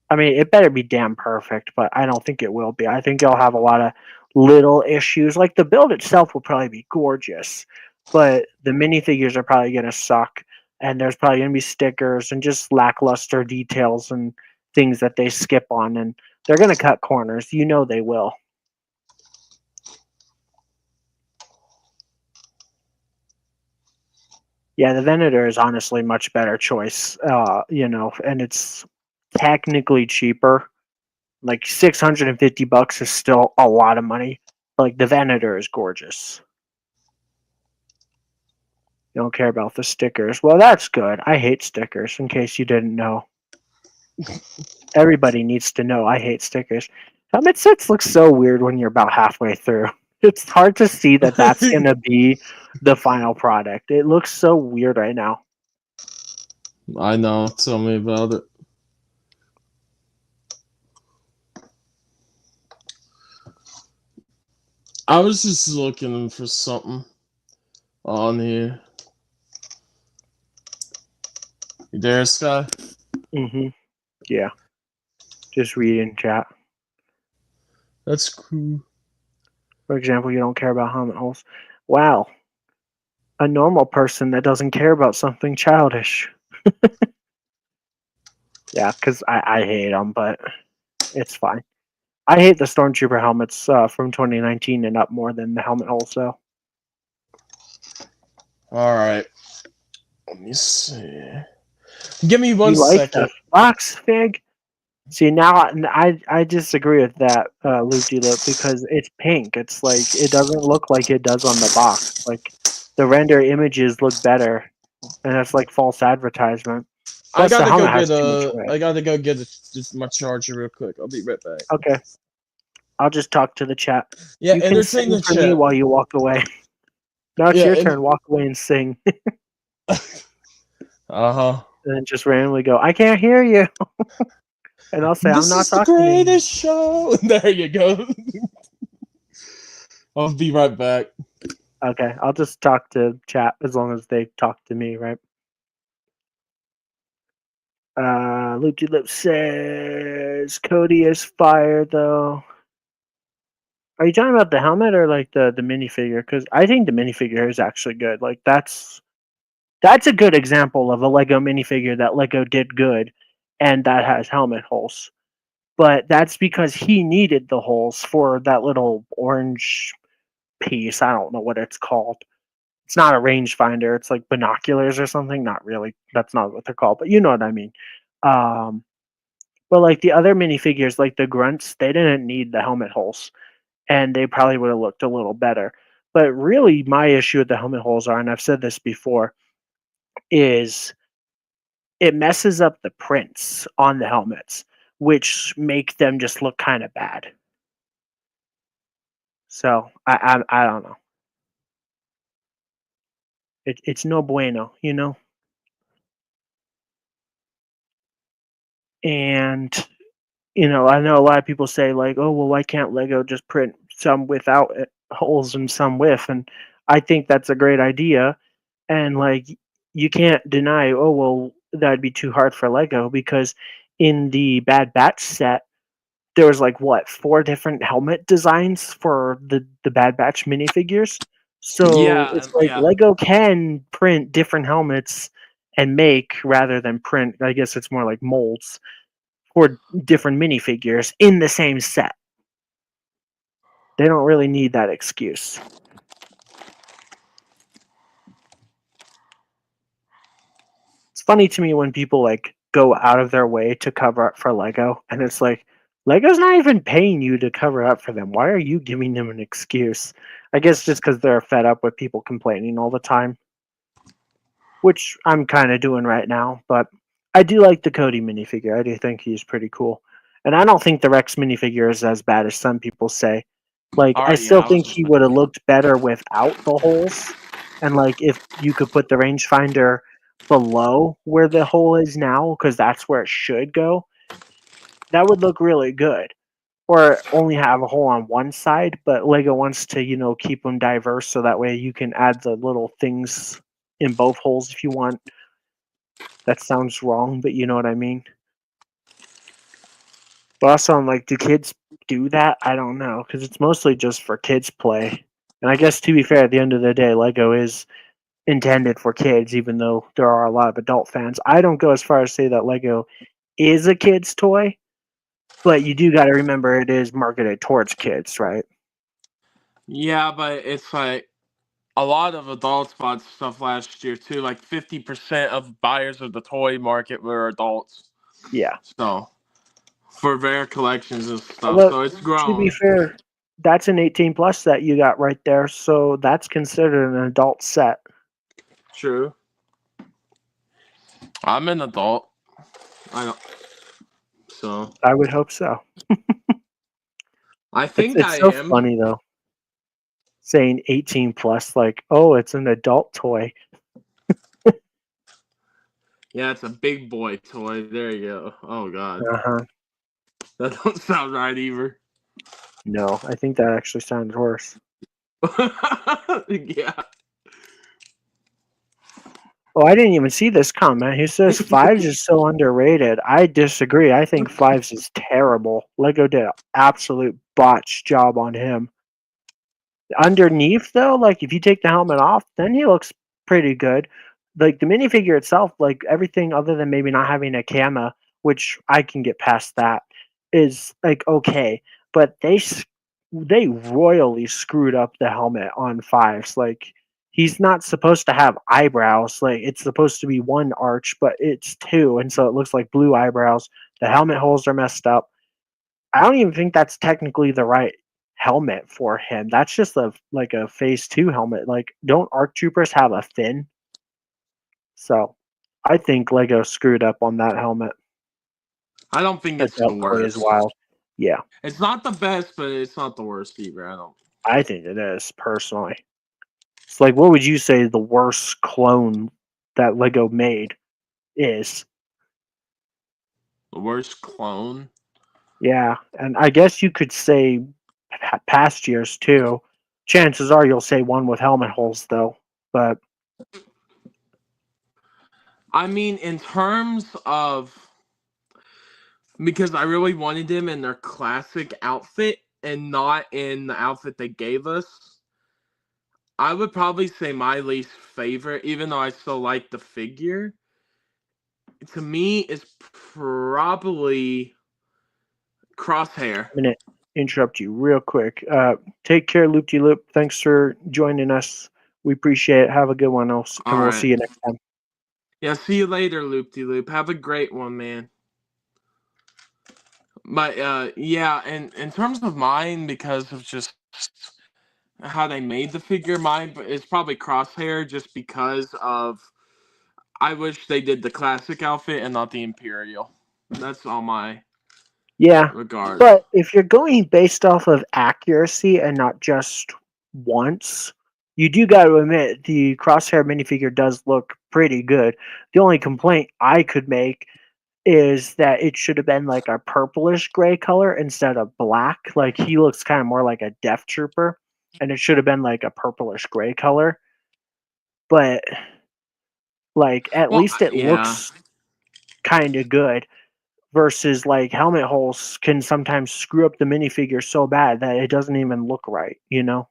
I mean, it better be damn perfect, but I don't think it will be. I think it'll have a lot of little issues. Like the build itself will probably be gorgeous, but the minifigures are probably going to suck. and there's probably going to be stickers and just lackluster details and things that they skip on, and they're going to cut corners. You know they will. Yeah, the Venator is honestly much better choice, and it's technically cheaper. Like $650 is still a lot of money. Like the Venator is gorgeous. You don't care about the stickers. Well, that's good. I hate stickers, in case you didn't know. Everybody needs to know I hate stickers. Helmet sets look so weird when you're about halfway through. It's hard to see that that's going to be the final product. It looks so weird right now. I know. Tell me about it. I was just looking for something on here. You there, Sky? Mm-hmm. Yeah. Just reading chat. That's cool. For example, you don't care about helmet holes. Wow. A normal person that doesn't care about something childish. Yeah, because I hate them, but it's fine. I hate the Stormtrooper helmets from 2019 and up more than the helmet holes, though. All right. Let me see. Give me one You like second. the Fox Fig? See, now I disagree with that, loop-de-loop, because it's pink. It's like, it doesn't look like it does on the box. Like, the render images look better, and that's like false advertisement. I Plus, the gotta go helmet get has too much weight. I gotta go get just my charger real quick. I'll be right back. Okay. I'll just talk to the chat. Yeah, You can entertain sing the for me chat. while you walk away. Now it's your turn. Walk away and sing. Uh-huh. And then just randomly go, I can't hear you. And I'll say, I'm not talking to you. This is the greatest show. There you go. I'll be right back. Okay, I'll just talk to chat as long as they talk to me, right? Loop says Cody is fire though. Are you talking about the helmet or like the minifigure? Because I think the minifigure is actually good. Like that's a good example of a Lego minifigure that Lego did good, and that has helmet holes. But that's because he needed the holes for that little orange piece. I don't know what it's called. It's not a rangefinder. It's like binoculars or something. Not really. That's not what they're called, but you know what I mean. Um, but like the other minifigures, like the grunts, they didn't need the helmet holes, and they probably would have looked a little better. But really, my issue with the helmet holes are, and I've said this before, is it messes up the prints on the helmets, which make them just look kind of bad. So I don't know. It's no bueno, you know. And I know a lot of people say like, oh well, why can't Lego just print some without holes and some with? And I think that's a great idea. And like, you can't deny, oh well, that'd be too hard for Lego, because in the Bad Batch set, there was like what, 4 different helmet designs for the Bad Batch minifigures. So it's like Lego can print different helmets and make, rather than print, I guess it's more like molds for different minifigures in the same set. They don't really need that excuse. It's funny to me when people like go out of their way to cover up for Lego, and it's like, Lego's not even paying you to cover up for them. Why are you giving them an excuse? I guess just because they're fed up with people complaining all the time, which I'm kind of doing right now. But I do like the Cody minifigure. I do think he's pretty cool. And I don't think the Rex minifigure is as bad as some people say. Like, I still think he would have looked better without the holes. And like, if you could put the rangefinder below where the hole is now, because that's where it should go, that would look really good. Or only have a hole on one side, but Lego wants to, keep them diverse, so that way you can add the little things in both holes if you want. That sounds wrong, but you know what I mean. But also, I'm like, do kids do that? I don't know, because it's mostly just for kids play. And I guess, to be fair, at the end of the day, Lego is intended for kids, even though there are a lot of adult fans. I don't go as far as say that Lego is a kid's toy, but you do got to remember it is marketed towards kids, right? Yeah, but it's like a lot of adults bought stuff last year too. Like 50% of buyers of the toy market were adults. Yeah. So for their collections and stuff. Although, So it's to be grown. fair, that's an 18 plus set you got right there, so that's considered an adult set. True. I'm an adult. I don't. So I would hope so. I It's think it's I so am. funny though, saying 18 plus, like, oh, it's an adult toy. Yeah, it's a big boy toy. There you go. Oh god, Uh-huh. that don't sound right either. No, I think that actually sounds worse. Yeah. Oh, I didn't even see this comment. He says Fives is so underrated. I disagree. I think Fives is terrible. Lego did an absolute botch job on him. Underneath, though, like if you take the helmet off, then he looks pretty good. Like the minifigure itself, like everything other than maybe not having a camera, which I can get past that, is like okay. But they royally screwed up the helmet on Fives. Like he's not supposed to have eyebrows. Like it's supposed to be one arch, but it's two, and so it looks like blue eyebrows. The helmet holes are messed up. I don't even think that's technically the right helmet for him. That's just a phase two helmet. Like, don't ARC troopers have a fin? So I think Lego screwed up on that helmet. I don't think it's the Adult toy is worst. wild. Yeah, It's not the best, but it's not the worst either. I don't. I think it is personally. It's like, what would you say the worst clone that Lego made is? The worst clone. Yeah, and I guess you could say past years too. Chances are you'll say one with helmet holes though, but I mean, in terms of because I really wanted them in their classic outfit and not in the outfit they gave us. I would probably say my least favorite, even though I still like the figure. To me, is probably Crosshair. I'm gonna interrupt you real quick. Take care, Loop De Loop. Thanks for joining us. We appreciate it. Have a good one, else, and All we'll right. see you next time. Yeah, see you later, Loop De Loop. Have a great one, man. But yeah, and in terms of mine, because of just how they made the figure, mine is probably Crosshair, just because of I wish they did the classic outfit and not the Imperial. That's all my Yeah, regards. but if you're going based off of accuracy and not just once, you do got to admit the Crosshair minifigure does look pretty good. The only complaint I could make is that it should have been like a purplish gray color instead of black. Like he looks kind of more like a Death Trooper, and it should have been like a purplish gray color. But like at Well, least it yeah. looks kind of good. Versus like helmet holes can sometimes screw up the minifigure so bad that it doesn't even look right. You know?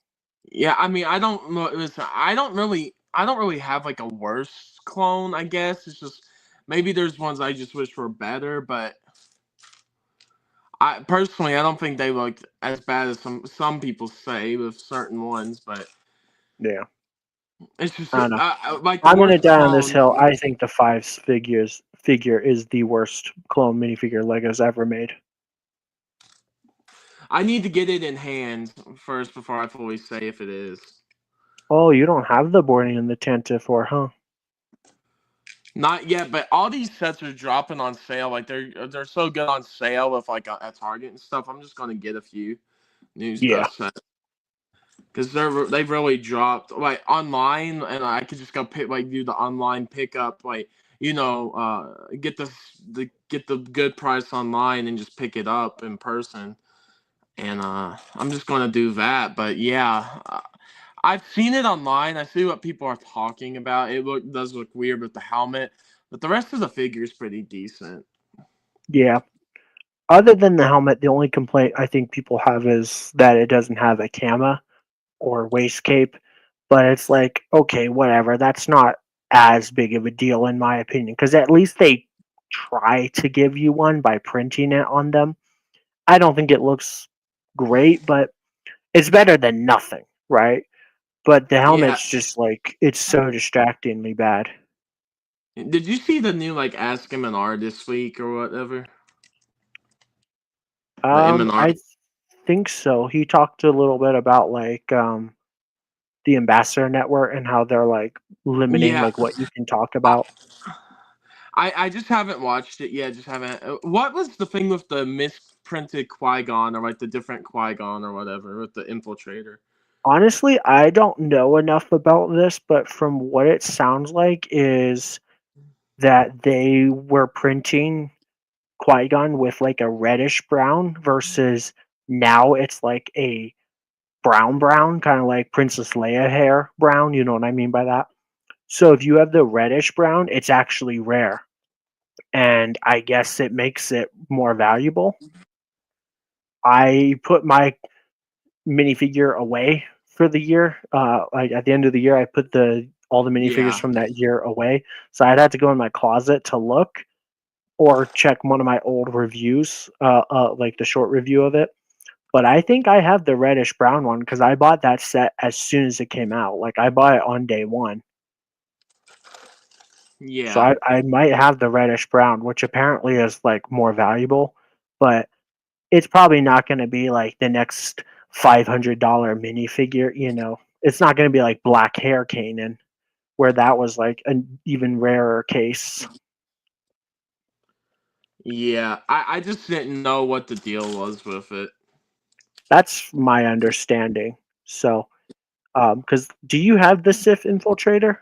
Yeah, I mean, I don't know. I don't really have like a worse clone. I guess it's just maybe there's ones I just wish were better, but I personally I don't think they look as bad as some people say with certain ones. But Yeah. it's just I don't know. like the I'm gonna worst die on this clone. hill. I think the Fives figure is the worst clone minifigure Lego's ever made. I need to get it in hand first before I fully say if it is. Oh, you don't have the boarding and the Tantive, huh? Not yet, but all these sets are dropping on sale. Like they're so good on sale with like at Target and stuff. I'm just gonna get a few new Yeah. sets because they've really dropped like online, and I could just go pick like do the online pickup, like get get the good price online and just pick it up in person. And I'm just gonna do that. But yeah. I've seen it online. I see what people are talking about. Does look weird with the helmet, but the rest of the figure is pretty decent. Yeah. Other than the helmet, the only complaint I think people have is that it doesn't have a cama or waist cape. but it's like, okay, whatever. That's not as big of a deal in my opinion, because at least they try to give you one by printing it on them. I don't think it looks great, but it's better than nothing, right? But the Yeah. helmet's just like, it's so distractingly bad. Did you see the new like Ask Him an R this week or whatever? The M and R. I think so. He talked a little bit about like the ambassador network and how they're like limiting Yeah. like what you can talk I, about. I just haven't watched it yet. Just haven't. What was the thing with the misprinted Qui-Gon or like the different Qui-Gon or whatever with the infiltrator? Honestly, I don't know enough about this, but from what it sounds like is that they were printing Qui-Gon with like a reddish brown versus now it's like a brown, kind of like Princess Leia hair brown. You know what I mean by that? So if you have the reddish brown, it's actually rare. And I guess it makes it more valuable. I put my minifigure away for the year. Like at the end of the year, I put the all the minifigures Yeah. from that year away. So I'd have to go in my closet to look or check one of my old reviews, like the short review of it. But I think I have the reddish brown one because I bought that set as soon as it came out. Like I bought it on day one. So Yeah. I might have the reddish brown, which apparently is like more valuable, but it's probably not going to be like the next $500 minifigure. You know, it's not going to be like black hair Kanan, where that was like an even rarer case. Yeah. I just didn't know what the deal was with it. That's my understanding. So, because do you have the Sith Infiltrator?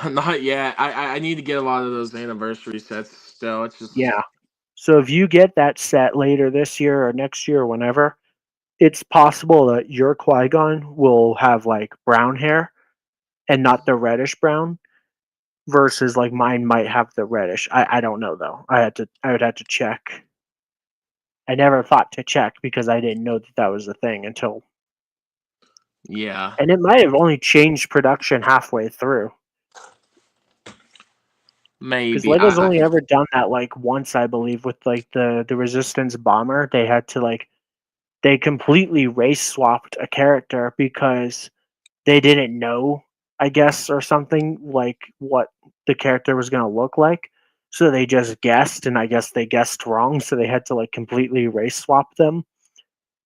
Not yet. I need to get a lot of those anniversary sets still. It's just Yeah. So if you get that set later this year or next year or whenever, it's possible that your Qui-Gon will have like brown hair and not the reddish brown versus like mine might have the reddish. I don't know though. I would have to check. I never thought to check because I didn't know that that was a thing until, yeah. and it might have only changed production halfway through because Maybe. Lego's I only ever done that like once, I believe, with like the Resistance bomber. They had to like they completely race swapped a character because they didn't know, I guess, or something like what the character was going to look like. So they just guessed, and I guess they guessed wrong. So they had to like completely race swap them.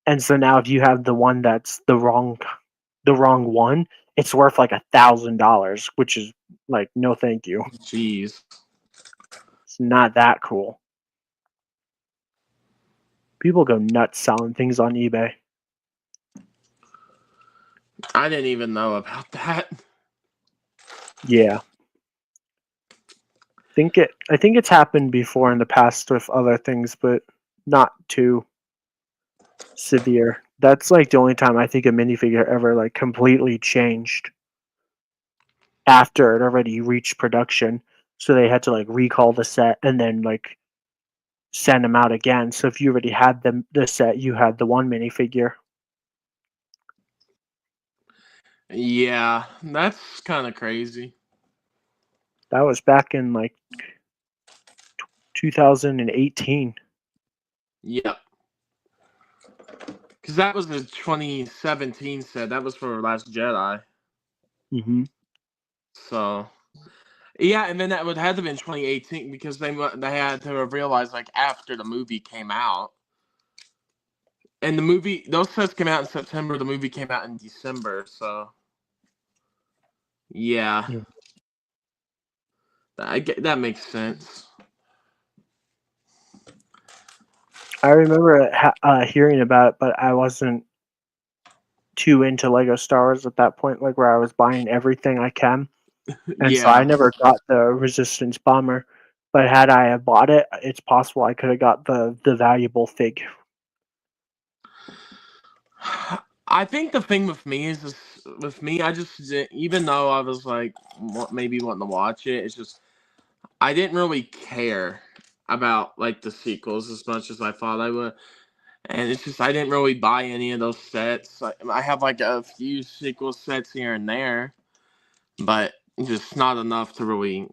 And so now, if you have the one that's the wrong one, it's worth like $1,000, which is like no, thank you. jeez. It's not that cool. People go nuts selling things on eBay. I didn't even know about that. Yeah, I think it's happened before in the past with other things, but not too severe. That's like the only time I think a minifigure ever like completely changed after it already reached production. So they had to like recall the set and then like send them out again. So if you already had the set, you had the one minifigure. Yeah, that's kind of crazy. That was back in like 2018. Yep. Because that was the 2017 set. That was for Last Jedi. Mm-hmm. So yeah, and then that would have to been 2018 because they had to have realized like after the movie came out, and the movie those sets came out in September. The movie came out in December. So yeah, Yeah. that makes sense. I remember hearing about it, but I wasn't too into Lego Star Wars at that point, like where I was buying everything I can. And so I Yeah. never got the Resistance bomber. But had I have bought it, it's possible I could have got the valuable fig. I think the thing with me is with me, I just even though I was like maybe wanting to watch it, it's just I didn't really care about like the sequels as much as I thought I would. And it's just I didn't really buy any of those sets. I have like a few sequel sets here and there, but just not enough to really.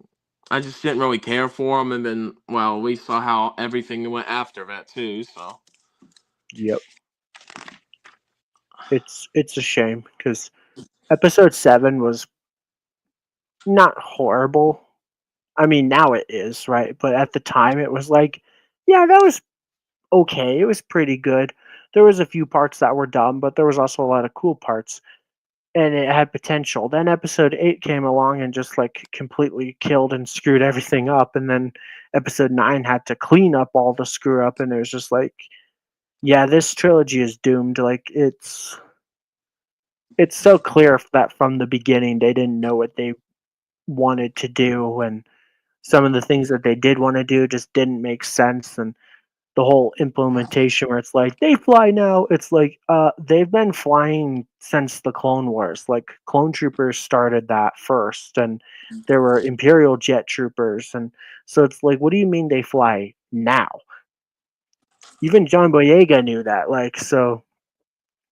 I just didn't really care for them, and then we saw how everything went after that too. So Yep. It's a shame because episode 7 was not horrible. I mean, now it is, right? But at the time, it was like, yeah, that was okay. It was pretty good. There was a few parts that were dumb, but there was also a lot of cool parts, and it had potential. Then episode 8 came along and just like completely killed and screwed everything up, and then episode 9 had to clean up all the screw up, and it was just like, yeah, this trilogy is doomed. Like it's so clear that from the beginning they didn't know what they wanted to do, and some of the things that they did want to do just didn't make sense. And the whole implementation where it's like they fly now, it's like they've been flying since the Clone Wars. Like clone troopers started that first, and there were Imperial jet troopers, and so it's like, what do you mean they fly now? Even John Boyega knew that. Like, so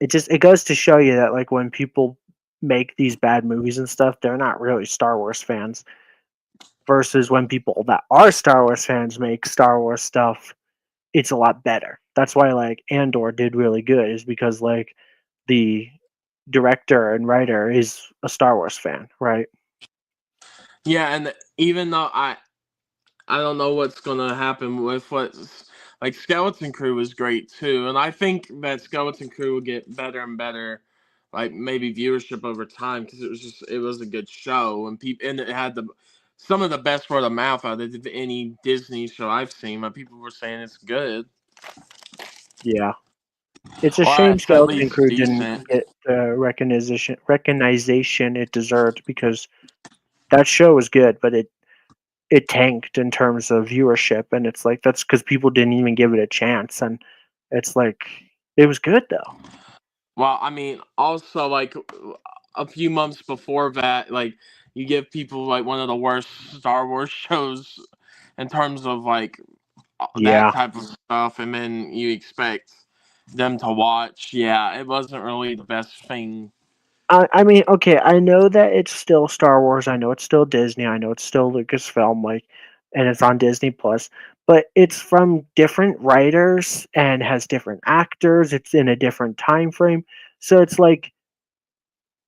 it goes to show you that like when people make these bad movies and stuff, they're not really Star Wars fans. Versus when people that are Star Wars fans make Star Wars stuff, it's a lot better. That's why like Andor did really good, is because like the director and writer is a Star Wars fan, right? yeah, and even though I don't know what's gonna happen with what like Skeleton Crew was great too, and I think that Skeleton Crew will get better and better, like maybe viewership over time because it was a good show and people and it had some of the best word of mouth out of any Disney show I've seen. But people were saying it's good Yeah. It's a or shame it's at Skeleton least Crew didn't decent. get the recognition it deserved, because that show was good, but it tanked in terms of viewership, and it's like that's because people didn't even give it a chance, and it's like it was good though. Well, I mean, also like a few months before that, like you give people like one of the worst Star Wars shows in terms of like that Yeah. type of stuff, and then you expect them to watch. Yeah, it wasn't really the best thing. I mean, okay, I know that it's still Star Wars. I know it's still Disney. I know it's still Lucasfilm, like, and it's on Disney Plus. But it's from different writers and has different actors. It's in a different time frame, so it's like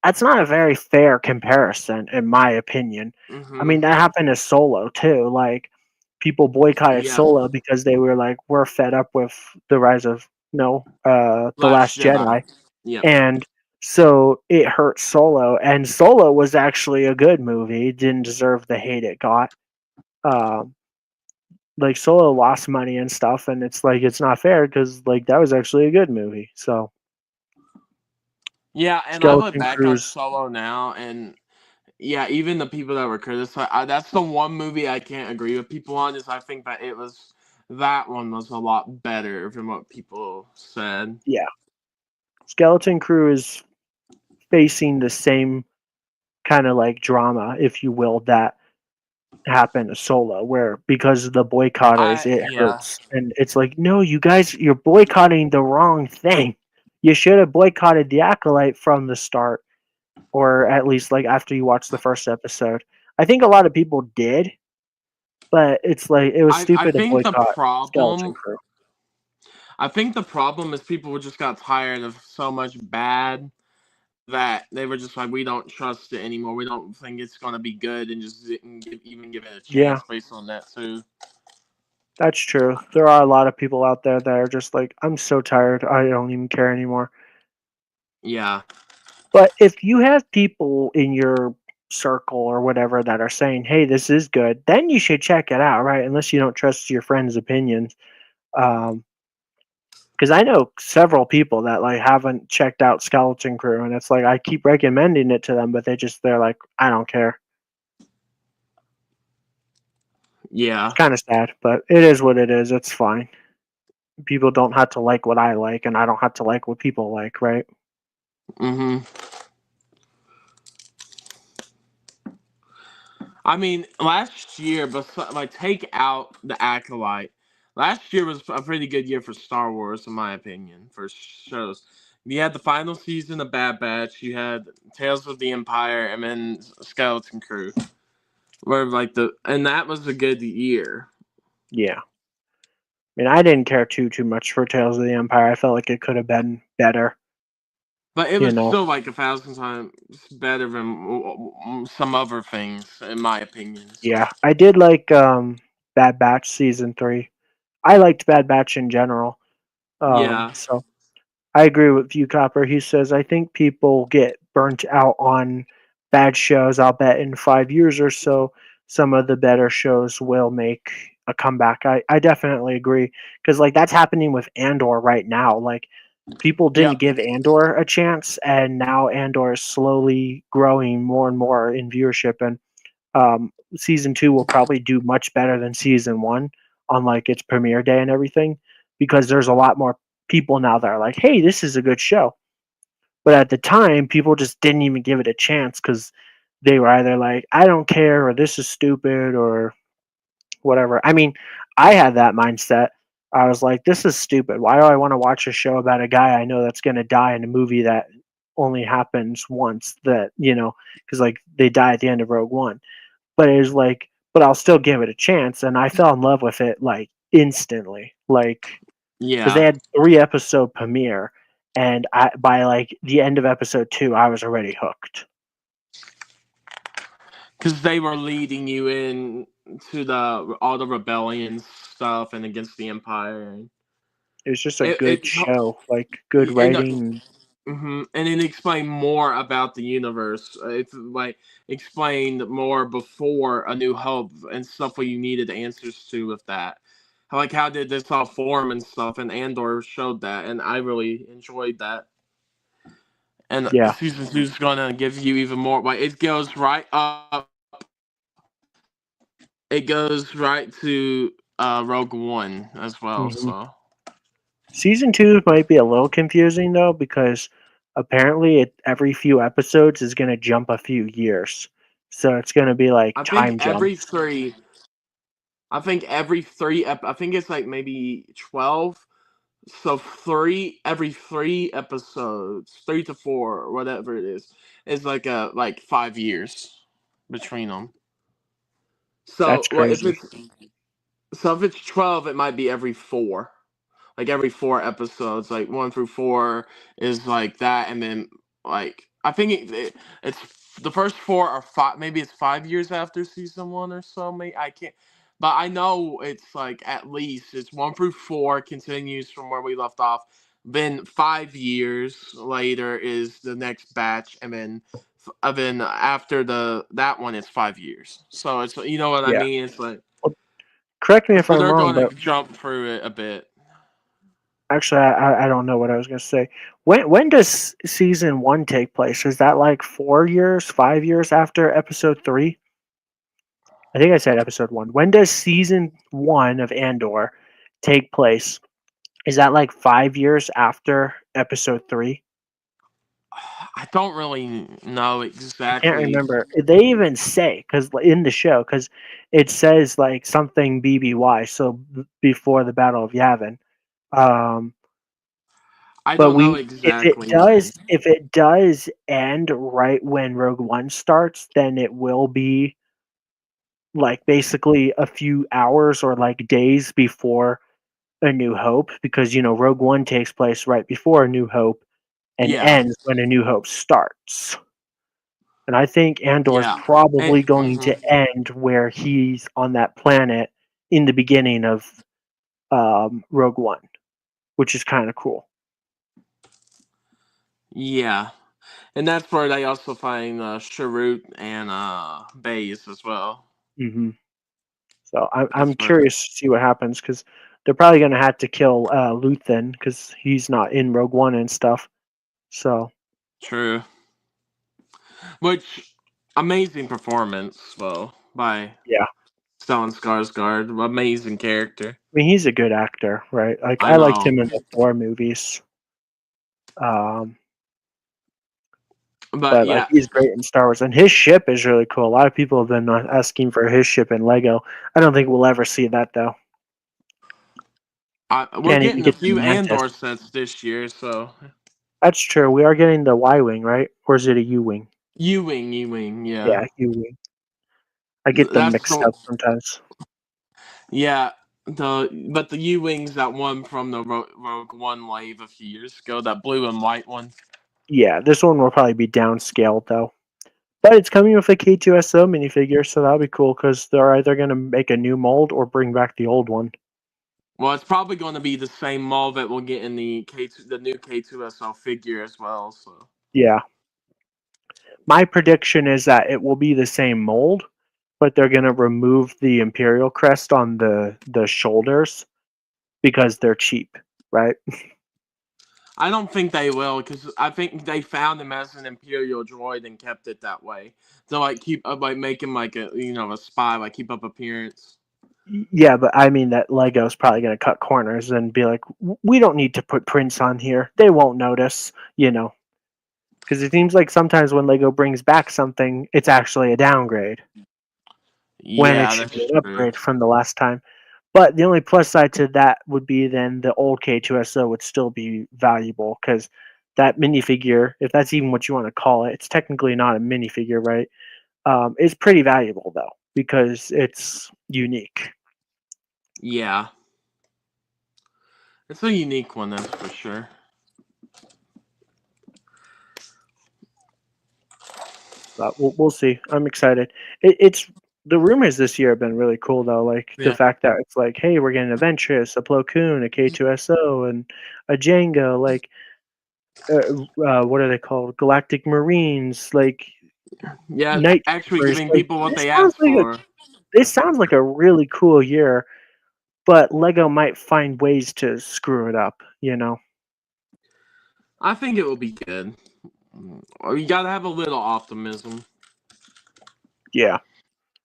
that's not a very fair comparison, in my opinion. I Hmm. mean, that happened to Solo too. Like, people boycotted Yeah, Solo because they were like, we're fed up with the rise of the Last Last Jedi. Jedi, Yep. and so it hurt Solo. And Solo was actually a good movie. It didn't deserve the hate it got. Um, like Solo lost money and stuff, and it's like it's not fair because like that was actually a good movie. So Yeah, and I look Skeleton back on Crew's, Solo now, and yeah, even the people that were criticized, that's the one movie I can't agree with people on. Is I think that that one was a lot better than what people said. yeah, Skeleton Crew is facing the same kind of like drama, if you will, that happened to Solo, where because of the boycotters, it Yeah. hurts. And it's like, no, you guys, you're boycotting the wrong thing. You should have boycotted the Acolyte from the start, or at least like after you watched the first episode. I think a lot of people did, but it's like it was I stupid to think boycott Skeleton Crew. the problem is people just got tired of so much bad that they were just like, we don't trust it anymore. We don't think it's gonna be good, and just didn't even give it a Yeah, chance based on that too. that's true. There are a lot of people out there that are just like, I'm so tired. I don't even care anymore. Yeah. But if you have people in your circle or whatever that are saying, "Hey, this is good," then you should check it out, right? Unless you don't trust your friends' opinions. Because I know several people that like haven't checked out Skeleton Crew, and it's like I keep recommending it to them, but they're like, "I don't care." It's Yeah. kind of sad, but it is what it is. It's fine. People don't have to like what I like, and I don't have to like what people like, right? Hmm. I mean, last year, but like take out the Acolyte. last year was a pretty good year for Star Wars, in my opinion, for shows. You had the final season of Bad Batch, you had Tales of the Empire, and then Skeleton Crew. Where like and that was a good year. Yeah. I mean, I didn't care too much for Tales of the Empire. I felt like it could have been better. But it You was know. still like 1,000 times better than some other things, in my opinion. So. Yeah, I did like Bad Batch season 3. I liked Bad Batch in general. Yeah. So I agree with you, Copper. He says, I think people get burnt out on bad shows. I'll bet in 5 years or so, some of the better shows will make a comeback. I definitely agree. Because, like, that's happening with Andor right now. Like, people didn't Yep. give Andor a chance, and now Andor is slowly growing more and more in viewership. And season 2 will probably do much better than season 1 on, like, its premiere day and everything, because there's a lot more people now that are like, hey, this is a good show. But at the time, people just didn't even give it a chance because they were either like, I don't care, or this is stupid, or whatever. I mean, I had that mindset. I was like, this is stupid. Why do I want to watch a show about a guy I know that's going to die in a movie that only happens once? That, because like they die at the end of Rogue One. But it was like, but I'll still give it a chance. And I fell in love with it like instantly. Like, because they Yeah. had 3 episode premiere, and by like the end of episode 2, I was already hooked. Because they were leading you in to all the rebellion stuff and against the Empire. It was just a It good show, like good writing. And it explained more about the universe. It's like explained more before A New Hope and stuff where you needed answers to with that. Like how did this all form and stuff, and Andor showed that, and I really enjoyed that. And Yeah. season 2 is gonna give you even more. Like it goes right up. It goes right to Rogue One as well. hmm So Season 2 might be a little confusing though, because apparently every few episodes is going to jump a few years, so it's going to be like I think time every jumps. three. I think every three. I think it's like maybe 12. So every 3 episodes, 3 to 4, or whatever it is like 5 years between them. So That's crazy. if it's 12, it might be every 4. Like every 4 episodes, like 1 through 4 is like that, and then like I think it's the first 4 or 5. Maybe it's 5 years after season 1 or so. Maybe I can't, but I know it's like at least it's 1 through 4 continues from where we left off. Then 5 years later is the next batch, and then after that one it's 5 years. So it's you know what I Yeah. mean. It's like Well, correct me if so I'm they're wrong, going but to jump through it a bit. actually, I don't know what I was going to say. When does season 1 take place? Is that like 4 years, 5 years after episode 3? I think I said episode 1. When does season 1 of Andor take place? Is that like 5 years after episode 3? I don't really know I can't exactly. remember. They even say, because in the show, because it says like something BBY, so before the Battle of Yavin. Um, I but don't know if it exactly when. does end right when Rogue One starts, then it will be like basically a few hours or like days before A New Hope, because Rogue One takes place right before A New Hope and Yeah, ends when A New Hope starts. And I think Andor's yeah, and probably going to end where he's on that planet in the beginning of Rogue One, which is kind of cool. yeah, and that's where they also find Sharut and Baze as well. hmm So I'm That's where curious to see what happens, because they're probably going to have to kill Luthen because he's not in Rogue One and stuff. So true. Which amazing performance, though, by yeah, Stellan Skarsgård. Amazing character. I mean he's a good actor, right? Like I I liked know, him in the Thor movies. Um, but but like yeah, he's great in Star Wars, and his ship is really cool. A lot of people have been asking for his ship in Lego. I don't think we'll ever see that though. We're Can't even getting a get the few Mantis. Andor sets this year, so That's true. We are getting the Y-wing, right? Or is it a U-wing? U-wing, yeah. Yeah, U-wing. I get them That's mixed the up sometimes. yeah. But the U-wings that one from the Rogue One wave a few years ago, that blue and white one. Yeah, this one will probably be downscaled though. But it's coming with a K2SO minifigure, so that'll be cool because they're either going to make a new mold or bring back the old one. Well, it's probably going to be the same mold that we'll get in the the new K2SO figure as well. So Yeah. My prediction is that it will be the same mold, but they're going to remove the Imperial crest on the shoulders because they're cheap, right? I don't think they will, because I think they found him as an Imperial droid and kept it that way. To like keep like make him like a spy, like keep up appearance. Yeah, but I mean that Lego's probably going to cut corners and be like, we don't need to put prints on here. They won't notice, Because it seems like sometimes when Lego brings back something, it's actually a downgrade when it Yeah, should that's be an true. upgrade from the last time. But the only plus side to that would be then the old K2SO would still be valuable because that minifigure, if that's even what you want to call it, it's technically not a minifigure, right? It's pretty valuable though because it's unique. Yeah, it's a unique one, that's for sure. But we'll see. I'm excited. It's the rumors this year have been really cool though. Like the Yeah, fact that it's like, hey, we're getting a Ventress, a Plo Koon, a K2SO, and a Django. Like, what are they called? Galactic Marines. Like yeah. Night Actually, Troopers. giving Like people what they asked for. this sounds like a really cool year. But Lego might find ways to screw it up. I think it will be good. You gotta have a little optimism. Yeah.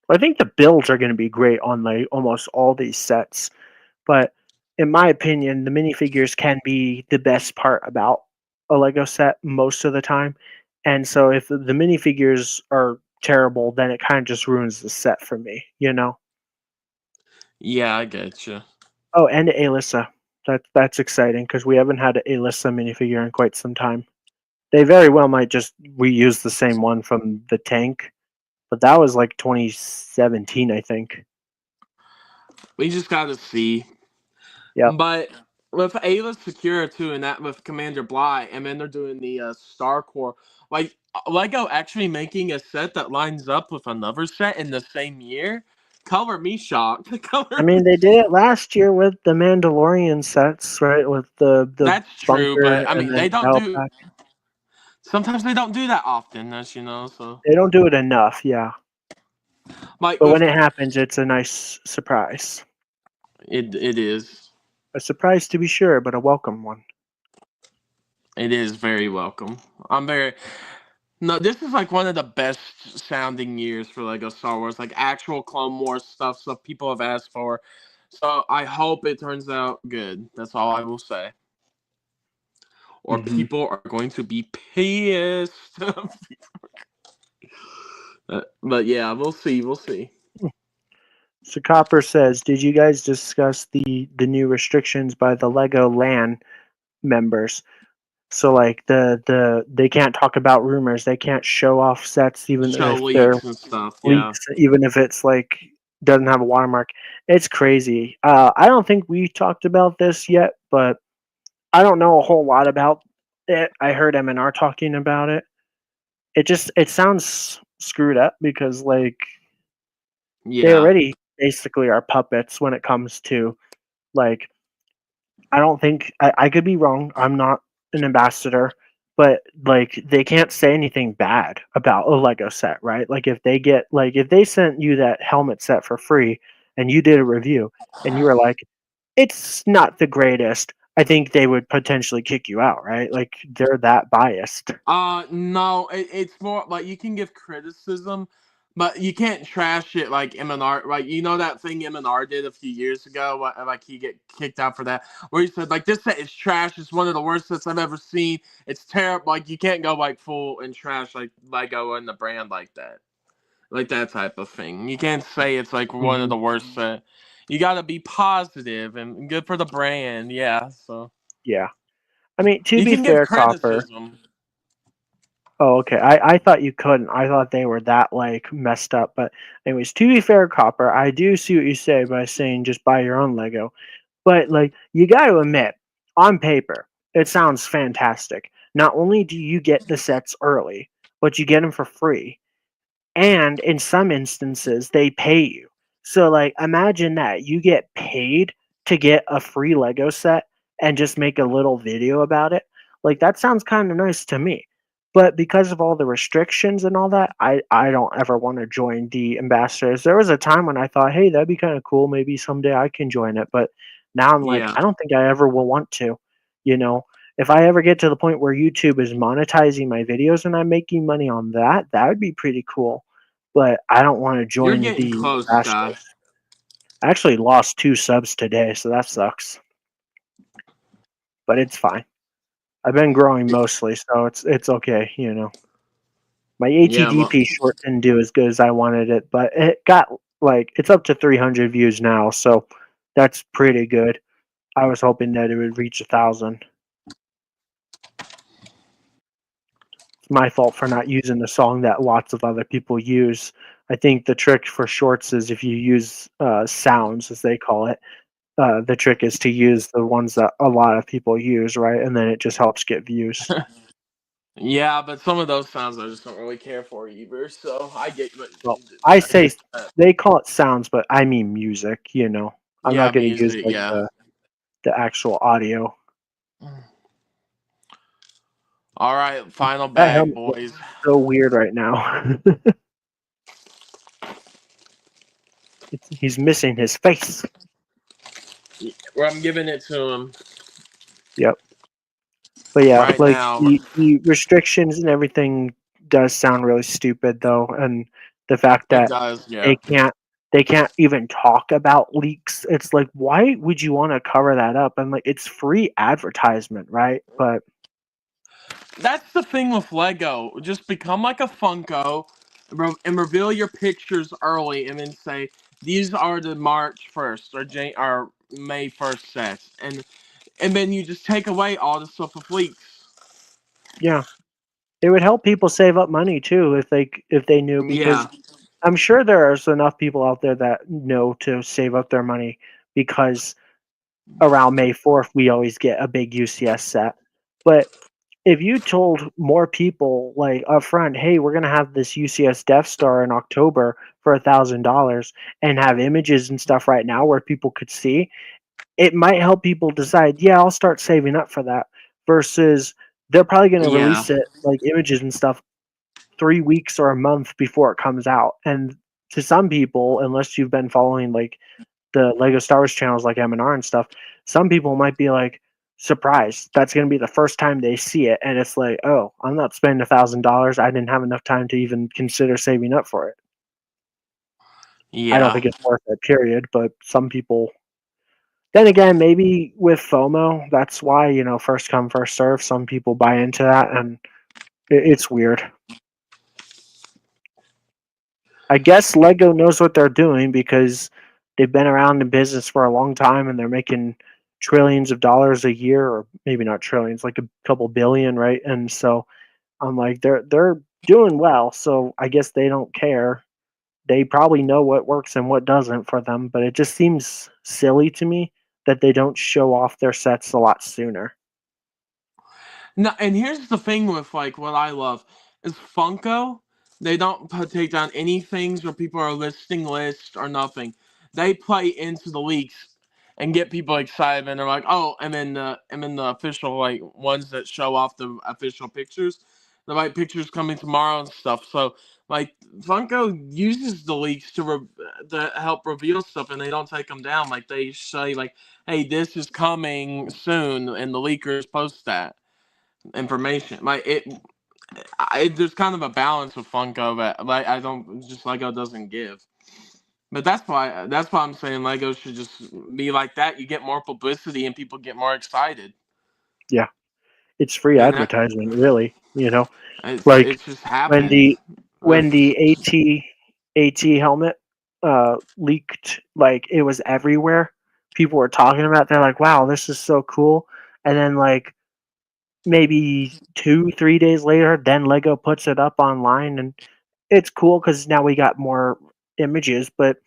I think the builds are going to be great on like almost all these sets. But in my opinion, the minifigures can be the best part about a Lego set most of the time. And so if the minifigures are terrible, then it kind of just ruins the set for me. Yeah, I get you. Oh, and Alyssa. That's exciting because we haven't had an Alyssa minifigure in quite some time. They very well might just reuse the same one from the tank, but that was like 2017, I think. We just gotta see. Yep. But with Ayla Secure too, and that with Commander Bly, and then they're doing the Star Core. Like Lego actually making a set that lines up with another set in the same year. Color me shocked. I mean, they did it last year with the Mandalorian sets, right? With the That's true, bunker but I and mean then they don't Battle do. Pack. Sometimes they don't do that often, as you know. So They don't do it enough, yeah. like But when with it happens, it's a nice surprise. it is. A surprise to be sure, but a welcome one. It is very welcome. I'm very. No, this is like one of the best sounding years for Lego Star Wars, like actual Clone Wars stuff people have asked for. So I hope it turns out good. That's all I will say. Or Mm-hmm. people are going to be pissed. But yeah, we'll see. We'll see. So Copper says, did you guys discuss the new restrictions by the Lego LAN members? So like the they can't talk about rumors, they can't show off sets even Show if they're leaks and stuff. Yeah. leaks, even if it's like doesn't have a watermark. It's crazy. I don't think we talked about this yet, but I don't know a whole lot about it. I heard M&R talking about it. It sounds screwed up because like they Yeah. already basically are puppets when it comes to like I don't think I could be wrong. I'm not an ambassador, but like they can't say anything bad about a Lego set, right? Like if they sent you that helmet set for free and you did a review and you were like, it's not the greatest, I think they would potentially kick you out, right? Like they're that biased. No, it's more like you can give criticism, but you can't trash it like M&R. Like you know that thing M&R did a few years ago, like he get kicked out for that, where he said like this set is trash. It's one of the worst sets I've ever seen. It's terrible. Like you can't go like full and trash like Lego and the brand like that type of thing. You can't say it's like one of Hmm. the worst set. you gotta be positive and good for the brand. Yeah, so Yeah. I mean, to you be can give fair, Copper. criticism. Oh, okay. I thought you couldn't. I thought they were that like messed up. But anyways, to be fair, Copper, I do see what you say by saying just buy your own Lego. But like you got to admit, on paper, it sounds fantastic. Not only do you get the sets early, but you get them for free. And in some instances, they pay you. So like imagine that you get paid to get a free Lego set and just make a little video about it. Like that sounds kind of nice to me. But because of all the restrictions and all that, I don't ever want to join the ambassadors. There was a time when I thought, hey, that'd be kind of cool. Maybe someday I can join it. But now I'm like, Yeah. I don't think I ever will want to. You know, if I ever get to the point where YouTube is monetizing my videos and I'm making money on that, that would be pretty cool. But I don't want to You're join getting the close, Sky. ambassadors. I actually lost 2 subs today, so that sucks. But it's fine. I've been growing mostly, so it's okay, you know. My Yeah, well, ATDP short didn't do as good as I wanted it, but it got like it's up to 300 views now, so that's pretty good. I was hoping that it would reach 1,000. It's my fault for not using the song that lots of other people use. I think the trick for shorts is if you use sounds, as they call it. The trick is to use the ones that a lot of people use, right? And then it just helps get views. yeah, but some of those sounds I just don't really care for either. So I get what. Well, I say That. they call it sounds, but I mean music. You know, I'm Yeah, not going to use music. like Yeah. the actual audio. All right, final That bag, helmet looks boys. so weird right now. He's missing his face. Where I'm giving it to him Yep. But yeah, right like now. the restrictions and everything does sound really stupid though, and the fact It that does. Yeah. they can't they can't even talk about leaks. It's like why would you want to cover that up? And like it's free advertisement, right? But That's the thing with Lego. Just become like a Funko, and reveal your pictures early, and then say these are the March 1st or May 1st sets, and then you just take away all the stuff with leaks. yeah, it would help people save up money too if they knew because Yeah. I'm sure there's enough people out there that know to save up their money because around May 4th we always get a big UCS set. But if you told more people like up front, hey, we're gonna have this UCS Death Star in October for $1,000 and have images and stuff right now where people could see, it might help people decide, yeah, I'll start saving up for that. Versus they're probably gonna Yeah. release it like images and stuff 3 weeks or a month before it comes out. And to some people, unless you've been following like the Lego Star Wars channels like M&R and stuff, some people might be like surprised. That's going to be the first time they see it, and it's like, oh, I'm not spending $1,000. I didn't have enough time to even consider saving up for it. I don't Yeah. think it's worth it, period. But some people. Then again, maybe with FOMO, that's why first come first serve. Some people buy into that, and it's weird. I guess Lego knows what they're doing because they've been around in business for a long time and they're making trillions of dollars a year, or maybe not trillions, like a couple billion, right? And so I'm like, they're doing well, so I guess they don't care. They probably know what works and what doesn't for them, but it just seems silly to me that they don't show off their sets a lot sooner. No, and here's the thing with like what I love is Funko. They don't take down any things where people are listing lists or nothing. They play into the leaks and get people excited, and they're like, "Oh!" And then the official like ones that show off the official pictures, the like pictures coming tomorrow and stuff. So like Funko uses the leaks to help reveal stuff, and they don't take them down. Like they say, like, "Hey, this is coming soon," and the leakers post that information. There's kind of a balance with Funko that like I don't just Lego doesn't give. But that's why I'm saying Lego should just be like that. You get more publicity and people get more excited. Yeah, it's free And that advertisement, really. it Like just when happens the with when the AT helmet leaked, like it was everywhere. People were talking about it. They're like, wow, this is so cool. And then like maybe 2-3 days later, then Lego puts it up online, and it's cool because now we got more images. But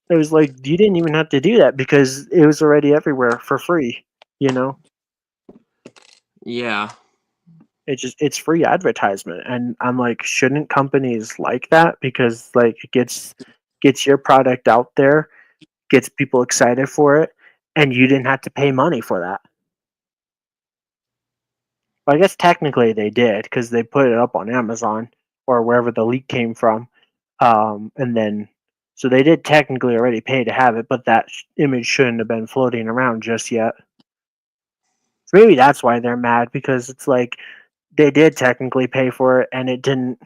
it was like you didn't even have to do that because it was already everywhere for free. You know, Yeah. it's free advertisement, and I'm like, shouldn't companies like that because like it gets your product out there, gets people excited for it, and you didn't have to pay money for that. Well, I guess technically they did because they put it up on Amazon or wherever the leak came from, and then so they did technically already pay to have it, but that image shouldn't have been floating around just yet. So maybe that's why they're mad because it's like they did technically pay for it and it didn't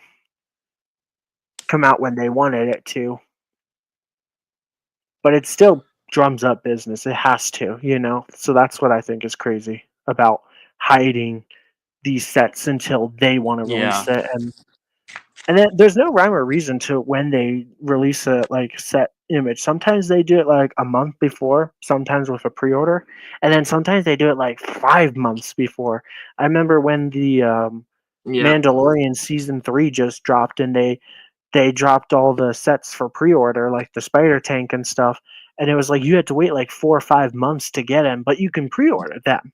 come out when they wanted it to. But it still drums up business. It has to, you know. So that's what I think is crazy about hiding these sets until they want to Yeah. release it, and then there's no rhyme or reason to when they release a like set image. Sometimes they do it like a month before, sometimes with a pre-order, and then sometimes they do it like 5 months before. I remember when the Yeah. Mandalorian season 3 just dropped, and they dropped all the sets for pre-order, like the spider tank and stuff, and it was like you had to wait like 4 or 5 months to get them, but you can pre-order them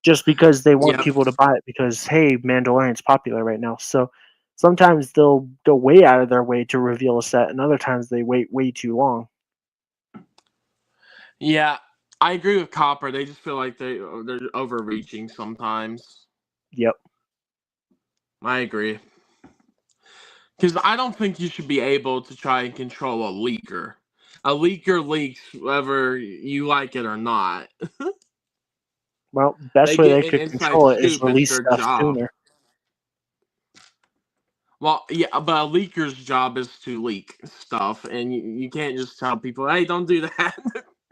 just because they want Yep. people to buy it because hey, Mandalorian's popular right now. So sometimes they'll go way out of their way to reveal a set, and other times they wait way too long. Yeah. I agree with Copper. They just feel like they're overreaching sometimes. Yep. I agree. Because I don't think you should be able to try and control a leaker. A leaker leaks whether you like it or not. Well, best They way get they an could inside control it is scoop. It's release their stuff job. sooner. Well, yeah, but a leaker's job is to leak stuff, and you can't just tell people, "Hey, don't do that."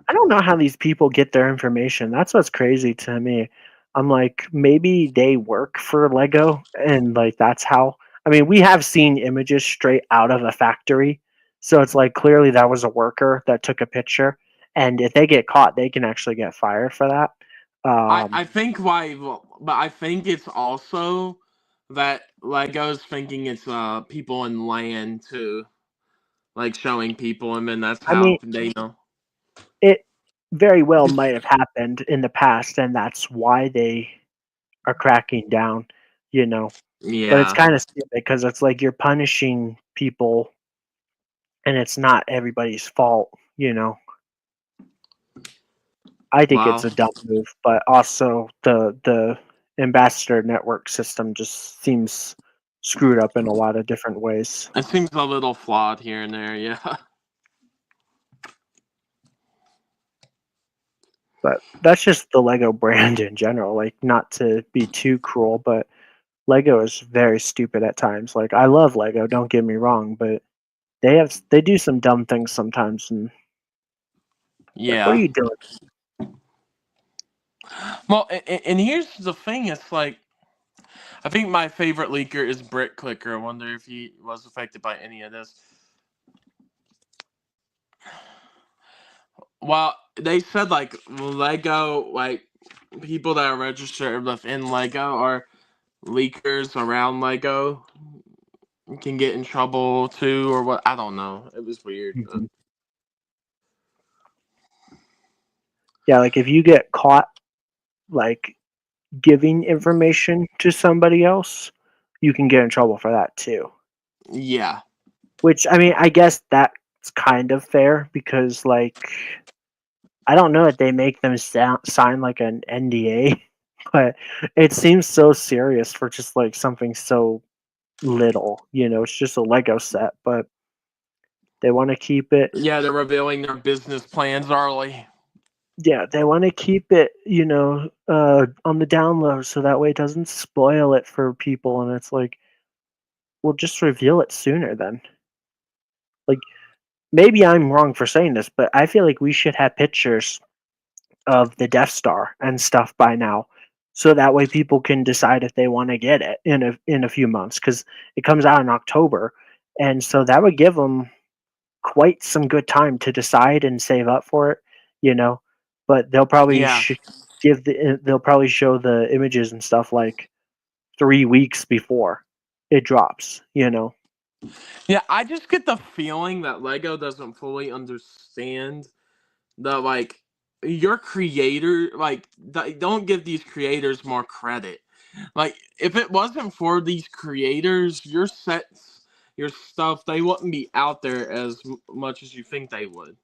I don't know how these people get their information. That's what's crazy to me. I'm like, maybe they work for Lego and like that's how. I mean, we have seen images straight out of a factory. So it's like clearly that was a worker that took a picture. And if they get caught, they can actually get fired for that. I think why, but I think it's also that Lego's thinking it's people in land too, like showing people, and then that's I mean, how they know. it very well might have happened in the past, and that's why they are cracking down, you know. But it's Yeah. kind of stupid because it's like you're punishing people and it's not everybody's fault, you know. I think it's Wow. a dumb move, but also the ambassador network system just seems screwed up in a lot of different ways. It seems a little flawed here and there. Yeah. But that's just the Lego brand in general. Like, not to be too cruel, but Lego is very stupid at times. Like, I love Lego, don't get me wrong, but they do some dumb things sometimes, and like, what are Yeah. you doing? Well, and here's the thing: it's like I think my favorite leaker is Brick Clicker. I wonder if he was affected by any of this. Well, they said like Lego, like people that are registered within Lego or leakers around Lego can get in trouble too, or what? I don't know. It was weird. Mhm. Yeah, like if you get caught like giving information to somebody else, you can get in trouble for that too. Yeah. Which I mean, I guess that's kind of fair because like I don't know if they make them sign like an NDA, but it seems so serious for just like something so little. You know, it's just a Lego set, but they want to keep it. Yeah, they're revealing their business plans early. Yeah, they want to keep it, you know, on the down low so that way it doesn't spoil it for people. And it's like, well, just reveal it sooner then. Like, maybe I'm wrong for saying this, but I feel like we should have pictures of the Death Star and stuff by now, so that way people can decide if they want to get it in a few months because it comes out in October, and so that would give them quite some good time to decide and save up for it, you know. But they'll probably Yeah. they'll probably show the images and stuff like 3 weeks before it drops, you know. Yeah, I just get the feeling that Lego doesn't fully understand the like your creator don't give these creators more credit. Like if it wasn't for these creators, your sets, your stuff, they wouldn't be out there as much as you think they would.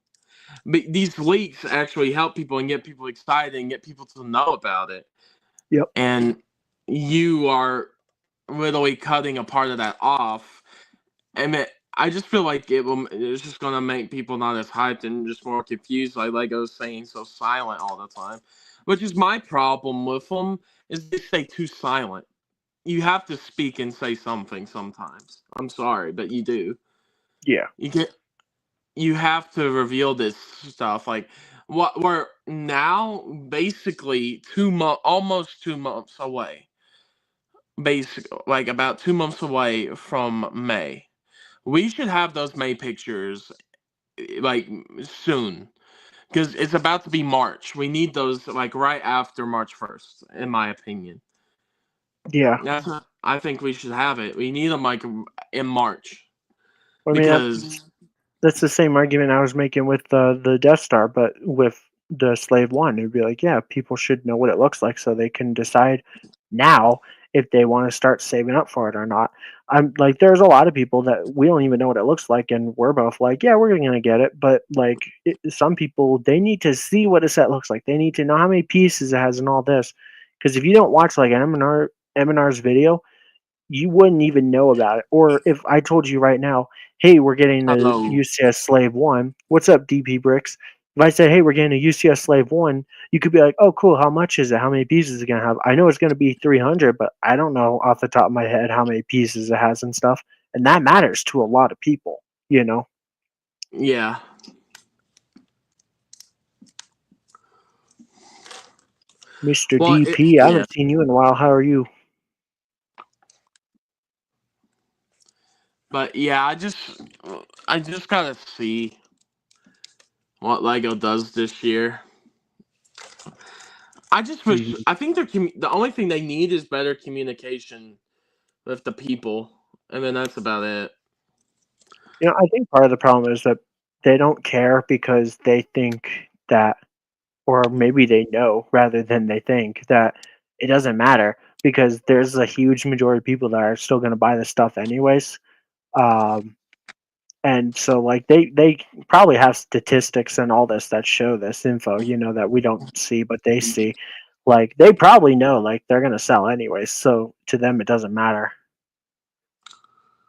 But these leaks actually help people and get people excited and get people to know about it. Yep. And you are literally cutting a part of that off. And I just feel like it's just gonna make people not as hyped and just more confused. Like Lego's saying so silent all the time, which is my problem with them. Is they stay too silent. You have to speak and say something sometimes. I'm sorry, but you do. Yeah. You have to reveal this stuff. Like what we're now basically almost 2 months away. Basically, like about 2 months away from May. We should have those May pictures like soon because it's about to be March. We need those like right after March 1st, in my opinion. Yeah. I think we should have it. We need them like in March I mean, because that's the same argument I was making with the Death Star, but with the Slave One. It'd be like, yeah, people should know what it looks like so they can decide now if they want to start saving up for it or not. I'm like, there's a lot of people that we don't even know what it looks like, and we're both like, yeah, we're gonna get it. But like, some people, they need to see what a set looks like. They need to know how many pieces it has and all this. Because if you don't watch like an M&R's video, you wouldn't even know about it. Or if I told you right now, hey, we're getting the hello. UCS Slave 1, what's up, DP Bricks? If I said, hey, we're getting a UCS Slave 1, you could be like, oh, cool, how much is it? How many pieces is it going to have? I know it's going to be 300, but I don't know off the top of my head how many pieces it has and stuff. And that matters to a lot of people, you know? Yeah. Mr. Well, DP, I yeah. haven't seen you in a while. How are you? But yeah, I just gotta see what Lego does this year. I just wish. Mhm. I think the only thing they need is better communication with the people, and then that's about it. You know, I think part of the problem is that they don't care because they think that, or maybe they know rather than they think that it doesn't matter because there's a huge majority of people that are still going to buy the stuff anyways. Um, and so like they probably have statistics and all this that show this info, you know, that we don't see, but they see. Like they probably know like they're going to sell anyways. So to them, it doesn't matter.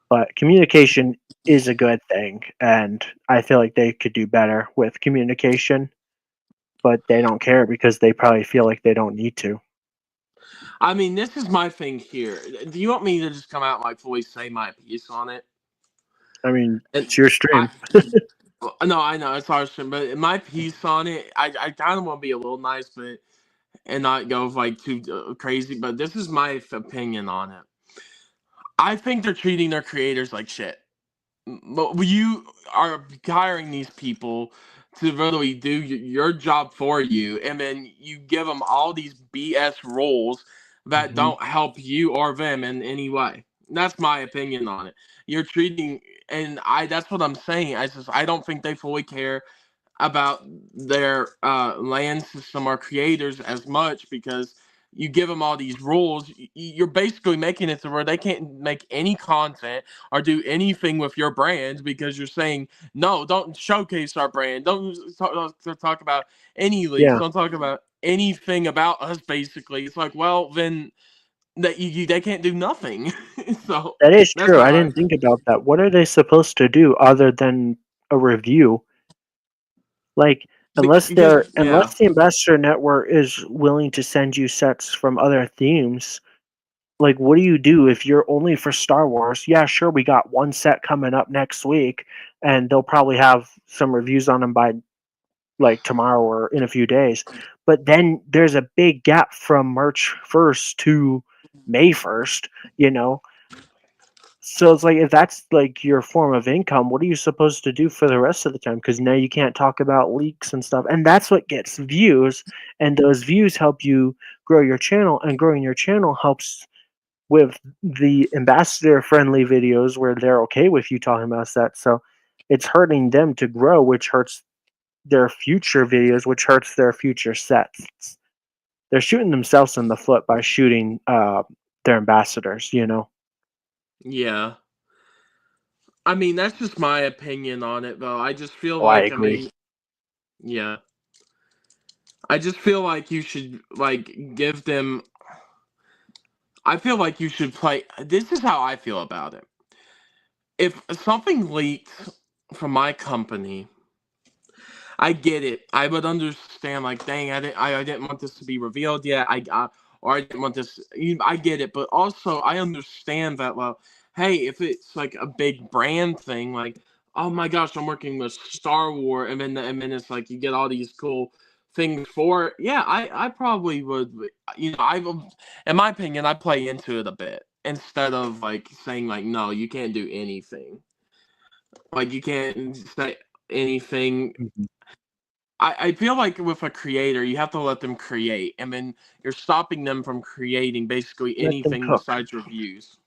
But communication is a good thing. And I feel like they could do better with communication, but they don't care because they probably feel like they don't need to. I mean, this is my thing here. Do you want me to just come out and like fully say my piece on it? I mean, And it's your I stream. no, I know it's hard, but my piece on it, I kind of want to be a little nice, but and not go like too crazy. But this is my opinion on it. I think they're treating their creators like shit. But you are hiring these people to literally do your job for you, and then you give them all these BS roles that Mhm. don't help you or them in any way. That's my opinion on it. You're treating, and that's what I'm saying. I don't think they fully care about their land system or creators as much because you give them all these rules. You're basically making it to where they can't make any content or do anything with your brand because you're saying no, don't showcase our brand, don't talk about any leaks, Yeah, don't talk about anything about us. Basically, it's like, well, then they can't do nothing. So that is that's true. I how I didn't feel. think about that. What are they supposed to do other than a review? Like, Because yeah. unless the Ambassador Network is willing to send you sets from other themes, like what do you do if you're only for Star Wars? Yeah, sure, we got one set coming up next week, and they'll probably have some reviews on them by like tomorrow or in a few days. But then there's a big gap from March 1st to May 1st, you know. So it's like, if that's like your form of income, what are you supposed to do for the rest of the time? Because now you can't talk about leaks and stuff, and that's what gets views, and those views help you grow your channel, and growing your channel helps with the ambassador friendly videos where they're okay with you talking about that. So it's hurting them to grow, which hurts their future videos, which hurts their future sets. They're shooting themselves in the foot by shooting their ambassadors, you know. Yeah. I mean, that's just my opinion on it, though. I just feel Oh, I like, agree. yeah. I just feel like you should, like, give them. I feel like you should play. This is how I feel about it. If something leaked from my company, I get it. I would understand, like, dang, I didn't want this to be revealed yet. Or I didn't want this. I get it, but also I understand that. Well, hey, if it's like a big brand thing, like, oh my gosh, I'm working with Star Wars, and then it's like you get all these cool things for it. Yeah, I probably would. In my opinion, I play into it a bit instead of like saying like, no, you can't do anything. Like you can't say anything. Mhm. I feel like with a creator, you have to let them create, and then you're stopping them from creating basically Let them anything cook. besides reviews.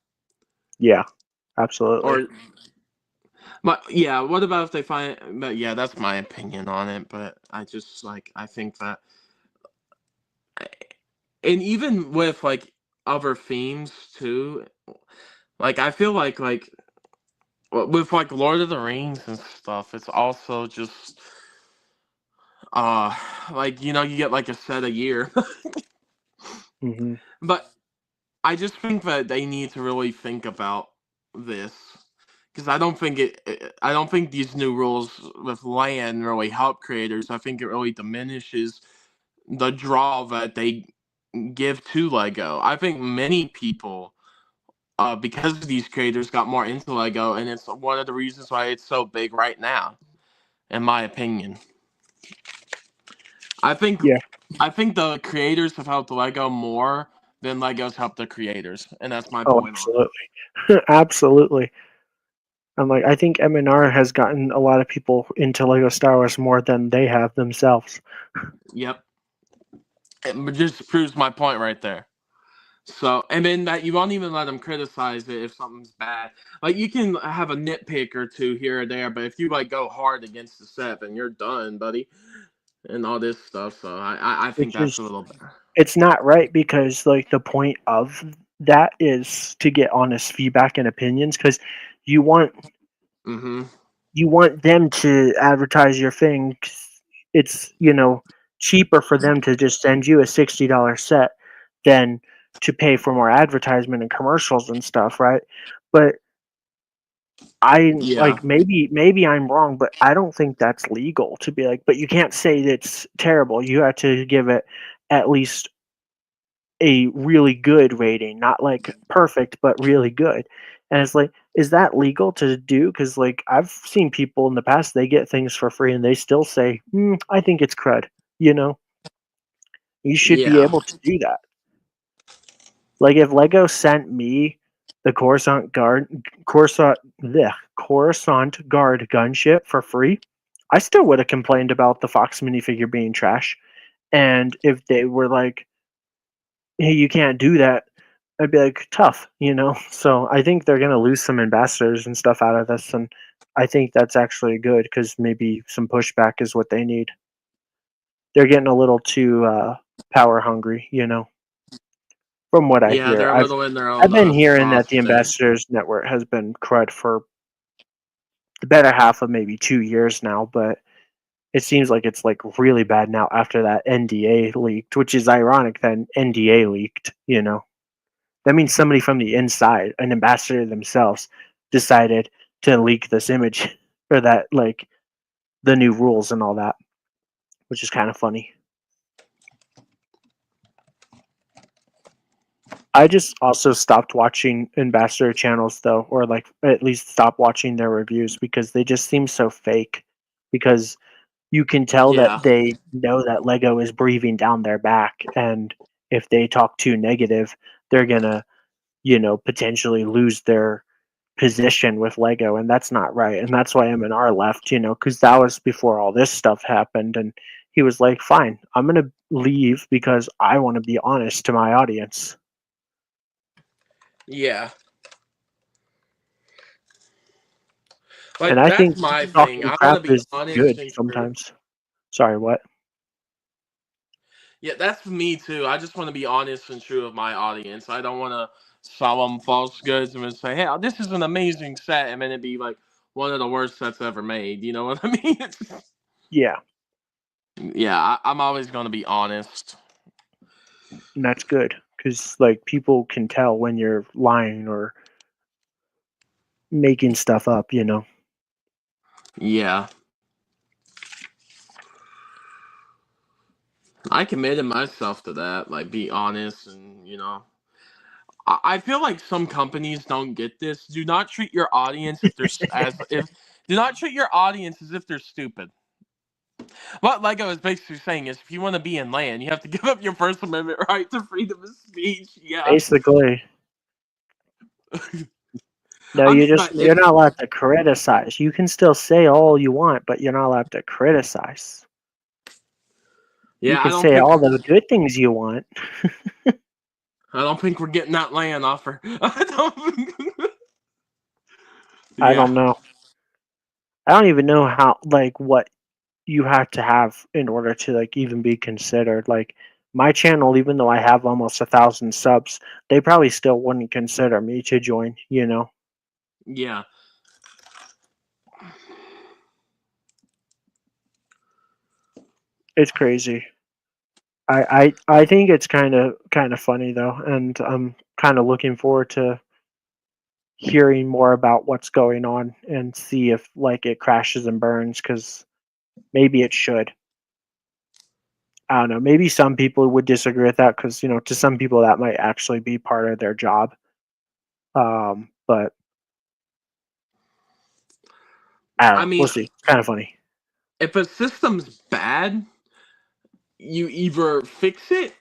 Yeah, absolutely. Or, but yeah, what about if they find? But yeah, that's my opinion on it. But I just like I think that, and even with like other themes too, like I feel like with like Lord of the Rings and stuff, it's also just uh like you get like a set a year. Hmm. But I just think that they need to really think about this because I don't think these new rules with land really help creators. I think it really diminishes the draw that they give to Lego. I think many people, because of these creators, got more into Lego, and it's one of the reasons why it's so big right now, in my opinion. I think Yeah. I think the creators have helped Lego more than Legos helped the creators, and that's my Oh, point on it. absolutely. Absolutely. I'm like, I think MNR has gotten a lot of people into Lego Star Wars more than they have themselves. Yep. It just proves my point right there. So, and then that you won't even let them criticize it if something's bad. Like you can have a nitpick or two here or there, but if you like go hard against the set, then you're done, buddy, and all this stuff. So I think Which that's is, a little better. it's not right, because like the point of that is to get honest feedback and opinions, because you want Mm-hmm. you want them to advertise your thing. 'Cause it's, cheaper for them to just send you a $60 set than to pay for more advertisement and commercials and stuff, right? But I Yeah. like, maybe I'm wrong, but I don't think that's legal to be like, but you can't say it's terrible. You have to give it at least a really good rating, not like perfect, but really good. And it's like, is that legal to do? Because like I've seen people in the past, they get things for free and they still say, I think it's crud. You know, you should be Yeah. able to do that. Like if Lego sent me the Coruscant Guard gunship for free, I still would have complained about the Fox minifigure being trash. And if they were like, hey, you can't do that, I'd be like, tough. So I think they're gonna lose some ambassadors and stuff out of this, and I think that's actually good because maybe some pushback is what they need. They're getting a little too power hungry. From what I Yeah, hear, they're a I've little in their I've own been hearing that the state. ambassadors network has been crud for the better half of maybe 2 years now, but it seems like it's like really bad now after that NDA leaked, which is ironic that NDA leaked. That means somebody from the inside, an ambassador themselves, decided to leak this image or that, like, the new rules and all that, which is kind of funny. I just also stopped watching ambassador channels though, or like at least stop watching their reviews because they just seem so fake. Because you can tell that Yeah. they know that Lego is breathing down their back, and if they talk too negative, they're gonna, potentially lose their position with Lego, and that's not right. And that's why M&R left, because that was before all this stuff happened. And he was like, fine, I'm going to leave because I want to be honest to my audience. Yeah. Like, And I that's think my thing. talking I want crap to be is honest good and true. sometimes. Sorry, what? Yeah, that's me too. I just want to be honest and true with my audience. I don't want to sell them false goods and say, "Hey, this is an amazing set," and then it be like one of the worst sets ever made. You know what I mean? Yeah, Yeah, I'm always going to be honest. and that's good because like people can tell when you're lying or making stuff up. Yeah, I committed myself to that. Like, be honest, and I feel like some companies don't get this. Do not treat your audience if they're as if. Do not treat your audience as if they're stupid. What Lego is basically saying is, if you want to be in land, you have to give up your First Amendment right to freedom of speech. Yeah, Basically, no, I mean, but you're not allowed to criticize. You can still say all you want, but you're not allowed to criticize. You yeah, can say all the good things you want. I don't think we're getting that land offer. I don't. I Yeah, don't know. I don't even know how like what you have to have in order to like even be considered. Like my channel, even though I have almost 1,000 subs, they probably still wouldn't consider me to join. yeah. It's crazy. I think it's kind of funny though, and I'm kind of looking forward to hearing more about what's going on and see if like it crashes and burns because maybe it should. I don't know. Maybe some people would disagree with that because to some people that might actually be part of their job. But I don't I know. We'll mean, see. Kind of funny. if a system's bad, you either fix it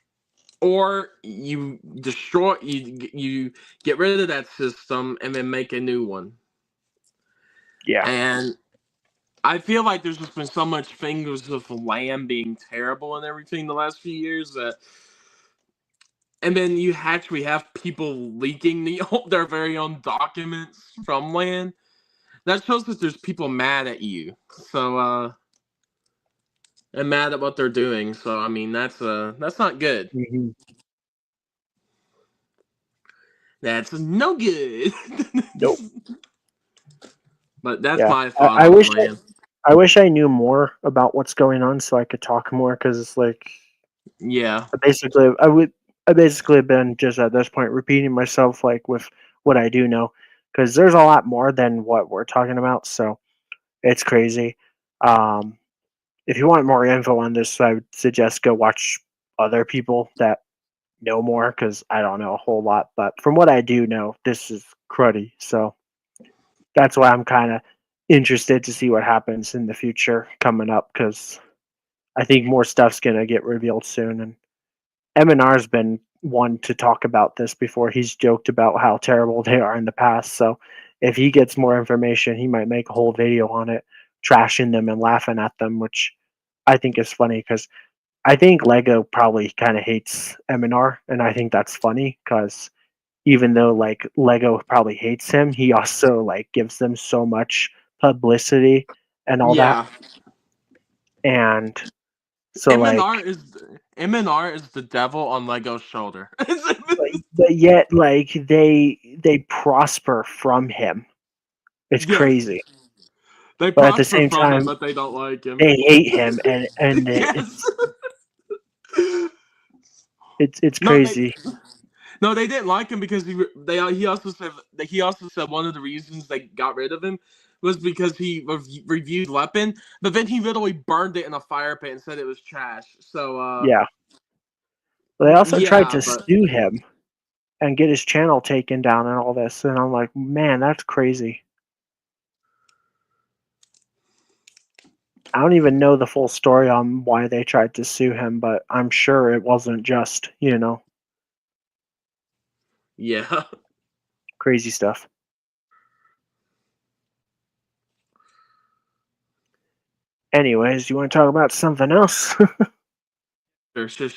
or you destroy. You get rid of that system and then make a new one. Yeah. And I feel like there's just been so much fingers of land being terrible and everything the last few years that, and then you actually have people leaking their very own documents from land. That shows that there's people mad at you. So and mad at what they're doing. So I mean that's not good. Hmm. That's no good. Nope. But that's Yeah. my I, thought I on wish land. I wish I knew more about what's going on so I could talk more because like Yeah. I basically have been just at this point repeating myself like with what I do know because there's a lot more than what we're talking about. So it's crazy. Um, if you want more info on this, I would suggest go watch other people that know more because I don't know a whole lot. But from what I do know, this is cruddy. So that's why I'm kind of interested to see what happens in the future coming up because I think more stuff's gonna get revealed soon. And M&R's been one to talk about this before. He's joked about how terrible they are in the past. So if he gets more information, he might make a whole video on it, trashing them and laughing at them, which I think is funny because I think Lego probably kind of hates M&R, and I think that's funny because even though like Lego probably hates him, he also like gives them so much publicity and all that. Yeah. And so MNR like is MNR is the devil on Lego's shoulder. but yet like they prosper from him. It's Yes. crazy. They But at the prosper same from him, time, but they don't like him. they hate him, and Yes. it's No, they crazy. no, they didn't like him because he also said one of the reasons they got rid of him was because he reviewed weapon, but then he literally burned it in a fire pit and said it was trash. So Yeah. But they also tried yeah, to but sue him and get his channel taken down and all this, and I'm like, man, that's crazy. I don't even know the full story on why they tried to sue him, but I'm sure it wasn't just yeah. crazy stuff. Anyways, you want to talk about something else?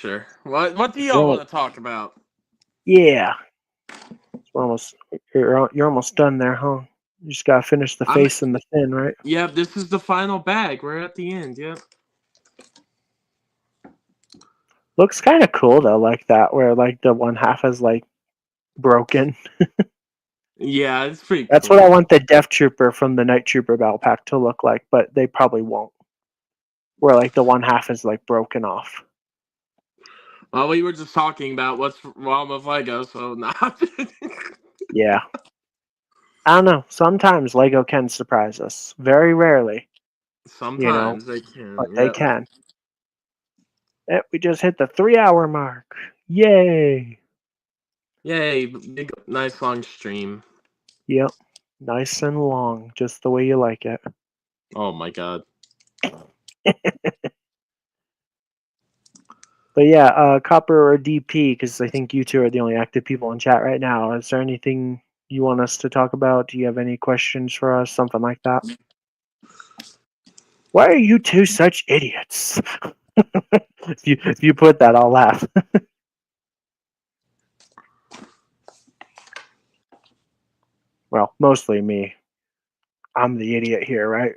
Sure. What do y'all Well, want to talk about? yeah. We're almost you're almost done there, huh? You just gotta finish the I'm. face and the fin, right? Yeah, this is the final bag. We're at the end. Yep. Looks kind of cool though, like that, where like the one half is like broken. Yeah, it's pretty That's what I cool. want the Death Trooper from the Night Trooper battle pack to look like, but they probably won't. Where like the one half is like broken off. Well, we were just talking about what's wrong with Lego, so not. Yeah. I don't know. Sometimes Lego can surprise us. Very rarely, you know, Sometimes they but can. they Yep. can. We just hit the 3 hour mark. Yay! Yay! Big, nice long stream. Yep. Nice and long, just the way you like it. Oh my god. But yeah, Copper or DP, because I think you two are the only active people in chat right now. Is there anything you want us to talk about? Do you have any questions for us? Something like that? Why are you two such idiots? if you put that, I'll laugh. Well, mostly me. I'm the idiot here, right?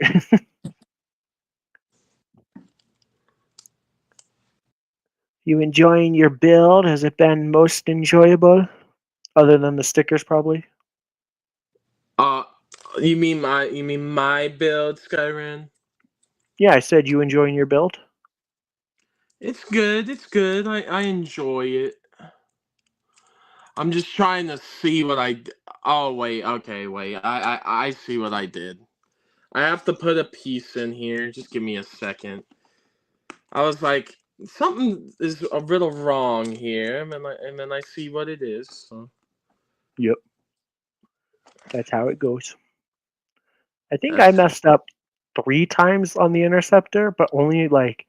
You enjoying your build? Has it been most enjoyable? Other than the stickers, probably? Uh, you mean my build, Skyrim? Yeah, I said you enjoying your build? It's good. It's good. I enjoy it. I'm just trying to see what I. Oh wait. Okay. Wait. I see what I did. I have to put a piece in here. Just give me a second. I was like, something is a little wrong here, and then I see what it is. So. Yep. That's how it goes. I think I That's messed up 3 times on the interceptor, but only like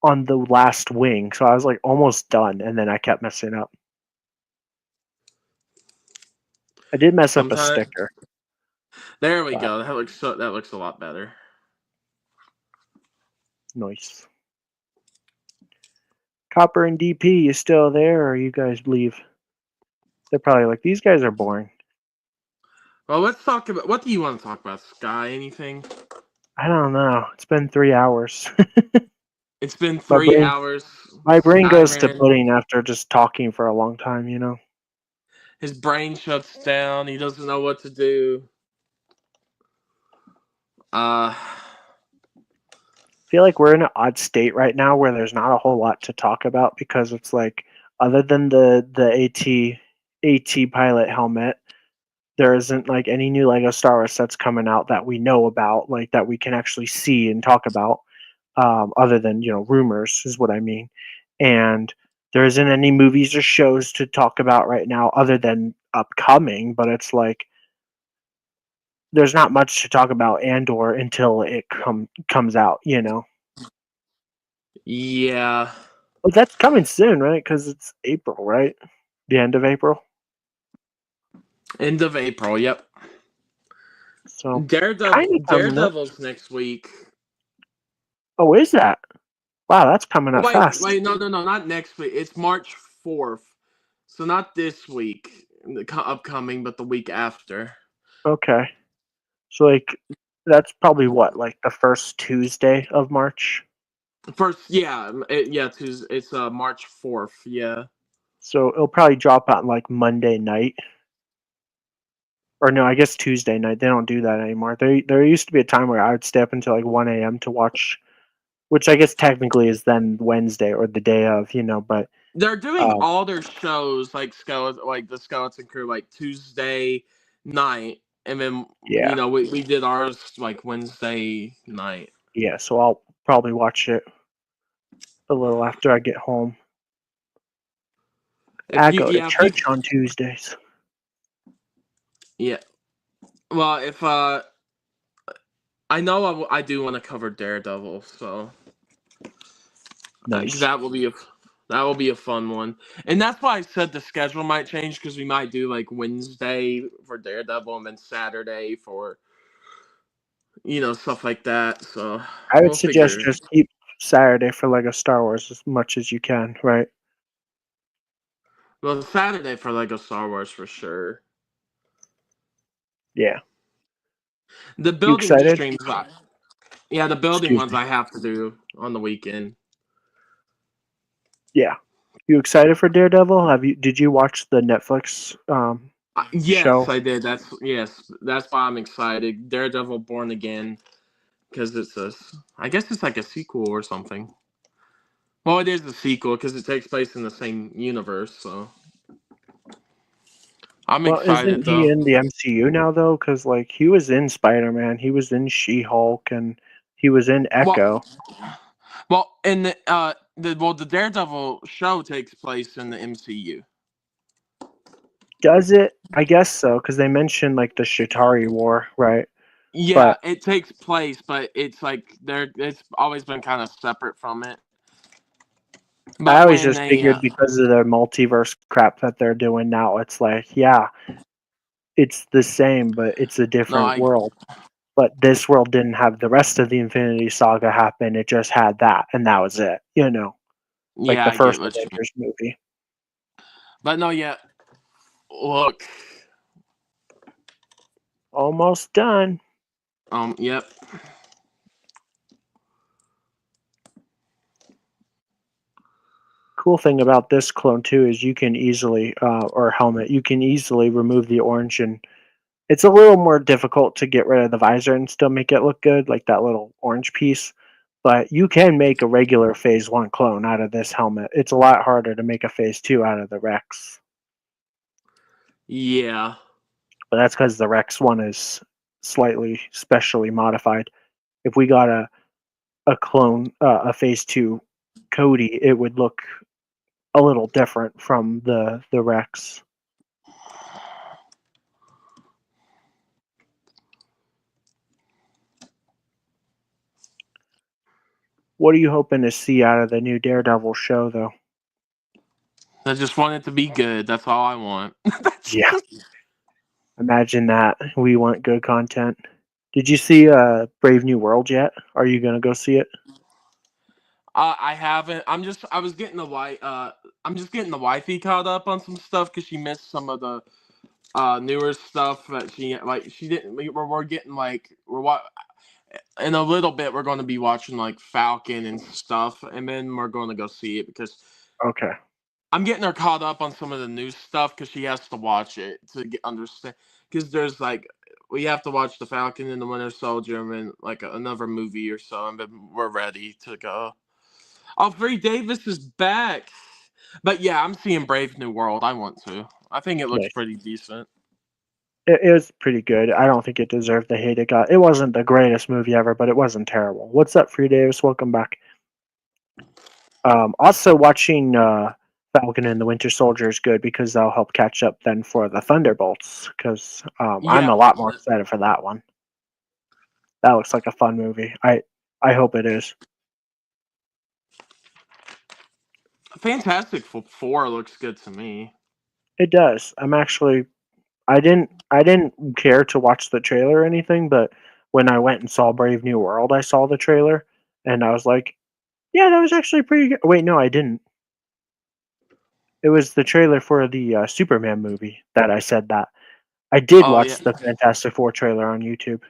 on the last wing. So I was like almost done, and then I kept messing up. I did mess up a sometimes. sticker, There we but go. That looks a lot better. nice. Copper and DP, you still there, or you guys leave? They're probably like, these guys are boring. Well, let's talk about. What do you want to talk about, Sky? Anything? I don't know. It's been 3 hours. It's been my three brain, hours. my brain goes to Skyrim. pudding after just talking for a long time. His brain shuts down. He doesn't know what to do. Uh, I feel like we're in an odd state right now where there's not a whole lot to talk about because it's like, other than the AT pilot helmet, there isn't like any new Lego Star Wars sets coming out that we know about, like that we can actually see and talk about. Other than rumors is what I mean, and there isn't any movies or shows to talk about right now other than upcoming. But it's like there's not much to talk about Andor until it comes out. yeah. But that's coming soon, right? Because it's April, right? The end of April. End of April. Yep. So kind of coming up. Daredevil's next week. Oh, is that? Wow, that's coming up fast. Wait, no, not next week. It's March 4th. So not this week, upcoming, but the week after. Okay. So like that's probably what, like the first Tuesday of March. First, yeah, it's March 4th. Yeah. So it'll probably drop on like Monday night. Or no, I guess Tuesday night. They don't do that anymore. There used to be a time where I would stay up until like 1 a.m. to watch, which I guess technically is then Wednesday or the day of, but They're doing um, all their shows like the Skeleton Crew, like Tuesday night, and then yeah. we did ours like Wednesday night. Yeah, so I'll probably watch it a little after I get home. I go to If you church on Tuesdays. yeah. Well, if I know I do want to cover Daredevil, so Nice. that will be a fun one, and that's why I said the schedule might change because we might do like Wednesday for Daredevil and then Saturday for stuff like that. So I would we'll suggest figure. just keep Saturday for Lego Star Wars as much as you can, right? Well, Saturday for Lego Star Wars for sure. Yeah. The You building excited? streams, yeah, the building Excuse ones me. I have to do on the weekend. Yeah. You excited for Daredevil? Did you watch the Netflix Yes, show? I did. That's why I'm excited. Daredevil Born Again, because I guess it's like a sequel or something. Well, it is a sequel because it takes place in the same universe. So I'm Well, isn't excited he though. in the MCU now though? Because like he was in Spider-Man, he was in She-Hulk, and he was in Well, Echo. and the Daredevil show takes place in the MCU. Does it? I guess so, because they mentioned like the Shatari War, right? Yeah, But it takes place, but it's like it's always been kind of separate from it. I But always when just they figured because of the multiverse crap that they're doing now, it's like, yeah, it's the same, but it's a no, different I world. But this world didn't have the rest of the Infinity Saga happen. It just had that, and that was it. Like yeah, the I get first what you mean. Avengers movie. But no, yeah, look, Almost done. yep. Cool thing about this clone too is you can easily, or helmet, you can easily remove the orange, and it's a little more difficult to get rid of the visor and still make it look good, like that little orange piece. But you can make a regular Phase 1 clone out of this helmet. It's a lot harder to make a Phase 2 out of the Rex. Yeah. But that's because the Rex one is slightly specially modified. If we got a clone, a Phase 2 Cody, it would look a little different from the Rex. What are you hoping to see out of the new Daredevil show, though? I just want it to be good. That's all I want. Yeah, imagine that. We want good content. Did you see Brave New World yet? Are you gonna go see it? I haven't. I was getting the I'm just getting the wifey caught up on some stuff because she missed some of the newer stuff that she didn't. We're getting in a little bit. We're going to be watching like Falcon and stuff, and then we're going to go see it because Okay. I'm getting her caught up on some of the new stuff because she has to watch it to understand. Because there's like we have to watch the Falcon and the Winter Soldier and then like another movie or so, and then we're ready to go. Oh, Free Davis is back. But yeah, I'm seeing Brave New World. I want to. I think it looks Nice. pretty decent. It was pretty good. I don't think it deserved the hate it got. It wasn't the greatest movie ever, but it wasn't terrible. What's up, Free Davis? Welcome back. Also, watching Falcon and the Winter Soldier is good because that'll help catch up then for the Thunderbolts. Because I'm Yeah, a lot more excited for that one. That looks like a fun movie. I hope it is. Fantastic Four looks good to me. It does. I didn't care to watch the trailer or anything, but when I went and saw Brave New World, I saw the trailer and I was like, yeah, that was actually pretty good. Wait, no, I didn't. It was the trailer for the Superman movie that I said that. I did Oh yeah, watch the Fantastic Four trailer on YouTube.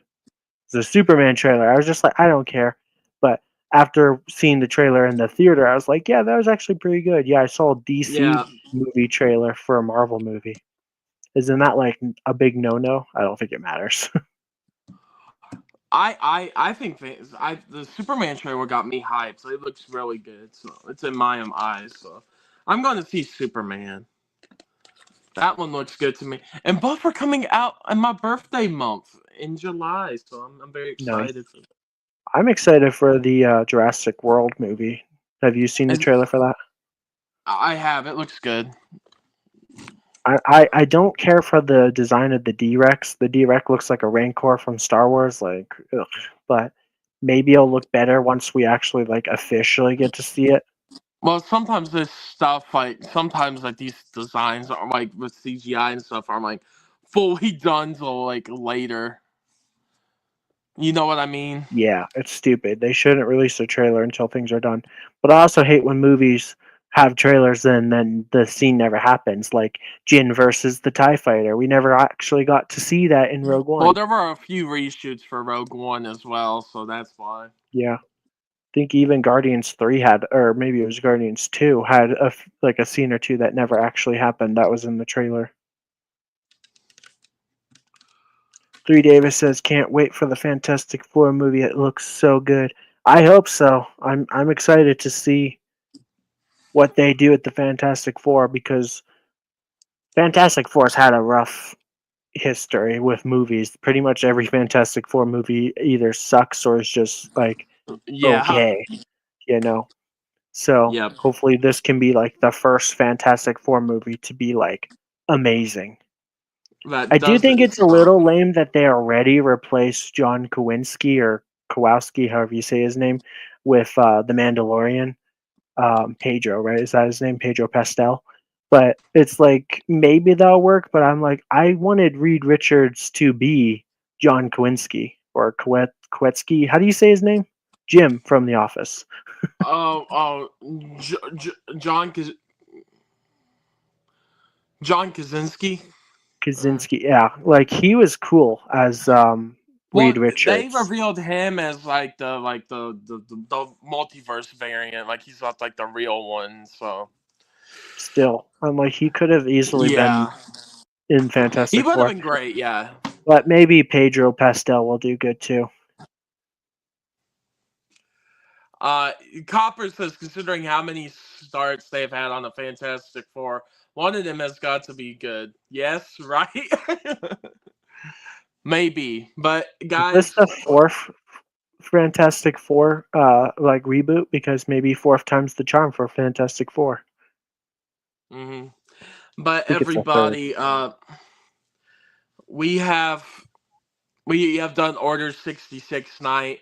The Superman trailer, I was just like, I don't care. But after seeing the trailer in the theater, I was like, yeah, that was actually pretty good. Yeah, I saw a DC yeah. movie trailer for a Marvel movie. Isn't that like a big no-no? I don't think it matters. I think the Superman trailer got me hyped. So it looks really good. So it's in my eyes. So I'm going to see Superman. That one looks good to me. And both are coming out in my birthday month in July. So I'm very Nice. excited for that. I'm excited for the Jurassic World movie. Have you seen the trailer for that? I have. It looks good. I don't care for the design of the D-Rex. The D-Rex looks like a Rancor from Star Wars, like, ugh. But maybe it'll look better once we actually like officially get to see it. Well, sometimes this stuff, sometimes these designs are like with CGI and stuff are like fully done till like later. You know what I mean? Yeah, it's stupid. They shouldn't release a trailer until things are done. But I also hate when movies have trailers and then the scene never happens, like Jin versus the TIE Fighter. We never actually got to see that in Rogue Well, One. there were a few reshoots for Rogue One as well, so that's why. Yeah. I think even Guardians 3 had, or maybe it was Guardians 2, had like a scene or two that never actually happened that was in the trailer. 3 Davis says, "Can't wait for the Fantastic Four movie. It looks so good." I hope so. I'm excited to see what they do at the Fantastic Four because Fantastic Four's had a rough history with movies. Pretty much every Fantastic Four movie either sucks or is just like Yeah. okay, you know. So Yep. hopefully this can be like the first Fantastic Four movie to be like amazing. That I do think doesn't it's a suck. little lame that they already replaced John Kowinski or Kowalski, however you say his name, with the Mandalorian. Pedro, right? Is that his name? Pedro Pastel. But it's like maybe that'll work. But I'm like, I wanted Reed Richards to be John Kowinski or Kowetsky. How do you say his name? Jim from The Office. John John Krasinski. Kaczynski. Yeah, like he was cool as Well, Reed they Richards. revealed him as the multiverse variant, like he's not like the real one. So Still, I'm like he could have easily been yeah, in he Fantastic would have Four. been great. Yeah. But maybe Pedro Pastel will do good too. Uh, Copper says, considering how many starts they've had on the Fantastic Four, one of them has got to be good. Yes, right? Maybe, but Is guys, this the fourth Fantastic Four like reboot? Because maybe fourth time's the charm for Fantastic Four. hmm I but think it's the third. everybody, we have we have done Order 66 night.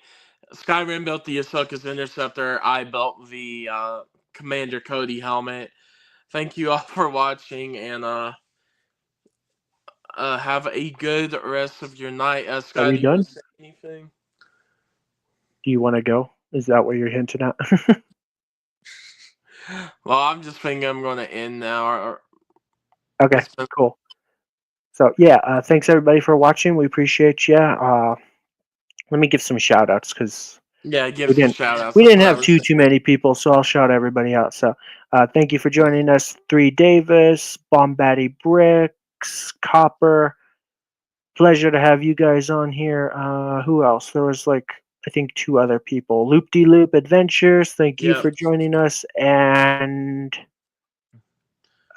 Skyrim built the Ahsoka's Interceptor. I built the Commander Cody helmet. Thank you all for watching, and have a good rest of your night. Are Sky, we do you want done? to say anything? Do you want to go? Is that what you're hinting at? Well, I'm just thinking I'm going to end now. Okay, It's been, cool. So yeah, thanks everybody for watching. We appreciate you. Let me give some shout outs because yeah, give we some didn't shout outs. we That's didn't what I have was too thinking. many people, so I'll shout everybody out. So thank you for joining us. 3 Davis, Bombaddy Bricks, Copper. Pleasure to have you guys on here. Who else? There was like I think 2 other people. Loop De Loop Adventures. Thank you Yep. for joining us, and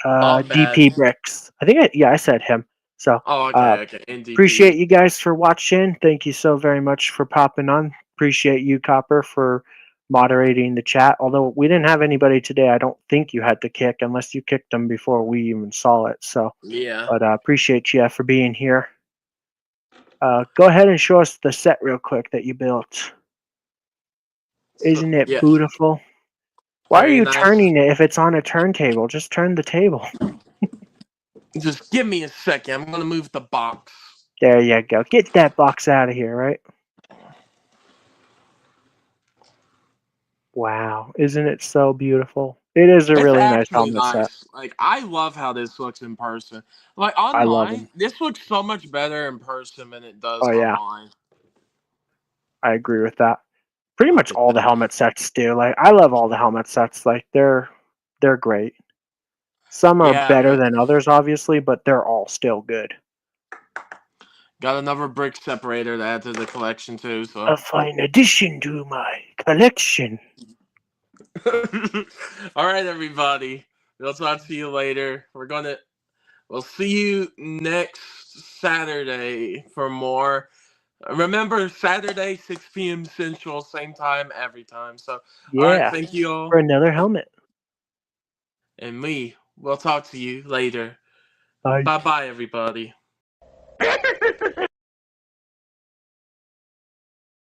Bomb bad. DP Bricks. I said him. So Oh, okay. NDP. appreciate you guys for watching. Thank you so very much for popping on. Appreciate you, Copper, for moderating the chat. Although we didn't have anybody today, I don't think you had to kick unless you kicked them before we even saw it. So, Yeah. but appreciate you for being here. Go ahead and show us the set real quick that you built. Isn't it Yeah. beautiful? Why are Very you nice. turning it if it's on a turntable? Just turn the table. Just give me a second. I'm going to move the box. There you go. Get that box out of here, right? Wow. Isn't it so beautiful? It is a It's really nice actually helmet set. nice. Like, I love how this looks in person. Like, I love them. online, this looks so much better in person than it does Oh, yeah. online. I agree with that. Pretty much all the helmet sets do. Like, I love all the helmet sets. Like, they're great. Some are Yeah, better than others, obviously, but they're all still good. got another brick separator to add to the collection, too, so. A fine addition to my collection. All right, everybody. We'll talk to you later. We'll see you next Saturday for more. Remember, Saturday, 6 p.m. Central, same time, every time. So, all right, Yeah. thank you For all. another helmet. And we'll talk to you later. Bye. Bye-bye, everybody.